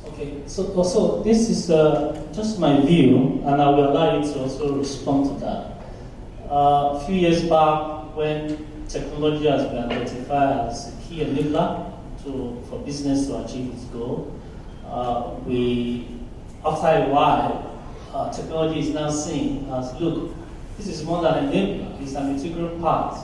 Okay, so this is just my view, and I will allow you to also respond to that. A few years back, when technology has been identified as a key enabler for business to achieve its goal, after a while, technology is now seen as, look, this is more than an enabler, it's an integral part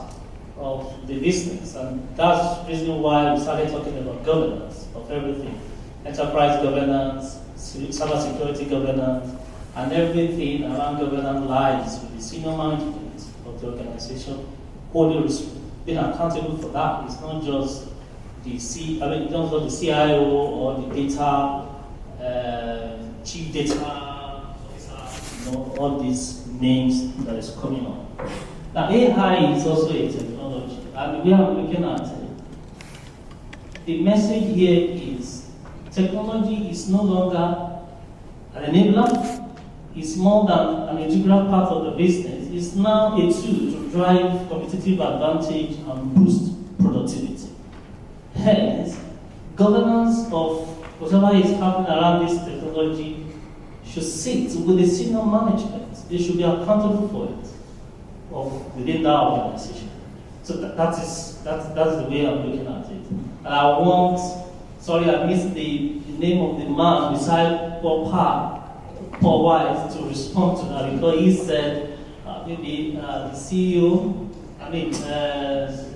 of the business, and that's the reason why we started talking about governance of everything. Enterprise governance, cybersecurity governance, and everything around governance lies with the senior management of the organization, being accountable for that. It's not just the CIO or the data chief data officer, all these names that is coming on. Now, AI is also a technology, and we are looking at it. The message here is technology is no longer an enabler, it's more than an integral part of the business. It's now a tool to drive competitive advantage and boost productivity. Hence, governance of whatever is happening around this technology should sit with the senior management. They should be accountable for it within that organization. So that is the way I'm looking at it. And I missed the name of the man beside Paul White to respond to that, because he said maybe the CEO,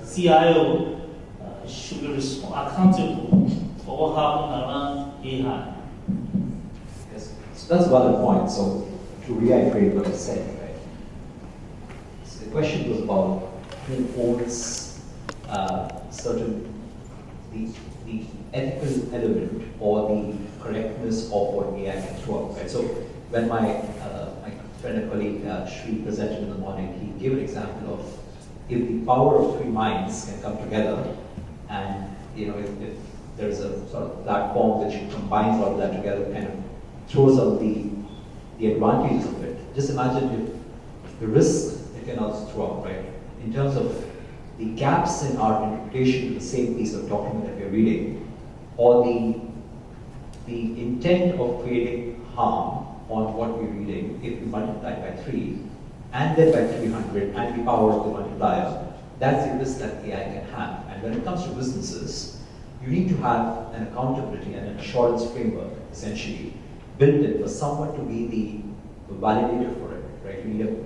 CIO should be accountable for what happened around AI. Yes, so that's a valid point. So to reiterate what I said, right? So the question was about who owns certain the ethical element or the correctness of what AI can throw up, right? So when my friend and colleague Shri presented in the morning, he gave an example of if the power of three minds can come together, and if there's a sort of platform which combines all of that together, kind of throws out the advantages of it. Just imagine if the risks it can also throw up, right? In terms of the gaps in our interpretation of the same piece of document that we're reading, or the intent of creating harm on what we're reading, if we multiply by 3, and then by 300, and the power of the multiplier, that's the risk that AI can have. And when it comes to businesses, you need to have an accountability and an assurance framework, essentially, built in for someone to be the validator for it, right? You need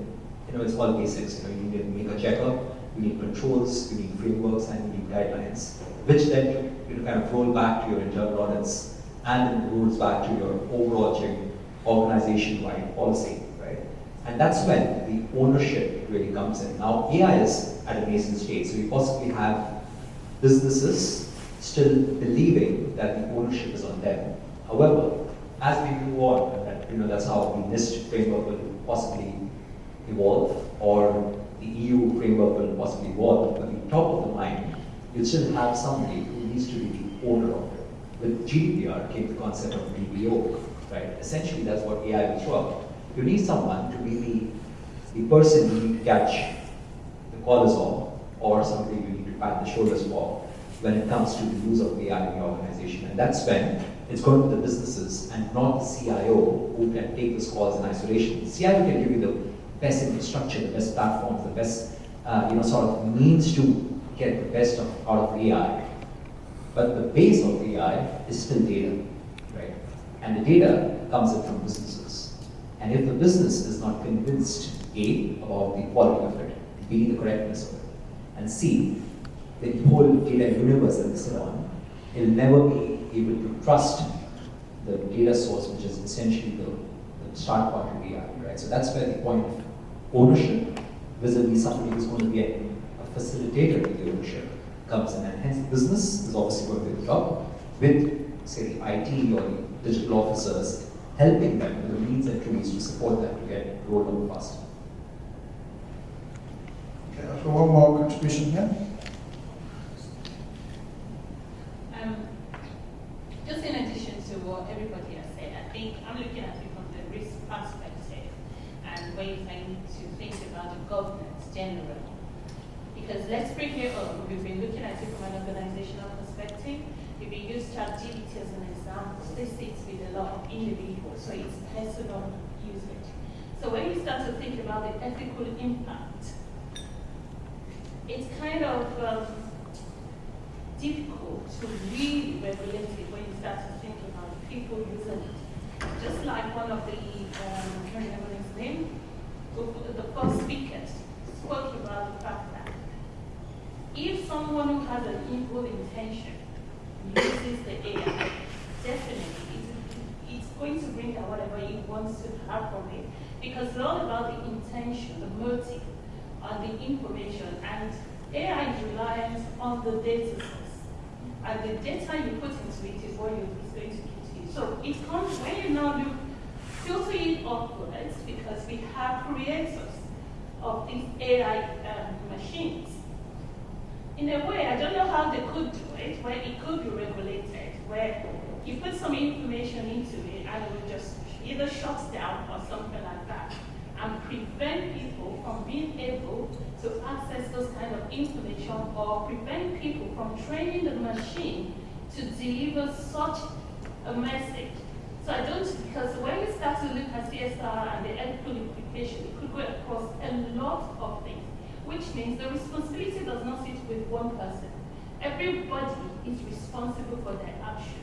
it's all basics. You need to make a checkup, you need controls, you need frameworks, and you need guidelines, which then you kind of roll back to your internal audits, and then rolls back to your overarching organization-wide policy, right? And that's when the ownership really comes in. Now, AI is at a nascent stage, so we possibly have businesses still believing that the ownership is on them. However, as we move on, and that's how the NIST framework will possibly evolve, or the EU framework will possibly evolve, but the top of the line, you still have somebody who needs to be the owner of it. With GDPR came the concept of DBO, right? Essentially, that's what AI will throw up. You need someone to be the person you need to catch the collars of, or somebody you need to pat the shoulders for when it comes to the use of AI in the organization. And that's when it's going to be the businesses and not the CIO who can take those calls in isolation. The CIO can give you the best infrastructure, the best platforms, the best sort of means to get the best out of AI. But the base of AI is still data, right? And the data comes in from businesses. And if the business is not convinced, A, about the quality of it, B, the correctness of it, and C, the whole data universe that they sit on, it'll never be able to trust the data source, which is essentially the start point of AI, right? So that's where the point of ownership, vis-a-vis somebody who's going to be a facilitator of the ownership, comes in. And hence the business is obviously going to be the job with, say, the IT or the digital officers, helping them with the means and tools to support them to get rolled out faster. Okay, I've got one more contribution here. Just in addition to what everybody has said, I think I'm looking at it from the risk perspective and ways I need to think about the governance generally. Because let's bring it up, we've been looking at it from an organizational perspective. If we use ChatGPT as an example, this sits with a lot of individuals, so it's personal usage. So when you start to think about the ethical impact, it's kind of difficult to really regulate it when you start to think about people using it. Just like one of the, I can't remember his name, the first speakers spoke about the fact that if someone who has an evil intention uses the AI, definitely it's going to bring out whatever it wants to have from it. Because it's all about the intention, the motive, and the information. And AI is reliant on the data source. And the data you put into it is what it's going to give to you. So it comes when you now do filter it upwards, because we have creators of these AI machines. In a way, I don't know how they could do it, where it could be regulated, where you put some information into it and it will just either shut down or something like that, and prevent people from being able to access those kind of information, or prevent people from training the machine to deliver such a message. So I don't, because when you start to look at CSR and the ethical implication, it could go across a lot of things, which means the responsibility does not sit with one person. Everybody is responsible for their action.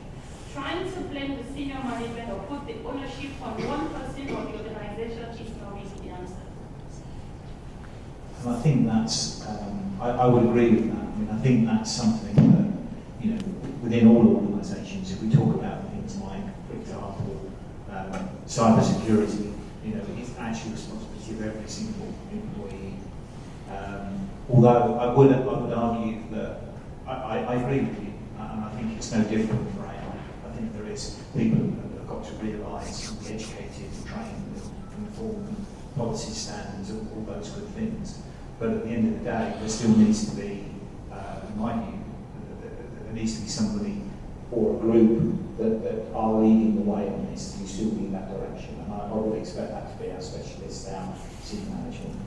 Trying to blame the senior management or put the ownership on one person or the organization is not really the answer. And I think that's, I would agree with that. I mean, I think that's something that, you know, within all organisations, if we talk about things like, for example, cyber security, you know, it's actually responsibility of every single employee. Although I would argue that I agree with you, and I think it's no different for AI. I think there is people that have got to realise and be educated, trained, informed, policy standards, all those good things. But at the end of the day, there still needs to be, in my view, there needs to be somebody or a group that are leading the way on this. You still need that direction, and I would expect that to be our specialists, our senior management,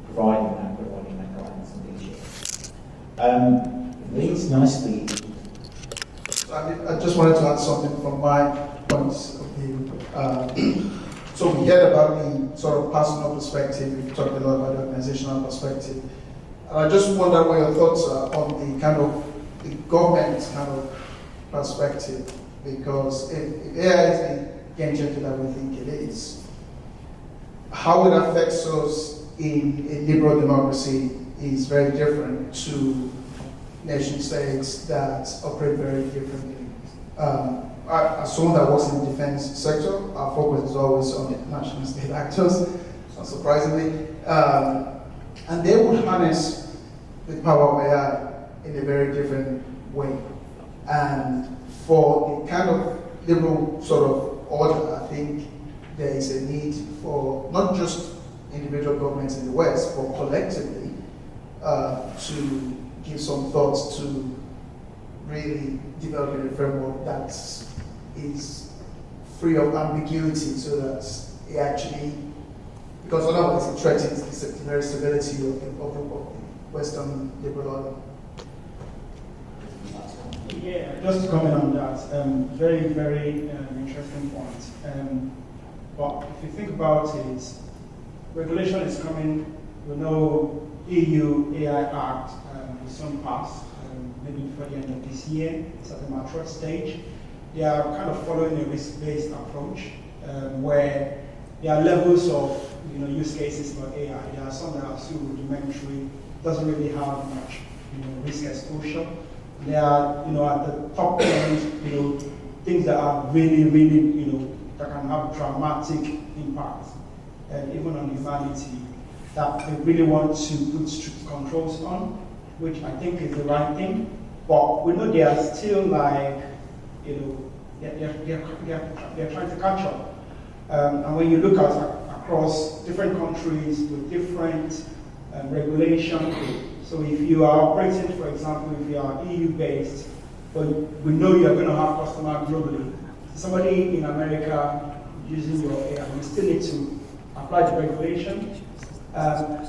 providing that guidance and leadership. Leads nicely. I just wanted to add something from my points of view. So we heard about the sort of personal perspective, we talked a lot about the organizational perspective. And I just wonder what your thoughts are on the kind of the government kind of perspective, because if AI is the game changer that we think it is, how it affects us in a liberal democracy is very different to nation states that operate very differently. As someone that works in the defense sector, our focus is always on national state actors, unsurprisingly. And they would harness the power of AI in a very different way. And for the kind of liberal sort of order, I think there is a need for not just individual governments in the West, but collectively to give some thoughts to really developing a framework that is free of ambiguity, so that it actually, because otherwise it threatens the very stability of the Western liberal order. Yeah, just to comment on that, very, very interesting point. But if you think about it, regulation is coming. We know EU AI Act will soon pass, maybe before the end of this year. It's at the mature stage. They are kind of following a risk-based approach, where there are levels of use cases for AI. There are some that are still rudimentary, doesn't really have much risk exposure. There are at the top end things that are really, really that can have dramatic impact, even on humanity, that they really want to put strict controls on, which I think is the right thing. But we know they are still like, they're trying to catch up. And when you look at across different countries with different regulation, so if you are operating, for example, if you are EU-based, but we know you are going to have customers globally. Somebody in America using your AI, you still need to apply the regulation.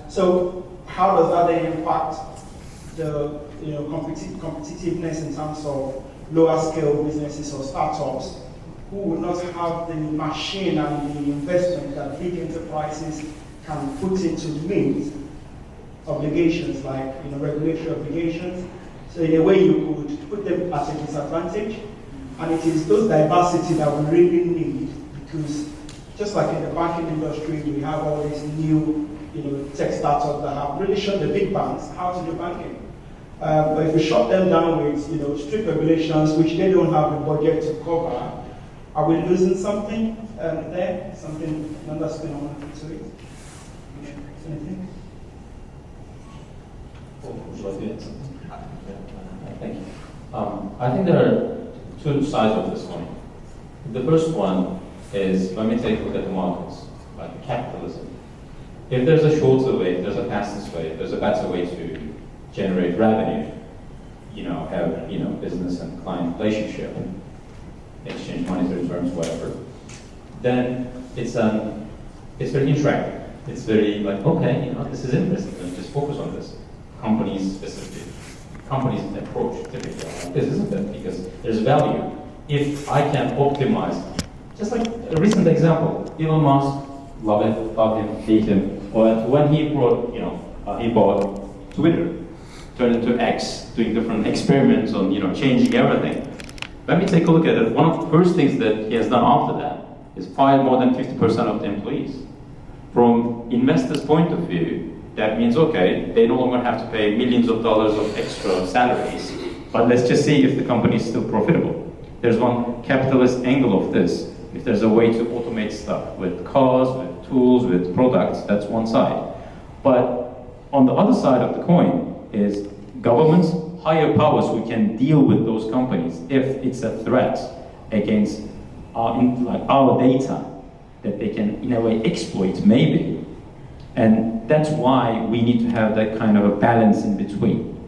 So how does that then impact the competitiveness in terms of lower scale businesses or startups who will not have the machine and the investment that big enterprises can put into meet obligations like regulatory obligations? So in a way you could put them at a disadvantage, and it is those diversity that we really need, because just like in the banking industry, we have all these new tech startups that have really shown the big banks how to do banking. But if we shut them down with strict regulations, which they don't have the budget to cover, are we losing something there? Something, another spin I want to put to it? Anything? Would you like to add something? Thank you. I think there are two sides of this coin. The first one is, let me take a look at the markets, like capitalism. If there's a shorter way, there's a fastest way, there's a better way to generate revenue, have business and client relationship, exchange monetary terms, whatever, then it's very interactive. It's very like, okay, this is interesting, let's just focus on this. Companies approach typically like this, isn't it? Because there's value. If I can optimize, just like a recent example, Elon Musk, love him, hate him. But when he he bought Twitter, turned into X, doing different experiments on changing everything. Let me take a look at it. One of the first things that he has done after that is fire more than 50% of the employees. From investors' point of view, that means, okay, they no longer have to pay millions of dollars of extra salaries, but let's just see if the company is still profitable. There's one capitalist angle of this. If there's a way to automate stuff with cars, with tools, with products, that's one side. But on the other side of the coin is governments, higher powers who can deal with those companies if it's a threat against our data that they can, in a way, exploit, maybe. And that's why we need to have that kind of a balance in between.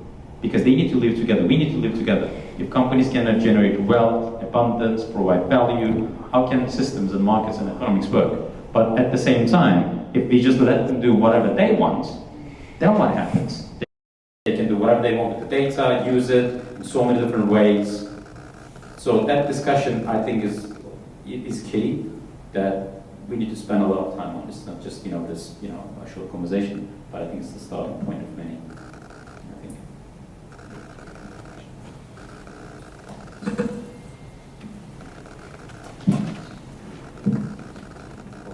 Because they need to live together, we need to live together. If companies cannot generate wealth, abundance, provide value, how can systems and markets and economics work? But at the same time, if we just let them do whatever they want, then what happens? They can do whatever they want with the data, use it in so many different ways. So that discussion, I think, is key, that we need to spend a lot of time on. It's not just, this, a short conversation, but I think it's the starting point of many.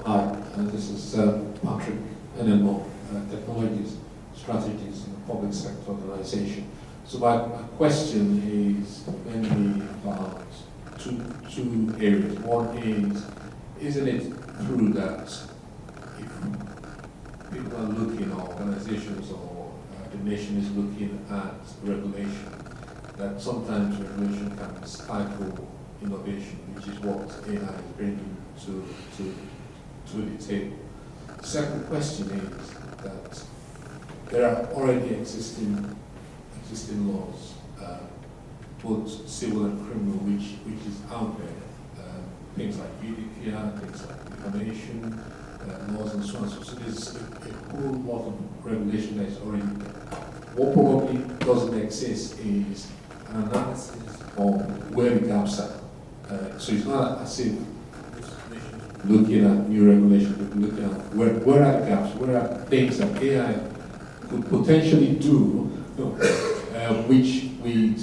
Hi, this is Patrick Enelmo, Technologies, Strategies in the Public Sector Organization. So my question is mainly about two areas. One is, isn't it true that if people are looking, or organizations or the nation is looking at regulation, that sometimes regulation can stifle innovation, which is what AI is bringing to the table. The second question is that there are already existing laws, both civil and criminal, which is out there. Things like GDPR, things like defamation, laws and so on. So there's a whole lot of regulation that is already there. What probably doesn't exist is an analysis of where the gaps are. So it's not as if looking at new regulations, but looking at where are the gaps, where are things that AI could potentially do, which we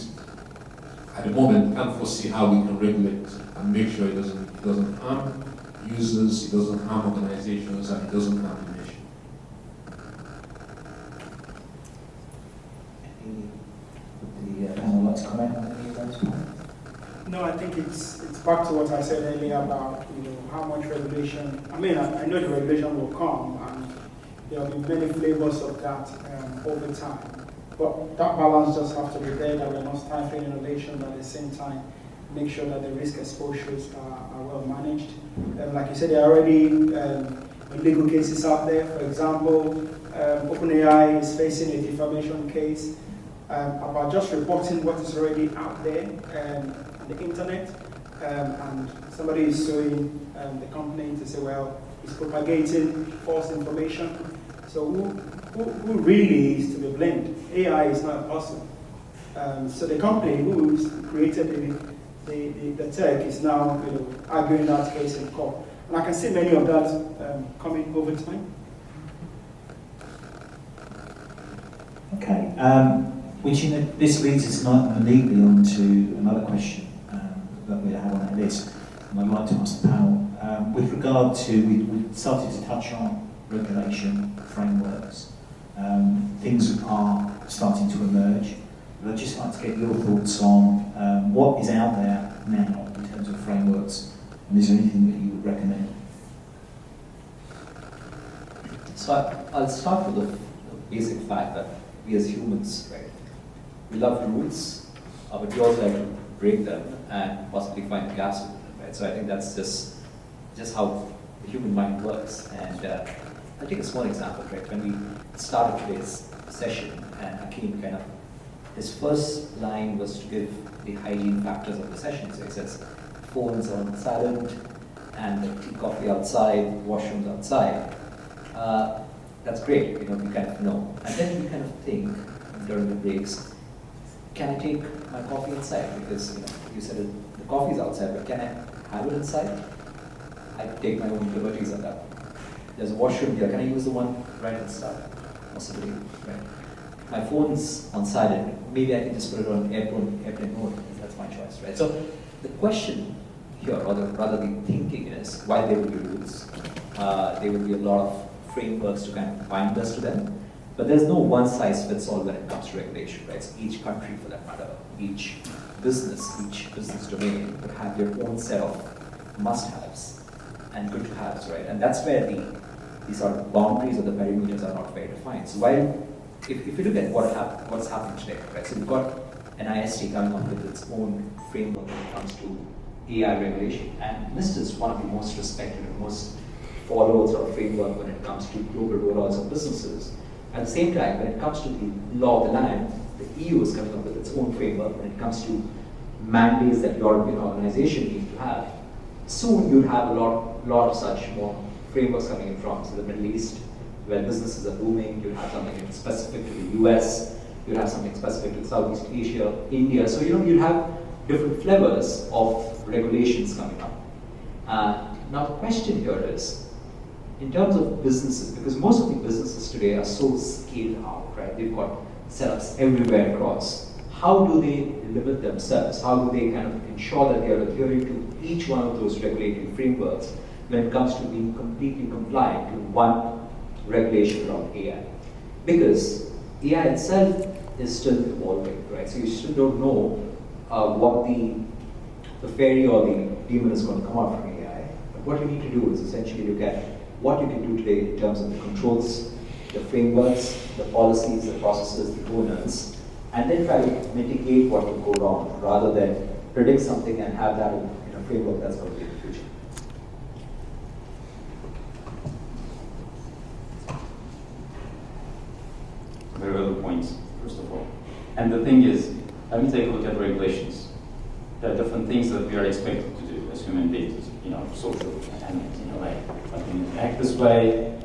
at the moment can't foresee how we can regulate and make sure it doesn't harm users, it doesn't harm organizations, and it doesn't harm the nation. Would the panel like to comment on any of those points? No, I think it's back to what I said earlier about how much regulation. I mean, I know the regulation will come, and there will be many flavors of that over time. But that balance just has to be there, that we're not stifling innovation, but at the same time make sure that the risk exposures are well managed. Like you said, there are already legal cases out there. For example, OpenAI is facing a defamation case about just reporting what is already out there on the internet, and somebody is suing the company to say, well, it's propagating false information. So who really is to be blamed? AI is not a person. So the company who created the tech is now arguing that case in court. And I can see many of that coming over time. Okay, which this leads us neatly on to another question that we have on our list, and I'd like to ask the panel. With regard to, we started to touch on regulation frameworks. Things are starting to emerge. But I'd just like to get your thoughts on what is out there now in terms of frameworks, and is there anything that you would recommend? So I'll start with the basic fact that we as humans, right, we love rules, but we also like to break them and possibly find gaps within them, right? So I think that's just how the human mind works. And I'll take a small example, right? When we started today's session, and Hakeem his first line was to give the hygiene factors of the session. So he says, phones on silent, and tea, coffee outside, washrooms outside. That's great, we know. And then we think during the breaks, can I take my coffee inside? Because you said the coffee's outside, but can I have it inside? I take my own liberties on that. There's a washroom here, can I use the one right inside? Possibly, right? My phone's on silent, maybe I can just put it on airplane mode, that's my choice, right? So the question here, or rather the thinking is, while there will be rules, there will be a lot of frameworks to kind of bind us to them. But there's no one size fits all when it comes to regulation, right? So each country, for that matter, each business domain would have their own set of must-haves and good-to-haves, right? And that's where the sort of boundaries or the perimeters are not very defined. So while, if you look at what's happening today, right? So we've got NIST coming up with its own framework when it comes to AI regulation, and NIST is one of the most respected and most followed sort of framework when it comes to global rollouts of businesses. At the same time, when it comes to the law of the land, the EU is coming up with its own framework when it comes to mandates that European organizations need to have. Soon you'll have a lot of such more frameworks coming in from the Middle East, where businesses are booming. You'll have something specific to the US, you'll have something specific to Southeast Asia, India. So you'll have different flavors of regulations coming up. Now the question here is, in terms of businesses, because most of the businesses today are so scaled out, right? They've got setups everywhere across. How do they limit themselves? How do they kind of ensure that they are adhering to each one of those regulatory frameworks when it comes to being completely compliant to one regulation around AI? Because AI itself is still evolving, right? So you still don't know what the fairy or the demon is going to come out from AI. But what you need to do is essentially look at what you can do today in terms of the controls, the frameworks, the policies, the processes, the governance, and then try to mitigate what will go wrong rather than predict something and have that in a framework that's going to be in the future. Very valid points, first of all. And the thing is, let me take a look at regulations. There are different things that we are expected to do as human beings, social animals, like you need to act this way,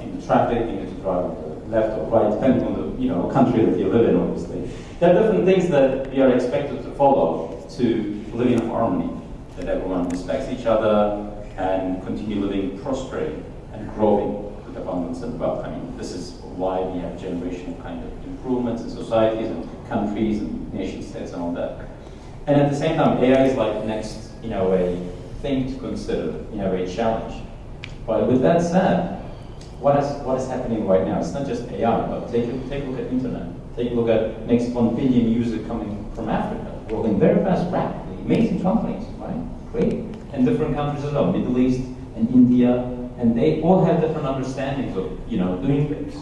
in the traffic, you need to drive on the left or right, depending on the country that you live in, obviously. There are different things that we are expected to follow to live in harmony, that everyone respects each other and continue living, prospering and growing with abundance and wealth. I mean, this is why we have generational kind of improvements in societies and countries and nation states and all that. And at the same time, AI is like the next, a thing to consider, a challenge. But with that said, what is happening right now? It's not just AI, but take a look at internet. Take a look at next 1 billion users coming from Africa, growing very fast, rapidly. Amazing companies, right? Great. And different countries as well, Middle East and India, and they all have different understandings of, doing things.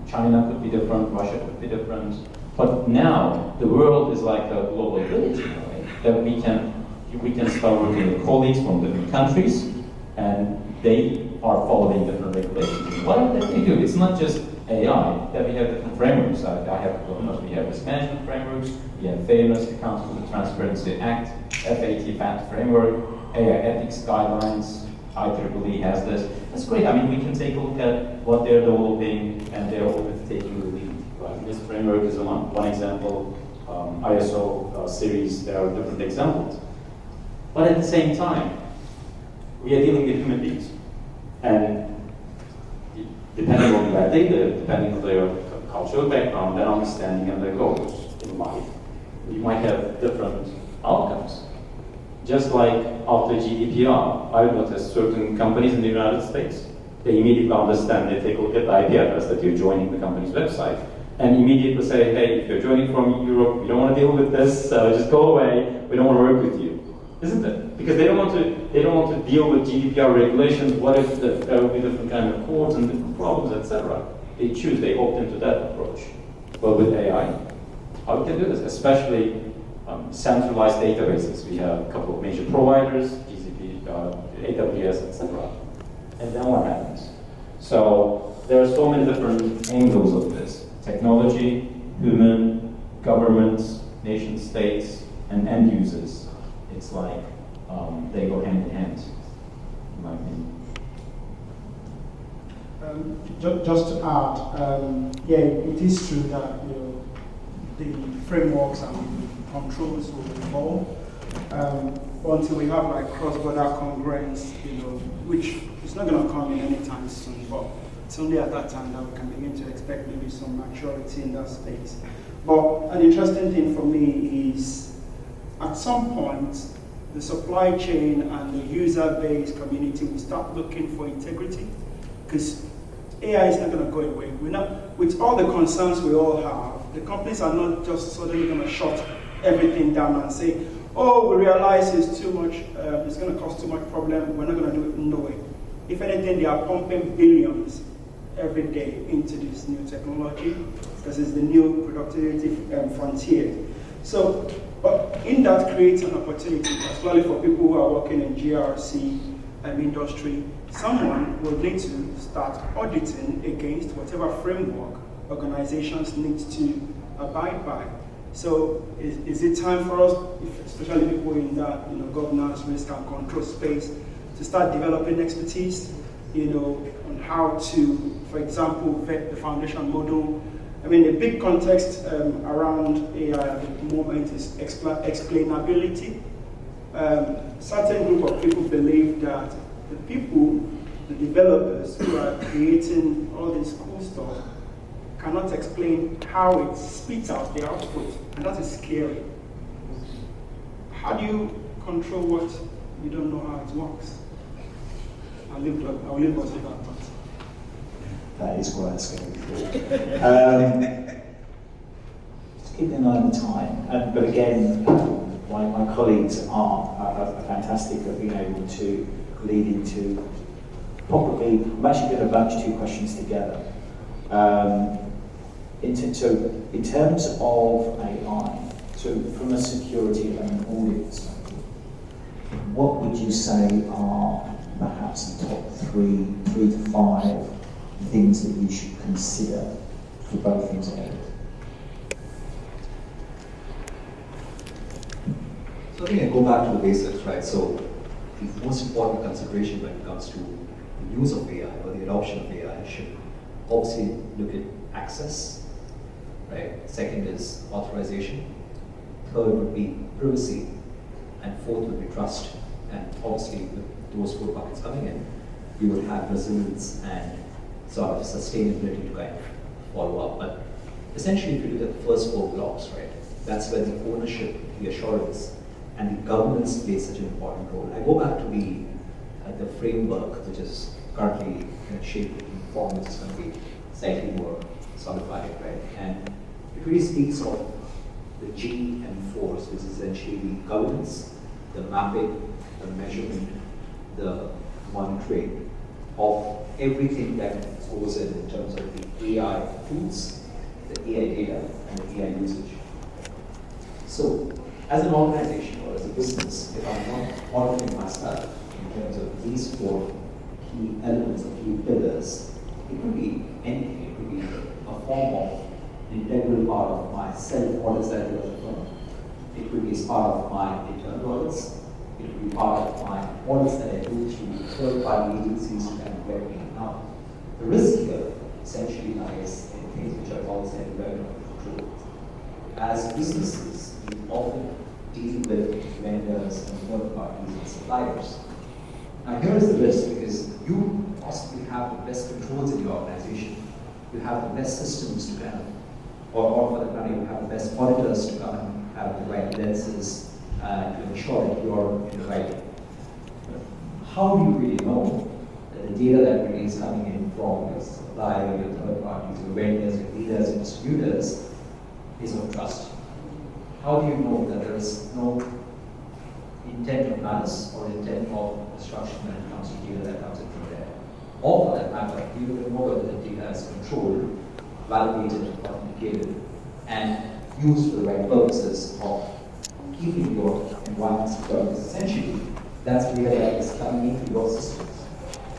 China could be different, Russia could be different. But now the world is like a global village, right? That we can start working with colleagues from different countries, and they are following different regulations. Whatever they do, it's not just AI, that we have different frameworks. We have risk management frameworks, we have famous Accountability and Transparency Act, FAT framework, AI ethics guidelines, IEEE has this. That's great. I mean, we can take a look at what they're developing, and they're always taking the lead. Right? This framework is one example. ISO series, there are different examples. But at the same time, we are dealing with human beings. And depending on where they live, depending on their cultural background, their understanding and their goals in life, you might have different outcomes. Just like after GDPR, I noticed certain companies in the United States, they immediately understand, they take a look at the IP address that you're joining the company's website, and immediately say, hey, if you're joining from Europe, we don't want to deal with this, just go away, we don't want to work with you. Isn't it? Because they don't want to deal with GDPR regulations. What if there will be different kind of codes and different problems, etc. They opt into that approach. But with AI, how we can do this, especially centralized databases. We have a couple of major providers, GCP, AWS, etc. And then what happens? So there are so many different angles of this. Technology, human, governments, nation states, and end users. It's like they go hand in hand, in my opinion. Just to add, yeah, it is true that the frameworks and the controls will evolve until we have like cross-border congruence, which is not going to come in anytime soon. But it's only at that time that we can begin to expect maybe some maturity in that space. But an interesting thing for me is, at some point, the supply chain and the user base community will start looking for integrity, because AI is not going to go away. We're not, with all the concerns we all have, the companies are not just suddenly going to shut everything down and say, oh, we realize it's too much, it's going to cause too much problem, we're not going to do it. No way. If anything, they are pumping billions every day into this new technology, because it's the new productivity frontier. So, but in that creates an opportunity, particularly for people who are working in GRC industry. Someone will need to start auditing against whatever framework organizations need to abide by. So is it time for us, especially people in that governance, risk and control space, to start developing expertise, on how to, for example, vet the foundation model? I mean, the big context around AI at the moment is explainability. Certain group of people believe that the people, the developers who are creating all this cool stuff cannot explain how it spits out the output, and that is scary. How do you control what you don't know how it works? I'll leave us with that thought. That is quite scary. Just keeping an eye on the time, but again, my colleagues are fantastic at being able to lead into probably, I'm actually going to bunch two questions together. In terms of AI, so from a security and an audit perspective, what would you say are perhaps the top three to five things that you should consider for both things ahead? So I think I go back to the basics, right? So the most important consideration when it comes to the use of AI or the adoption of AI should obviously look at access, right? Second is authorization. Third would be privacy. And fourth would be trust. And obviously with those four buckets coming in, you would have resilience and sort of sustainability to kind of follow up. But essentially if you look at the first four blocks, right, that's where the ownership, the assurance, and the governance plays such an important role. I go back to the framework which is currently shaped in form, which is going to be slightly more solidified, right? And it really speaks of the G and force, which is essentially the governance, the mapping, the measurement, the monitoring of everything that goes in terms of the AI tools, the AI data, and the AI usage. So, as an organization or as a business, if I'm not monitoring myself in terms of these four key elements or key pillars, it could be anything. It could be a form of an integral part of my self-audits that I do as a firm. It could be as part of my internal audits. It could be part of my audits that I do through third-party agencies to kind of work me out. The risk here essentially lies in things which I've always had very under control. As businesses, we often deal with vendors and third parties and suppliers. Now here is the risk, because you possibly have the best controls in your organization. You have the best systems to kind of, or for that matter, you have the best auditors to come and have the right lenses to ensure that you're in the right. How do you really know that the data that really is coming in from your supplier, your third parties, your vendors, your leaders, your distributors is of trust? How do you know that there is no intent of malice or intent of destruction when it comes to data that comes in from there? Or for that matter, you will know whether the data is controlled, validated, authenticated, and used for the right purposes of keeping your environment secure. Because essentially, that's data that is coming into your systems.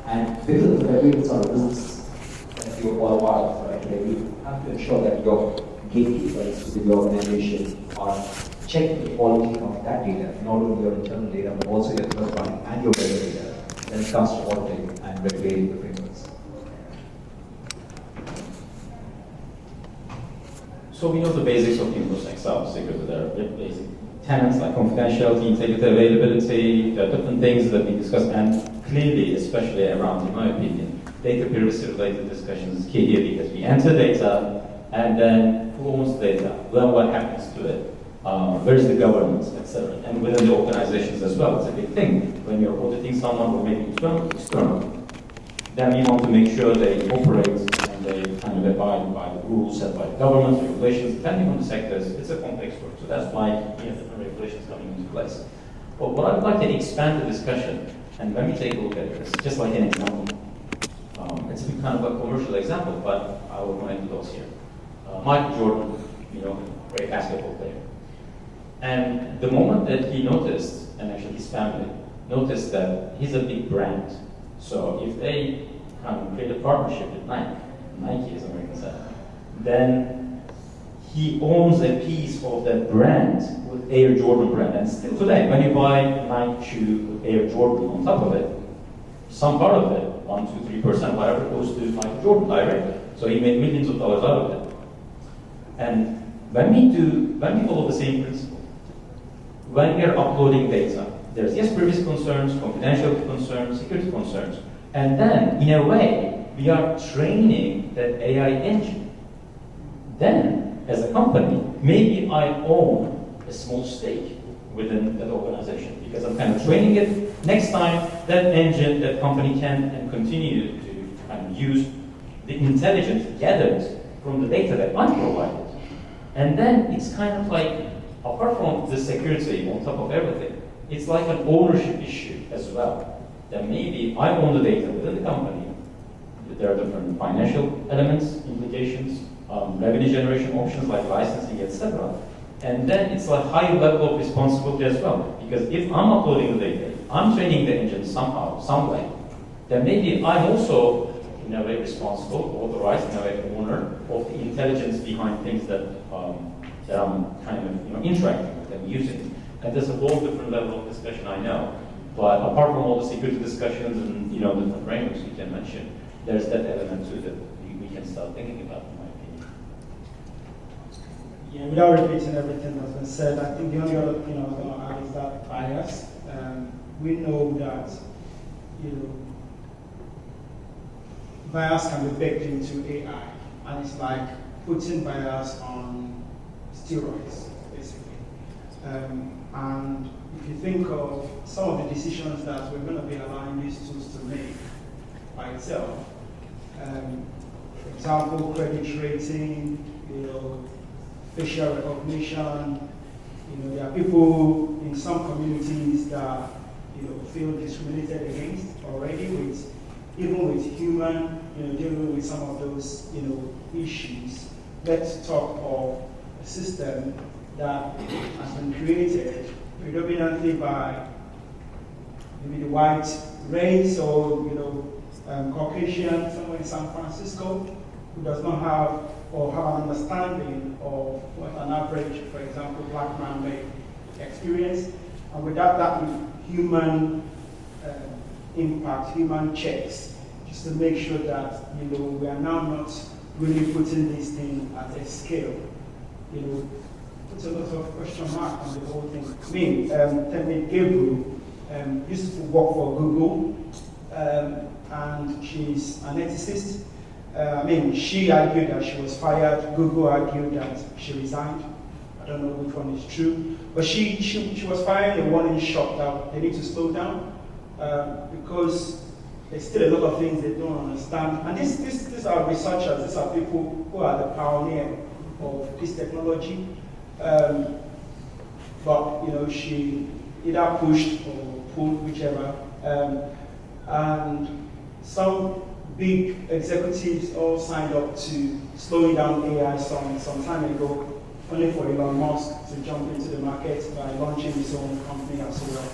And because of the very sort of business that you're all part of, right, where you have to ensure that your gatekeepers within your organization are checking the quality of that data, not only your internal data, but also your third party and your vendor data when it comes to auditing and regulating the frameworks. So we know the basics of InfoSec cybersecurity. There are basic tenets like confidentiality, integrity, availability. There are different things that we discuss, and clearly, especially around, in my opinion, data privacy-related discussions is key here, because we enter data, and then who owns data? Then what happens to it? Where is the governance, etc. And within the organizations as well, it's a big thing. When you're auditing someone or maybe external, then we want to make sure they operate and they kind of abide by the rules set by the government, regulations, depending on the sectors. It's a complex work, so that's why we have different regulations coming into place. But what I'd like to expand the discussion, and when we take a look at this, just like an example, it's a bit kind of a commercial example, but I will connect the dots here. Michael Jordan, great basketball player. And the moment that he noticed, and actually his family, noticed that he's a big brand. So if they kind of create a partnership with Nike is American said, then he owns a piece of that brand with Air Jordan brand. And still today, when you buy Nike shoe with Air Jordan on top of it, some part of it, 1, 2, 3%, whatever, goes to Michael Jordan directly. So he made millions of dollars out of it. And when we follow the same principle, when we are uploading data, there's yes, privacy concerns, confidentiality concerns, security concerns, and then in a way we are training that AI engine. Then, as a company, maybe I own a small stake within that organization because I'm kind of training it. Next time, that engine, that company can and continue to kind of use the intelligence gathered from the data that I provided. And then it's kind of like, apart from the security on top of everything, it's like an ownership issue as well. That maybe I own the data within the company, there are different financial elements, implications, revenue generation options like licensing, etc. And then it's a higher level of responsibility as well. Because if I'm uploading the data, I'm training the engine somehow, some way, then maybe I'm also in a way responsible, authorized, in a way owner of the intelligence behind things that I'm kind of interacting with and using. And there's a whole different level of discussion, I know. But apart from all the security discussions and different frameworks you can mention, there's that element too that we can start thinking about, in my opinion. Yeah, without repeating everything that's been said, I think the only other thing I was going to add is that bias. We know that bias can be baked into AI, and it's like putting bias on steroids, basically. And if you think of some of the decisions that we're going to be allowing these tools to make by itself, for example, credit rating, facial recognition, there are people in some communities that feel discriminated against already even with human, dealing with some of those, issues. Let's talk of a system that has been created predominantly by maybe the white race or, Caucasian, somewhere in San Francisco, who does not have or have an understanding of what an average, for example, black man may experience. And without that human impact, human checks, just to make sure that, we are now not really putting this thing at a scale. Puts a lot of question mark on the whole thing. Me, Temi Gabriel, used to work for Google, and she's an ethicist. She argued that she was fired. Google argued that she resigned. I don't know which one is true. But she was firing a warning shot that they need to slow down because there's still a lot of things they don't understand. And these are researchers, these are people who are the pioneer of this technology. But she either pushed or pulled, whichever. And some big executives all signed up to slowing down AI some time ago, only for Elon Musk to jump into the market by launching his own company as well.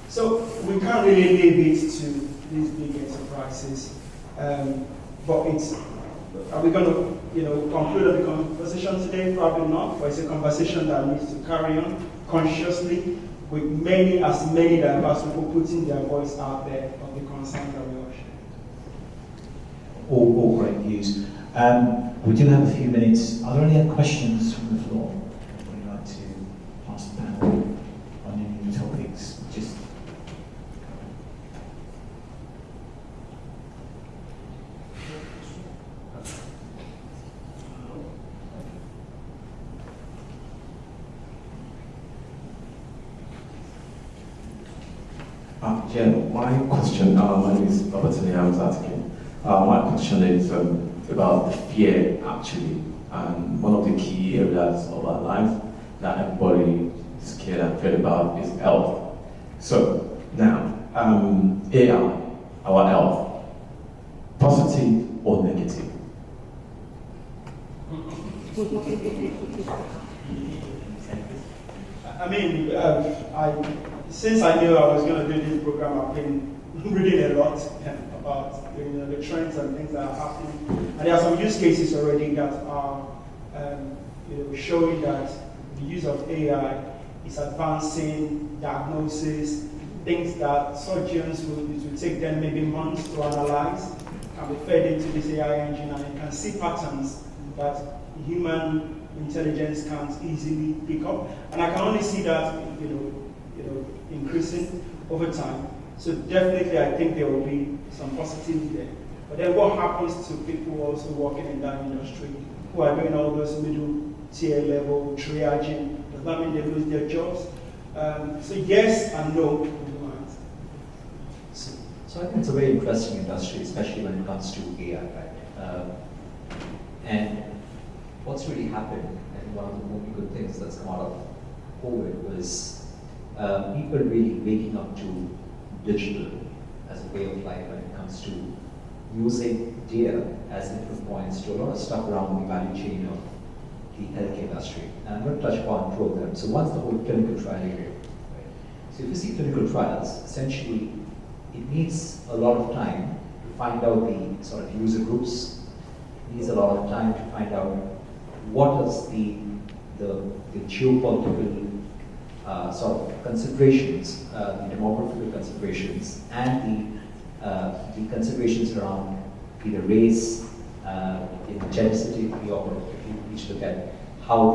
So we can't really leave it to these big enterprises. But are we going to conclude the conversation today? Probably not, but it's a conversation that needs to carry on consciously with as many diverse people putting their voice out there of the concerns that we all share. All great views. We do have a few minutes. Are there any other questions from the floor? Would you like to ask the panel on any of the topics? Just Yeah, my question, my name is Babatani Hamzat. My question is about the fear, actually, and one of the key areas of our life that everybody is scared and afraid about is health. So, now, AI, our health, positive or negative? I mean, since I knew I was going to do this program, I've been reading a lot about the trends and things that are happening. And there are some use cases already that are showing that the use of AI is advancing diagnosis, things that surgeons it will take them maybe months to analyze, can be fed into this AI engine, and it can see patterns that human intelligence can't easily pick up. And I can only see that increasing over time. So definitely I think there will be some positivity there. But then what happens to people also working in that industry who are doing all those middle tier level triaging? Does that mean they lose their jobs? So yes and no. So I think it's a very interesting industry, especially when it comes to AI, right? And what's really happened, and one of the only good things that's come out of COVID was people really waking up to digital as a way of life when it comes to using data as input points to a lot of stuff around the value chain of the healthcare industry. And I'm going to touch upon two of them. So one's the whole clinical trial area. Right? So if you see clinical trials, essentially it needs a lot of time to find out the sort of user groups. It needs a lot of time to find out what is the geopolitical sort of considerations, the demographical considerations, and the considerations around either race, geneticity, or if you need to look at how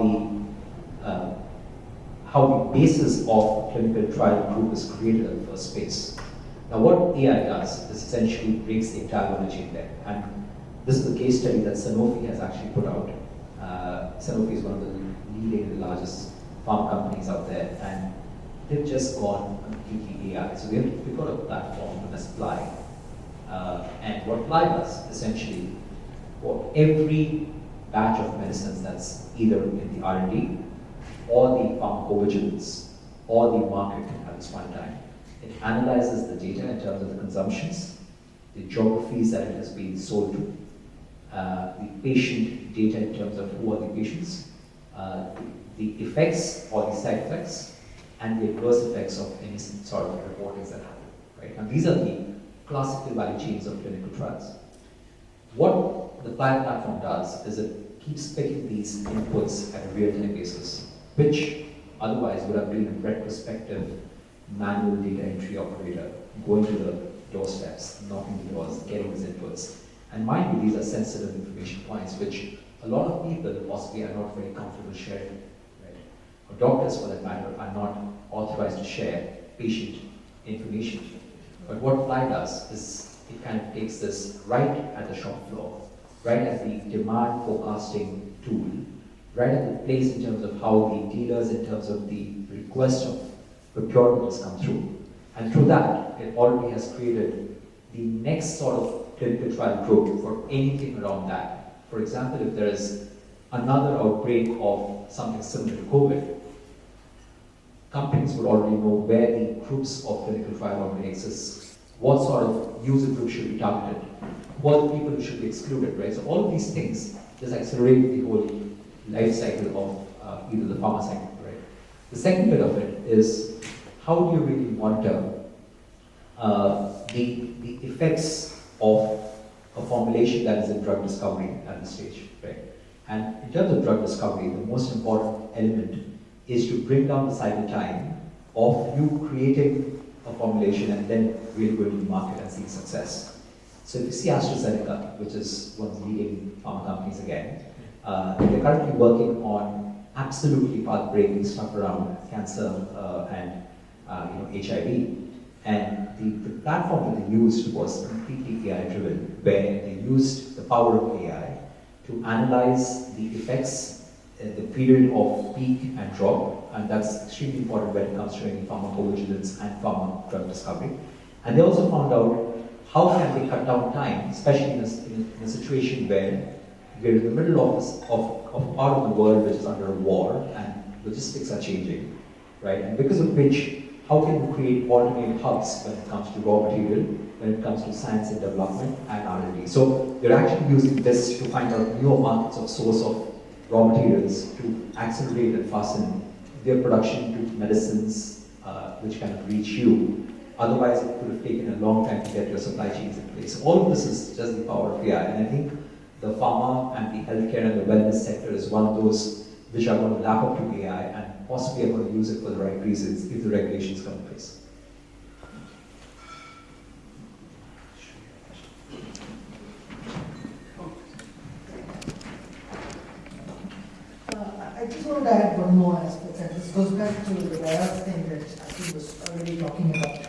the basis of clinical trial group is created in the first place. Now, what AI does is essentially breaks the entire value chain there, and this is a case study that Sanofi has actually put out. Sanofi is one of the leading, the largest pharma companies out there, and they've just gone completely AI. So we've got a platform to apply. And what Apply does, essentially, for every batch of medicines that's either in the R&D, or the pharmacovigilance, or the market at this point in time, it analyzes the data in terms of the consumptions, the geographies that it has been sold to, the patient data in terms of who are the patients, the effects or the side effects, and the adverse effects of any sort of reportings that happen. Right? And these are the classical value chains of clinical trials. What the Apply platform does is it keeps picking these inputs at a real-time basis, which otherwise would have been a retrospective manual data entry operator going to the doorsteps, knocking the doors, getting these inputs. And mind you, these are sensitive information points which a lot of people possibly are not very comfortable sharing. Right? Or doctors, for that matter, are not authorized to share patient information. But what Apply does is it kind of takes this right at the shop floor, right at the demand forecasting tool, right at the place in terms of how the dealers, in terms of the request of procurement has come through. And through that, it already has created the next sort of clinical trial group for anything around that. For example, if there is another outbreak of something similar to COVID, companies would already know where the groups of clinical trial already exist, what sort of user group should be targeted, what people who should be excluded, right? So all of these things just accelerate the whole life cycle of either the pharma cycle, right? The second bit of it is how do you really monitor the effects of a formulation that is in drug discovery at this stage, right? And in terms of drug discovery, the most important element is to bring down the cycle time of you creating a formulation and then really going to the market and seeing success. So if you see AstraZeneca, which is one of the leading pharma companies again, they're currently working on absolutely path-breaking stuff around cancer and HIV. And the platform that they used was completely AI-driven, where they used the power of AI to analyze the effects the period of peak and drop, and that's extremely important when it comes to any pharmacovigilance and pharma drug discovery. And they also found out how can they cut down time, especially in a situation where we're in the middle of a part of the world which is under a war and logistics are changing, right? And because of which, how can we create alternate hubs when it comes to raw material, when it comes to science and development and R&D? So they're actually using this to find out newer markets of source of raw materials to accelerate and fasten their production to medicines which kind of reach you. Otherwise, it could have taken a long time to get your supply chains in place. So all of this is just the power of AI, and I think the pharma and the healthcare and the wellness sector is one of those which are going to lap up to AI and possibly are going to use it for the right reasons if the regulations come in place. I just want to add one more aspect, and this goes back to the bias thing that I think was already talking about.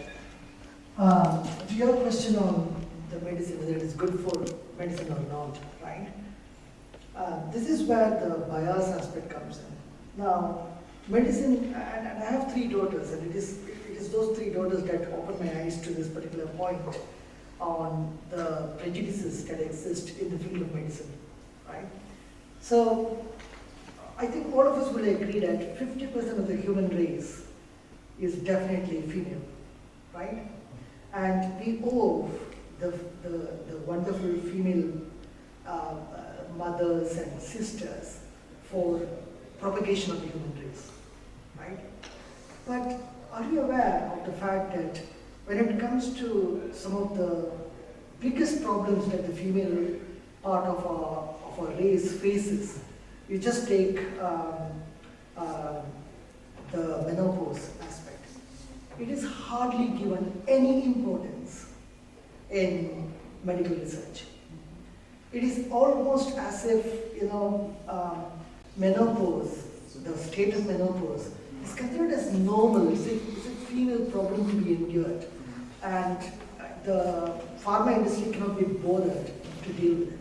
To your question on the medicine, whether it is good for medicine or not, right? This is where the bias aspect comes in. Now, medicine, and I have 3 daughters, and it is those 3 daughters that open my eyes to this particular point on the prejudices that exist in the field of medicine, right? So, I think all of us will agree that 50% of the human race is definitely female, right? And we owe the wonderful female mothers and sisters for propagation of the human race, right? But are you aware of the fact that when it comes to some of the biggest problems that the female part of our race faces, you just take the menopause aspect. It is hardly given any importance in medical research. It is almost as if, menopause, the state of menopause, is considered as normal. It's a female problem to be endured. And the pharma industry cannot be bothered to deal with it,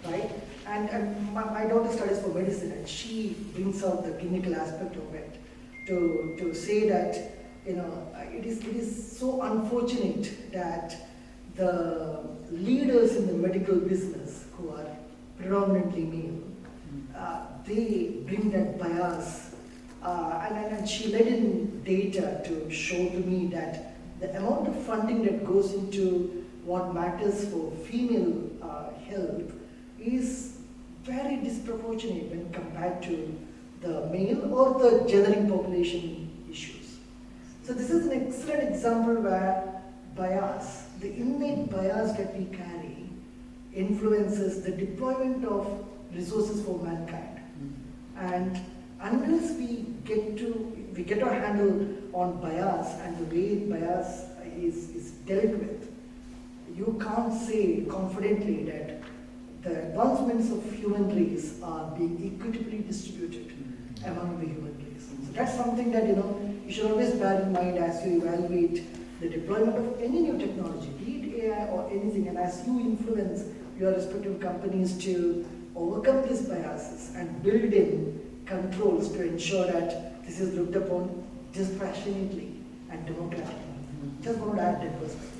right? And my daughter studies for medicine, and she brings out the clinical aspect of it to say that, it is so unfortunate that the leaders in the medical business, who are predominantly male, they bring that bias. And she led in data to show to me that the amount of funding that goes into what matters for female health is very disproportionate when compared to the male or the generic population issues. So this is an excellent example where bias, the innate bias that we carry, influences the deployment of resources for mankind. And unless we get our handle on bias and the way bias is dealt with, you can't say confidently that the advancements of human race are being equitably distributed among the human race. So that's something that you should always bear in mind as you evaluate the deployment of any new technology, be it AI or anything, and as you influence your respective companies to overcome these biases and build in controls to ensure that this is looked upon dispassionately and democratically. Just want to add that perspective.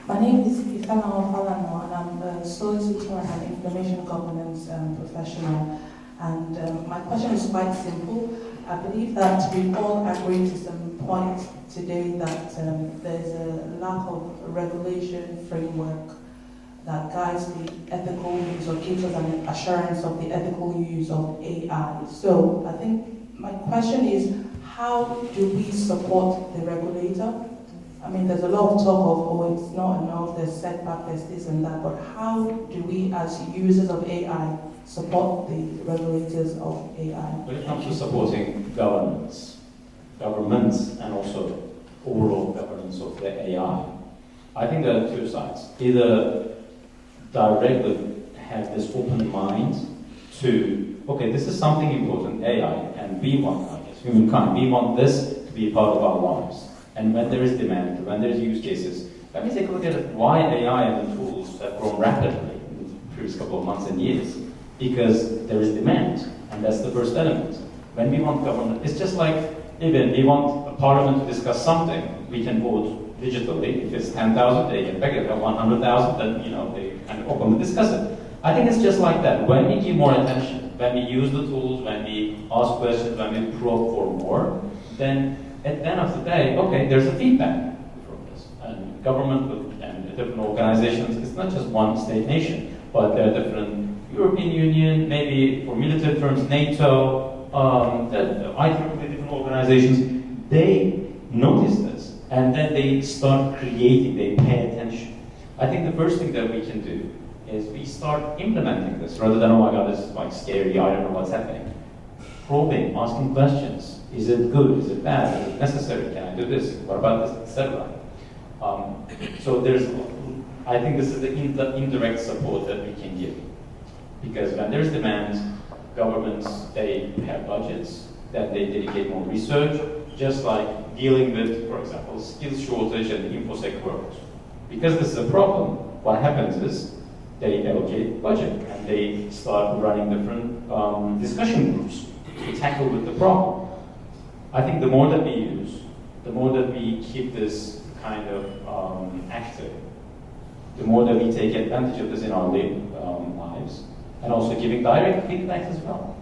My name is Ifana Falano, and I'm a solicitor and information governance professional. And my question is quite simple. I believe that we all agree to some point today that there's a lack of regulation framework that guides the ethical use or gives us an assurance of the ethical use of AI. So I think my question is, how do we support the regulator? I mean, there's a lot of talk of, it's not enough, there's setback, there's this and that, but how do we as users of AI support the regulators of AI? When it comes to supporting governments and also overall governance of the AI, I think there are 2 sides. Either directly have this open mind to, okay, this is something important, AI, and we want, as humankind, we want this to be a part of our lives. And when there is demand, when there is use cases, let me take a look at why AI and the tools have grown rapidly in the previous couple of months and years, because there is demand, and that's the first element. When we want government, it's just like even we want a parliament to discuss something, we can vote digitally. If it's 10,000, they get back. If it's 100,000, then they kind of openly discuss it. I think it's just like that. When we give more attention, when we use the tools, when we ask questions, when we probe for more, then at the end of the day, okay, there's a feedback from this. And government and different organizations, it's not just one state nation, but there are different European Union, maybe for military terms, NATO, IEEE, different organizations, they notice this, and then they start creating, they pay attention. I think the first thing that we can do is we start implementing this, rather than, oh my God, this is like scary, I don't know what's happening. Probing, asking questions. Is it good? Is it bad? Is it necessary? Can I do this? What about this? Etc. So I think this is the indirect support that we can give. Because when there's demand, governments, they have budgets, that they dedicate more research, just like dealing with, for example, skills shortage and the InfoSec world. Because this is a problem, what happens is they allocate budget and they start running different discussion groups to tackle with the problem. I think the more that we use, the more that we keep this kind of active, the more that we take advantage of this in our lives, and also giving direct feedback as well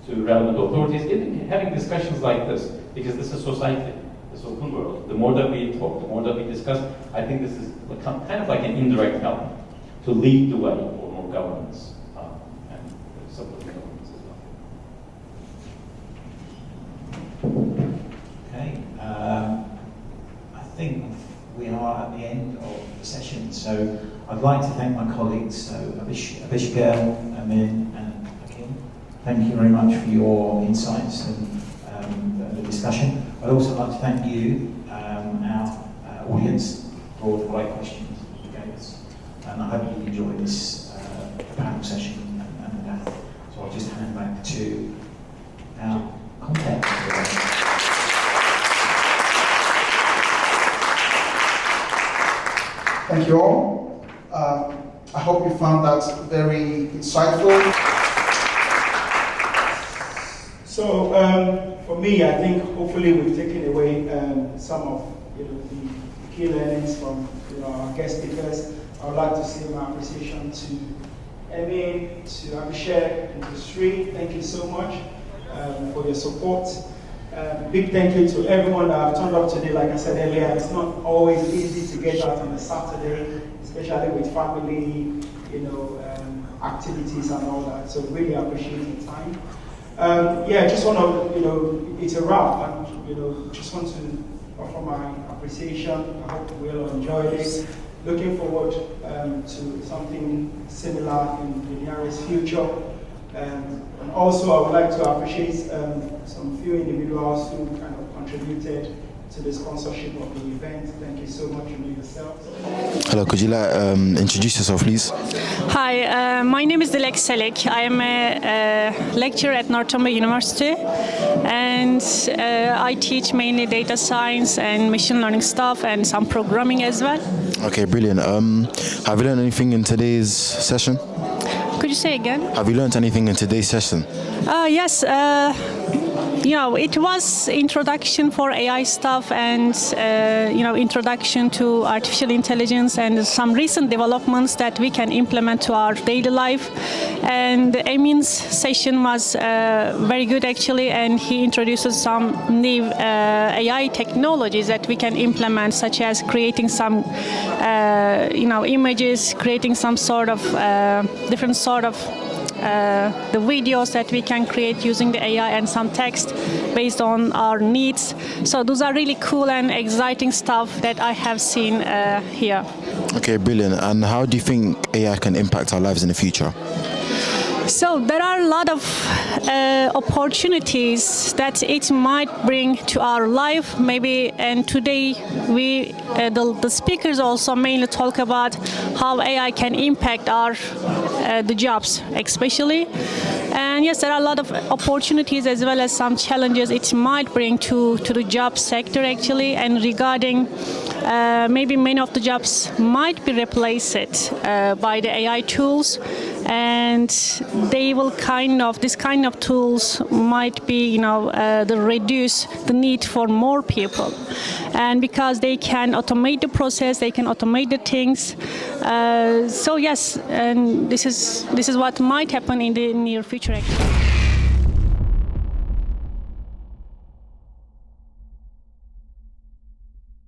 to relevant authorities, having discussions like this, because this is society, this open world. The more that we talk, the more that we discuss, I think this is kind of like an indirect help to lead the way for more governance and support governments as well. Okay, I think we are at the end of the session, so I'd like to thank my colleagues, so Abhishek, Amin, and Hakim. Thank you very much for your insights and the discussion. I'd also like to thank you, our audience, for all the great questions you gave us. And I hope you enjoyed this panel session and the day. So I'll just hand back to our contact. Thank you all. I hope you found that very insightful. So for me, I think hopefully we've taken away some of the key learnings from our guest speakers. I would like to say my appreciation to Emin, to Abhishek, and to Sri. Thank you so much for your support. Big thank you to everyone that have turned up today. Like I said earlier, it's not always easy to get out on a Saturday, especially with family, activities and all that. So really appreciate your time. Just want to, it's a wrap, and just want to offer my appreciation. I hope we all enjoyed it. Looking forward to something similar in the nearest future. And also, I would like to appreciate some few individuals who kind of contributed to the sponsorship of the event. Thank you so much, you yourself. Hello, could you introduce yourself, please? Hi, my name is Dilek Selek. I am a lecturer at Northumbria University, and I teach mainly data science and machine learning stuff and some programming as well. Okay, brilliant. Have you learned anything in today's session? Could you say again? Have you learned anything in today's session? Yes. It was introduction for AI stuff and, introduction to artificial intelligence and some recent developments that we can implement to our daily life. And Amin's session was very good actually, and he introduces some new AI technologies that we can implement, such as creating some, images, creating some sort of different sort of the videos that we can create using the AI and some text based on our needs. So those are really cool and exciting stuff that I have seen here. Okay, brilliant. And how do you think AI can impact our lives in the future? So there are a lot of opportunities that it might bring to our life, maybe. And today the speakers also mainly talk about how AI can impact our the jobs, especially. And yes, there are a lot of opportunities as well as some challenges it might bring to the job sector actually. And regarding maybe many of the jobs might be replaced by the AI tools, and they will this kind of tools might be, the reduce the need for more people, and because they can automate the process, they can automate the things. So yes, and this is what might happen in the near future actually.